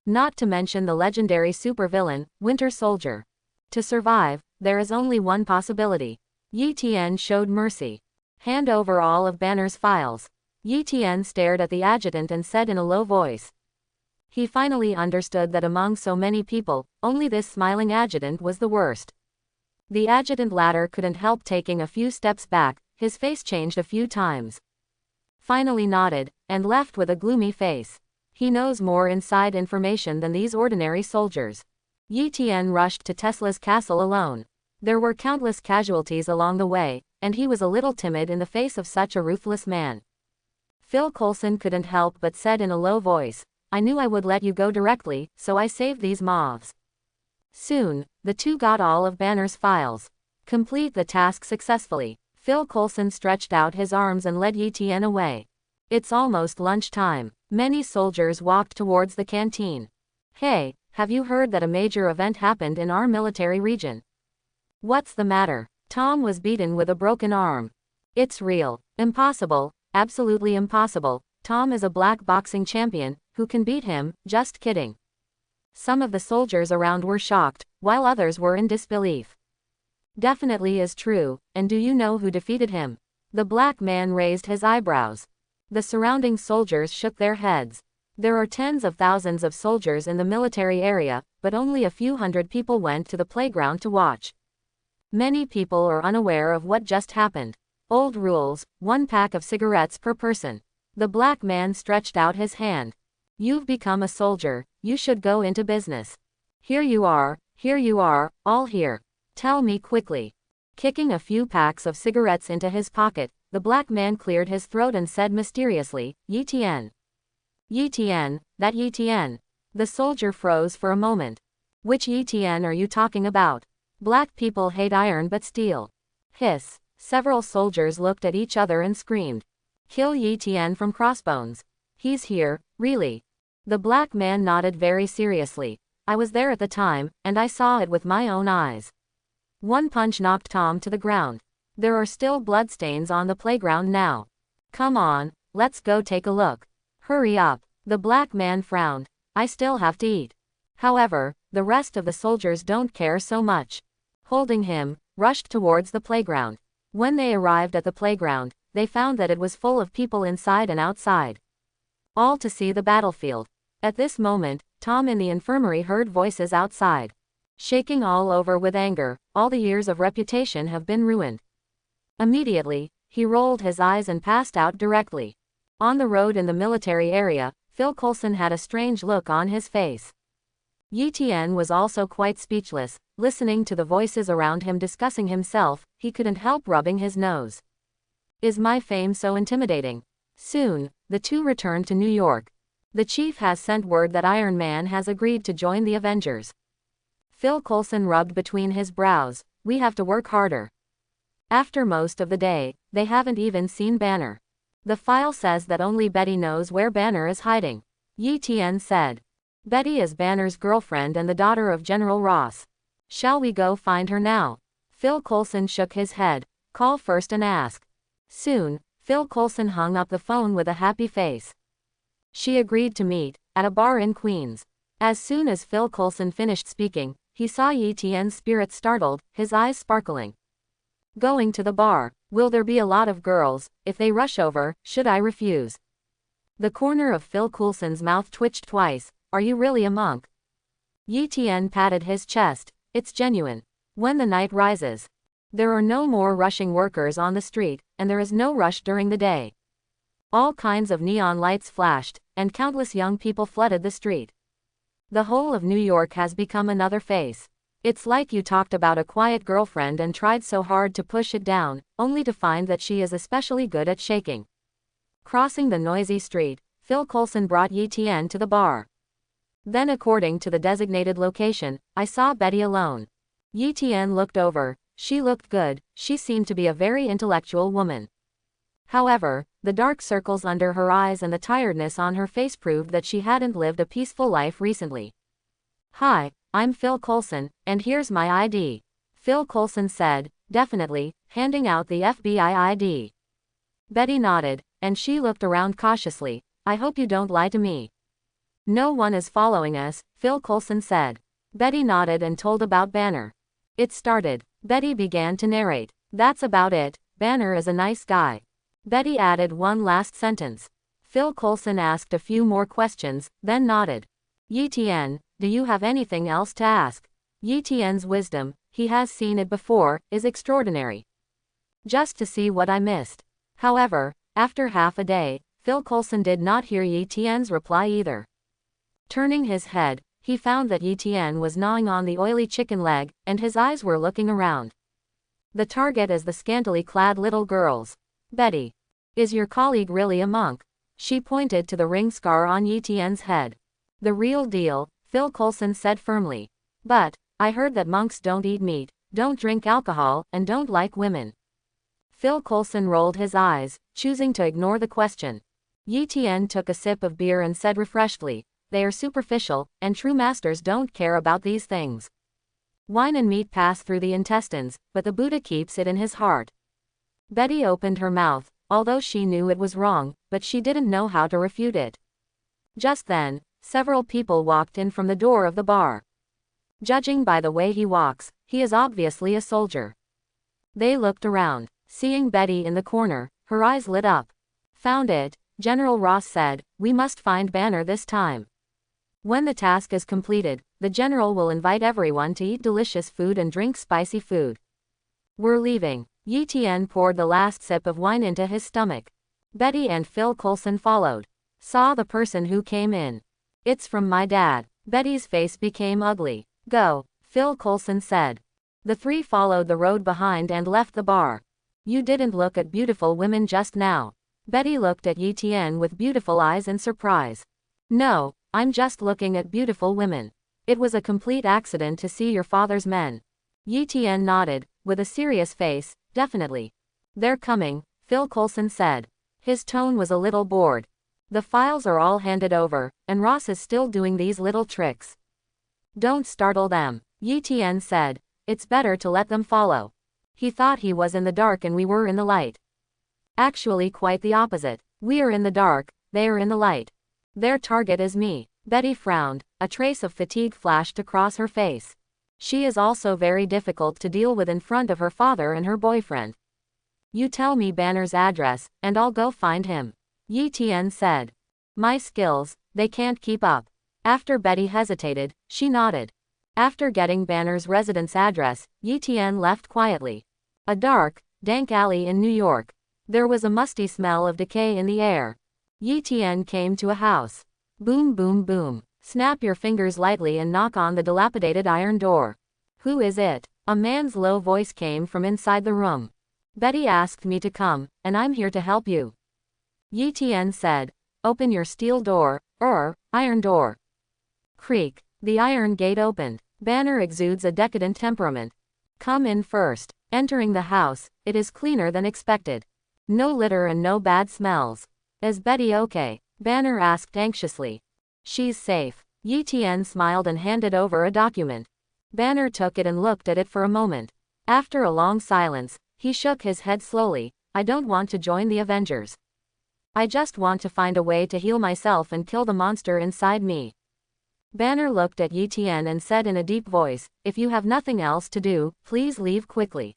Not to mention the legendary supervillain, Winter Soldier. To survive, there is only one possibility. Eten showed mercy. Hand over all of Banner's files. Eten stared at the adjutant and said in a low voice. He finally understood that among so many people, only this smiling adjutant was the worst. The adjutant ladder couldn't help taking a few steps back, his face changed a few times. Finally nodded, and left with a gloomy face. He knows more inside information than these ordinary soldiers. Eten rushed to Tesla's castle alone. There were countless casualties along the way, and he was a little timid in the face of such a ruthless man. Phil Coulson couldn't help but said in a low voice, I knew I would let you go directly, so I saved these mobs. Soon, the two got all of Banner's files. Complete the task successfully. Phil Coulson stretched out his arms and led Eten away. It's almost lunchtime. Many soldiers walked towards the canteen. Hey, have you heard that a major event happened in our military region? What's the matter? Tom was beaten with a broken arm. It's real. Impossible. Absolutely impossible. Tom is a black boxing champion. Who can beat him? Just kidding. Some of the soldiers around were shocked, while others were in disbelief. Definitely is true, and do you know who defeated him? The black man raised his eyebrows. The surrounding soldiers shook their heads. There are tens of thousands of soldiers in the military area, but only a few hundred people went to the playground to watch. Many people are unaware of what just happened. Old rules, 1 pack of cigarettes per person. The black man stretched out his hand. You've become a soldier, you should go into business. Here you are, all here. Tell me quickly. Kicking a few packs of cigarettes into his pocket, the black man cleared his throat and said mysteriously, Eten. Eten, that Eten. The soldier froze for a moment. Which Eten are you talking about? Black people hate iron but steel. Hiss. Several soldiers looked at each other and screamed. Kill Eten from Crossbones. He's here, really. The black man nodded very seriously. I was there at the time, and I saw it with my own eyes. One punch knocked Tom to the ground. There are still bloodstains on the playground now. Come on, let's go take a look. Hurry up. The black man frowned. I still have to eat. However, the rest of the soldiers don't care so much. Holding him, rushed towards the playground. When they arrived at the playground, they found that it was full of people inside and outside. All to see the battlefield. At this moment, Tom in the infirmary heard voices outside. Shaking all over with anger, all the years of reputation have been ruined. Immediately, he rolled his eyes and passed out directly. On the road in the military area, Phil Coulson had a strange look on his face. Eten was also quite speechless, listening to the voices around him discussing himself. He couldn't help rubbing his nose. Is my fame so intimidating? Soon, the two returned to New York. The chief has sent word that Iron Man has agreed to join the Avengers. Phil Coulson rubbed between his brows. We have to work harder. After most of the day, they haven't even seen Banner. The file says that only Betty knows where Banner is hiding. Eten said. Betty is Banner's girlfriend and the daughter of General Ross. Shall we go find her now? Phil Coulson shook his head. Call first and ask. Soon, Phil Coulson hung up the phone with a happy face. She agreed to meet at a bar in Queens. As soon as Phil Coulson finished speaking, he saw Eten's spirit startled, his eyes sparkling. Going to the bar. Will there be a lot of girls? If they rush over, should I refuse? The corner of Phil Coulson's mouth twitched twice. Are you really a monk? Eten patted his chest. It's genuine. When the night rises, there are no more rushing workers on the street, and there is no rush during the day. All kinds of neon lights flashed, and countless young people flooded the street. The whole of New York has become another face. It's like you talked about a quiet girlfriend and tried so hard to push it down, only to find that she is especially good at shaking. Crossing the noisy street, Phil Coulson brought Eten to the bar. Then, according to the designated location, I saw Betty alone. Eten looked over. She looked good. She seemed to be a very intellectual woman. However, the dark circles under her eyes and the tiredness on her face proved that she hadn't lived a peaceful life recently. Hi, I'm Phil Coulson, and here's my ID. Phil Coulson said, definitely, handing out the FBI ID. Betty nodded, and she looked around cautiously. I hope you don't lie to me. No one is following us, Phil Coulson said. Betty nodded and told about Banner. It started. Betty began to narrate. That's about it. Banner is a nice guy. Betty added one last sentence. Phil Coulson asked a few more questions, then nodded. Eten, do you have anything else to ask? Eten's wisdom, he has seen it before, is extraordinary. Just to see what I missed. However, after half a day, Phil Coulson did not hear Eten's reply either. Turning his head, he found that Eten was gnawing on the oily chicken leg, and his eyes were looking around. The target is the scantily clad little girls. Betty. Is your colleague really a monk? She pointed to the ring scar on Eten's head. The real deal, Phil Coulson said firmly. But, I heard that monks don't eat meat, don't drink alcohol, and don't like women. Phil Coulson rolled his eyes, choosing to ignore the question. Eten took a sip of beer and said refreshedly, they are superficial, and true masters don't care about these things. Wine and meat pass through the intestines, but the Buddha keeps it in his heart. Betty opened her mouth, although she knew it was wrong, but she didn't know how to refute it. Just then, several people walked in from the door of the bar. Judging by the way he walks, he is obviously a soldier. They looked around. Seeing Betty in the corner, her eyes lit up. Found it, General Ross said, we must find Banner this time. When the task is completed, the general will invite everyone to eat delicious food and drink spicy food. We're leaving. Eten poured the last sip of wine into his stomach. Betty and Phil Coulson followed. Saw the person who came in. It's from my dad. Betty's face became ugly. Go, Phil Coulson said. The three followed the road behind and left the bar. You didn't look at beautiful women just now. Betty looked at Eten with beautiful eyes and surprise. No, I'm just looking at beautiful women. It was a complete accident to see your father's men. Eten nodded, with a serious face, definitely. They're coming, Phil Coulson said. His tone was a little bored. The files are all handed over, and Ross is still doing these little tricks. Don't startle them, Eten said. It's better to let them follow. He thought he was in the dark and we were in the light. Actually quite the opposite. We are in the dark, they are in the light. Their target is me. Betty frowned, a trace of fatigue flashed across her face. She is also very difficult to deal with in front of her father and her boyfriend. You tell me Banner's address, and I'll go find him. Eten said. My skills, they can't keep up. After Betty hesitated, she nodded. After getting Banner's residence address, Eten left quietly. A dark, dank alley in New York. There was a musty smell of decay in the air. Eten came to a house. Boom boom boom. Snap your fingers lightly and knock on the dilapidated iron door. Who is it? A man's low voice came from inside the room. Betty asked me to come, and I'm here to help you. Eten said. Open your steel door, or iron door. Creak. The iron gate opened. Banner exudes a decadent temperament. Come in first. Entering the house, it is cleaner than expected. No litter and no bad smells. Is Betty okay? Banner asked anxiously. She's safe. Eten smiled and handed over a document. Banner took it and looked at it for a moment. After a long silence, he shook his head slowly. I don't want to join the Avengers. I just want to find a way to heal myself and kill the monster inside me. Banner looked at Eten and said in a deep voice, if you have nothing else to do, please leave quickly.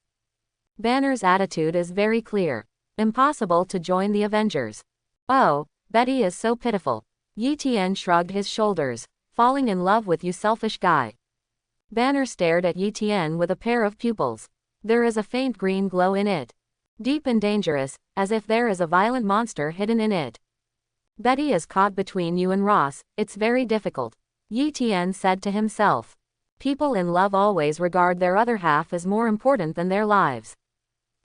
Banner's attitude is very clear. Impossible to join the Avengers. Oh, Betty is so pitiful. Eten shrugged his shoulders. Falling in love with you selfish guy. Banner stared at Eten with a pair of pupils. There is a faint green glow in it. Deep and dangerous, as if there is a violent monster hidden in it. Betty is caught between you and Ross, it's very difficult. Eten said to himself. People in love always regard their other half as more important than their lives.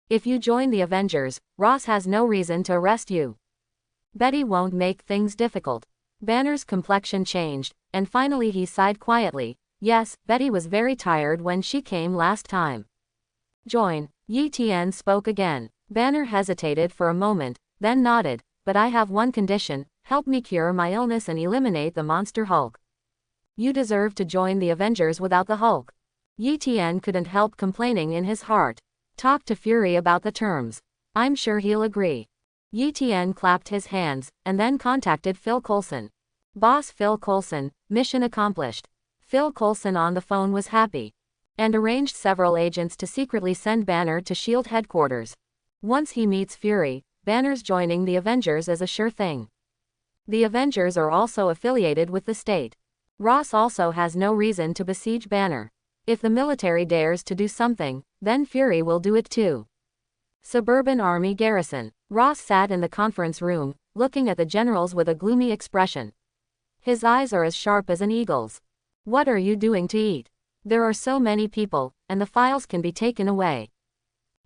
If you join the Avengers, Ross has no reason to arrest you. Betty won't make things difficult. Banner's complexion changed, and finally he sighed quietly. Yes, Betty was very tired when she came last time. Join. Eten spoke again. Banner hesitated for a moment, then nodded. But I have one condition, help me cure my illness and eliminate the monster Hulk. You deserve to join the Avengers without the Hulk. Eten couldn't help complaining in his heart. Talk to Fury about the terms. I'm sure he'll agree. Eten clapped his hands, and then contacted Phil Coulson. Boss Phil Coulson, mission accomplished. Phil Coulson on the phone was happy. And arranged several agents to secretly send Banner to S.H.I.E.L.D. headquarters. Once he meets Fury, Banner's joining the Avengers is a sure thing. The Avengers are also affiliated with the state. Ross also has no reason to besiege Banner. If the military dares to do something, then Fury will do it too. Suburban Army Garrison. Ross sat in the conference room, looking at the generals with a gloomy expression. His eyes are as sharp as an eagle's. What are you doing to eat? There are so many people, and the files can be taken away.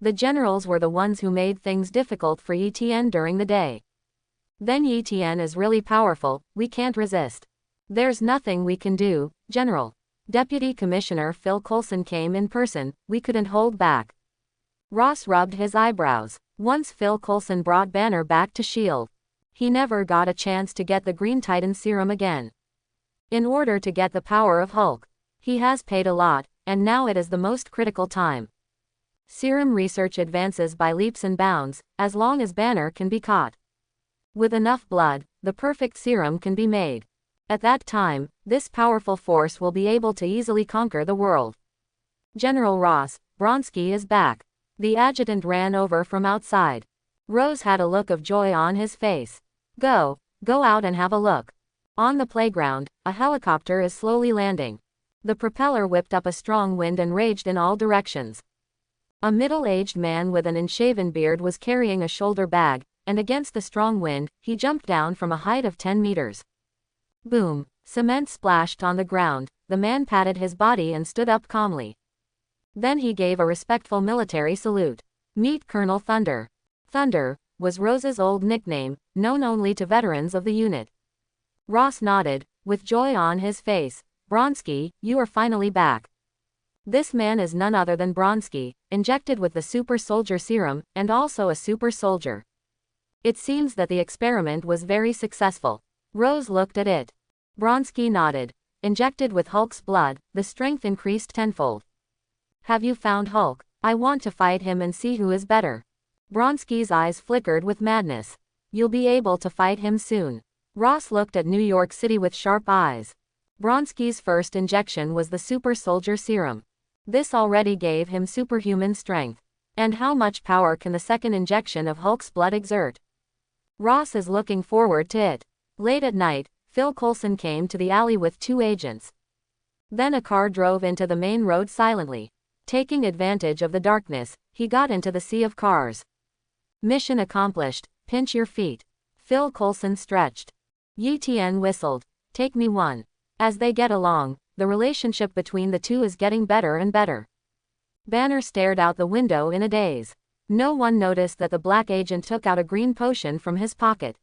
The generals were the ones who made things difficult for Eten during the day. Then Eten is really powerful, we can't resist. There's nothing we can do, General. Deputy Commissioner Phil Coulson came in person, we couldn't hold back. Ross rubbed his eyebrows. Once Phil Coulson brought Banner back to S.H.I.E.L.D. He never got a chance to get the Green Titan serum again. In order to get the power of Hulk. He has paid a lot, and now it is the most critical time. Serum research advances by leaps and bounds, as long as Banner can be caught. With enough blood, the perfect serum can be made. At that time, this powerful force will be able to easily conquer the world. General Ross, Bronsky is back. The adjutant ran over from outside. Rose had a look of joy on his face. Go out and have a look. On the playground, a helicopter is slowly landing. The propeller whipped up a strong wind and raged in all directions. A middle-aged man with an unshaven beard was carrying a shoulder bag, and against the strong wind, he jumped down from a height of 10 meters. Boom! Cement splashed on the ground, the man patted his body and stood up calmly. Then he gave a respectful military salute. Meet Colonel Thunder. Thunder was Rose's old nickname, known only to veterans of the unit. Ross nodded, with joy on his face. Bronsky, you are finally back. This man is none other than Bronsky, injected with the super soldier serum, and also a super soldier. It seems that the experiment was very successful. Rose looked at it. Bronsky nodded. Injected with Hulk's blood, the strength increased tenfold. Have you found Hulk? I want to fight him and see who is better. Bronsky's eyes flickered with madness. You'll be able to fight him soon. Ross looked at New York City with sharp eyes. Bronsky's first injection was the super soldier serum. This already gave him superhuman strength. And how much power can the second injection of Hulk's blood exert? Ross is looking forward to it. Late at night, Phil Coulson came to the alley with 2 agents. Then a car drove into the main road silently. Taking advantage of the darkness, he got into the sea of cars. Mission accomplished, pinch your feet. Phil Coulson stretched. Eten whistled. Take me one. As they get along, the relationship between the two is getting better and better. Banner stared out the window in a daze. No one noticed that the black agent took out a green potion from his pocket.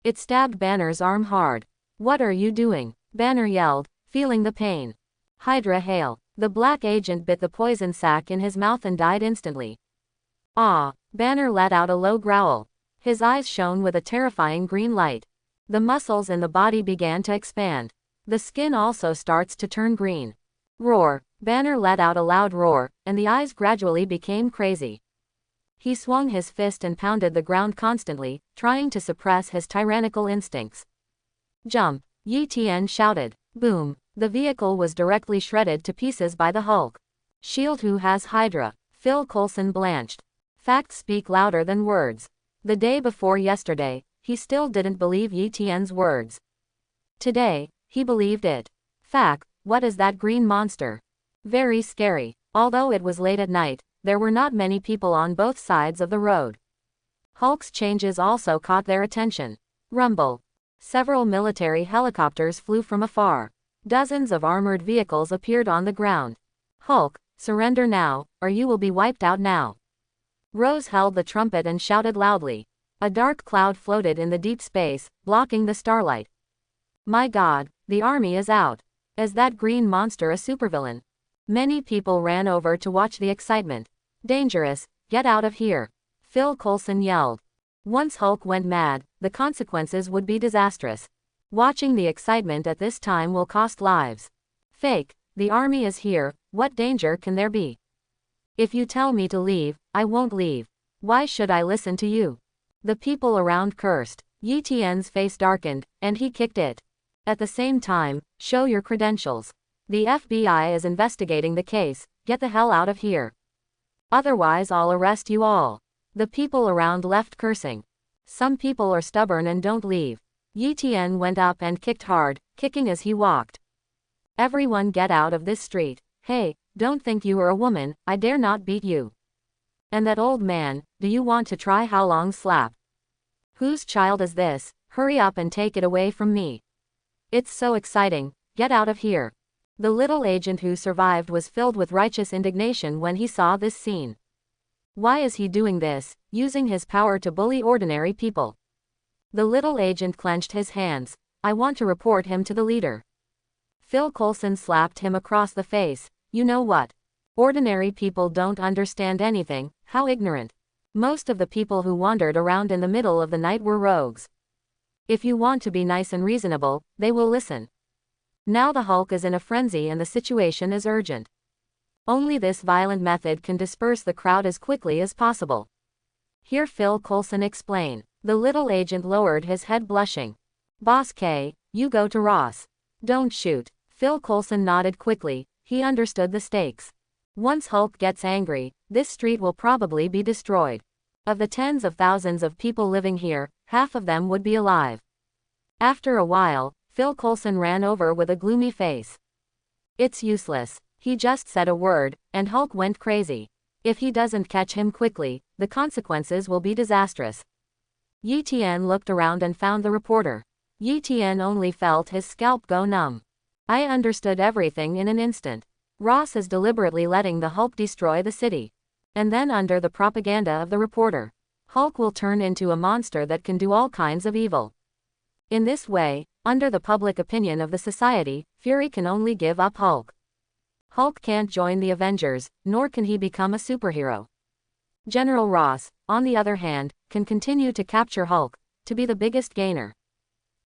It stabbed Banner's arm hard. What are you doing? Banner yelled, feeling the pain. Hydra hail. The black agent bit the poison sac in his mouth and died instantly. Ah! Banner let out a low growl. His eyes shone with a terrifying green light. The muscles in the body began to expand. The skin also starts to turn green. Roar! Banner let out a loud roar, and the eyes gradually became crazy. He swung his fist and pounded the ground constantly, trying to suppress his tyrannical instincts. Jump! Eten shouted. Boom! The vehicle was directly shredded to pieces by the Hulk. S.H.I.E.L.D. Who has Hydra? Phil Coulson blanched. Facts speak louder than words. The day before yesterday, he still didn't believe Eten's words. Today, he believed it. Fact, what is that green monster? Very scary. Although it was late at night, there were not many people on both sides of the road. Hulk's changes also caught their attention. Rumble. Several military helicopters flew from afar. Dozens of armored vehicles appeared on the ground. Hulk, surrender now, or you will be wiped out now. Rose held the trumpet and shouted loudly. A dark cloud floated in the deep space, blocking the starlight. My God, the army is out. Is that green monster a supervillain? Many people ran over to watch the excitement. Dangerous, get out of here. Phil Coulson yelled. Once Hulk went mad, the consequences would be disastrous. Watching the excitement at this time will cost lives. Fake, the army is here, what danger can there be? If you tell me to leave, I won't leave. Why should I listen to you? The people around cursed. Eten's face darkened, and he kicked it. At the same time, show your credentials. The FBI is investigating the case, get the hell out of here. Otherwise I'll arrest you all. The people around left cursing. Some people are stubborn and don't leave. Eten went up and kicked hard, kicking as he walked. Everyone get out of this street. Hey, don't think you are a woman, I dare not beat you. And that old man, do you want to try how long slap? Whose child is this? Hurry up and take it away from me. It's so exciting, get out of here. The little agent who survived was filled with righteous indignation when he saw this scene. Why is he doing this, using his power to bully ordinary people? The little agent clenched his hands. I want to report him to the leader. Phil Coulson slapped him across the face. You know what? Ordinary people don't understand anything, how ignorant. Most of the people who wandered around in the middle of the night were rogues. If you want to be nice and reasonable, they will listen. Now the Hulk is in a frenzy and the situation is urgent. Only this violent method can disperse the crowd as quickly as possible. Hear Phil Coulson explain. The little agent lowered his head blushing. Boss K, you go to Ross. Don't shoot. Phil Coulson nodded quickly, he understood the stakes. Once Hulk gets angry, this street will probably be destroyed. Of the tens of thousands of people living here, half of them would be alive. After a while, Phil Coulson ran over with a gloomy face. It's useless. He just said a word, and Hulk went crazy. If he doesn't catch him quickly, the consequences will be disastrous. Eten looked around and found the reporter. Eten only felt his scalp go numb. I understood everything in an instant. Ross is deliberately letting the Hulk destroy the city. And then under the propaganda of the reporter, Hulk will turn into a monster that can do all kinds of evil. In this way, under the public opinion of the society, Fury can only give up Hulk. Hulk can't join the Avengers, nor can he become a superhero. General Ross, on the other hand, can continue to capture Hulk, to be the biggest gainer.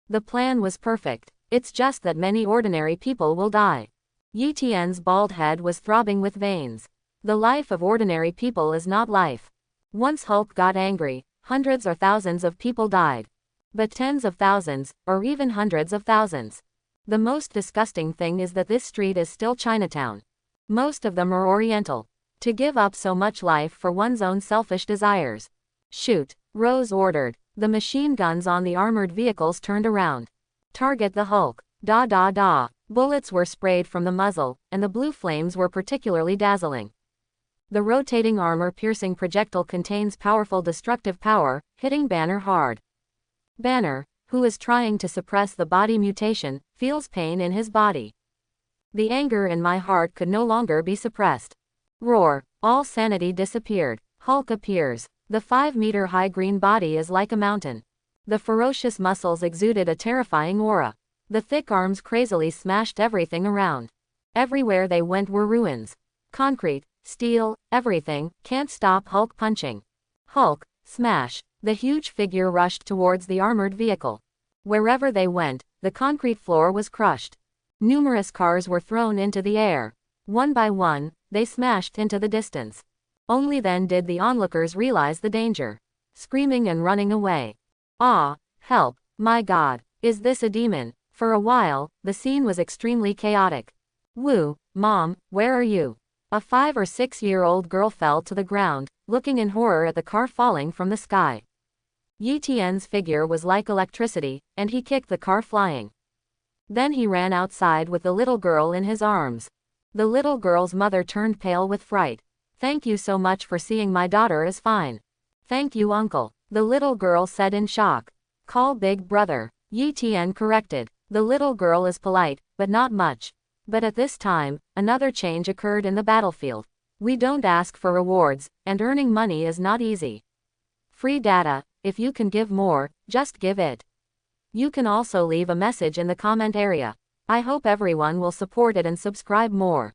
The plan was perfect, it's just that many ordinary people will die. Eten's bald head was throbbing with veins. The life of ordinary people is not life. Once Hulk got angry, hundreds or thousands of people died. But tens of thousands, or even hundreds of thousands. The most disgusting thing is that this street is still Chinatown. Most of them are Oriental. To give up so much life for one's own selfish desires. Shoot, Rose ordered. The machine guns on the armored vehicles turned around. Target the Hulk. Da da da. Bullets were sprayed from the muzzle, and the blue flames were particularly dazzling. The rotating armor-piercing projectile contains powerful destructive power, hitting Banner hard. Banner, who is trying to suppress the body mutation, feels pain in his body. The anger in my heart could no longer be suppressed. Roar. All sanity disappeared. Hulk appears. The 5-meter-high green body is like a mountain. The ferocious muscles exuded a terrifying aura. The thick arms crazily smashed everything around. Everywhere they went were ruins. Concrete, steel, everything, can't stop Hulk punching. Hulk, smash. The huge figure rushed towards the armored vehicle. Wherever they went, the concrete floor was crushed. Numerous cars were thrown into the air. One by one, they smashed into the distance. Only then did the onlookers realize the danger. Screaming and running away. Ah, help, my God, is this a demon? For a while, the scene was extremely chaotic. Woo, Mom, where are you? A 5 or 6-year-old girl fell to the ground, looking in horror at the car falling from the sky. Eten's figure was like electricity, and he kicked the car flying. Then he ran outside with the little girl in his arms. The little girl's mother turned pale with fright. Thank you so much for seeing my daughter is fine. Thank you, Uncle, the little girl said in shock. Call Big Brother, Eten corrected. The little girl is polite, but not much. But at this time, another change occurred in the battlefield. We don't ask for rewards, and earning money is not easy. Free data, if you can give more, just give it. You can also leave a message in the comment area. I hope everyone will support it and subscribe more.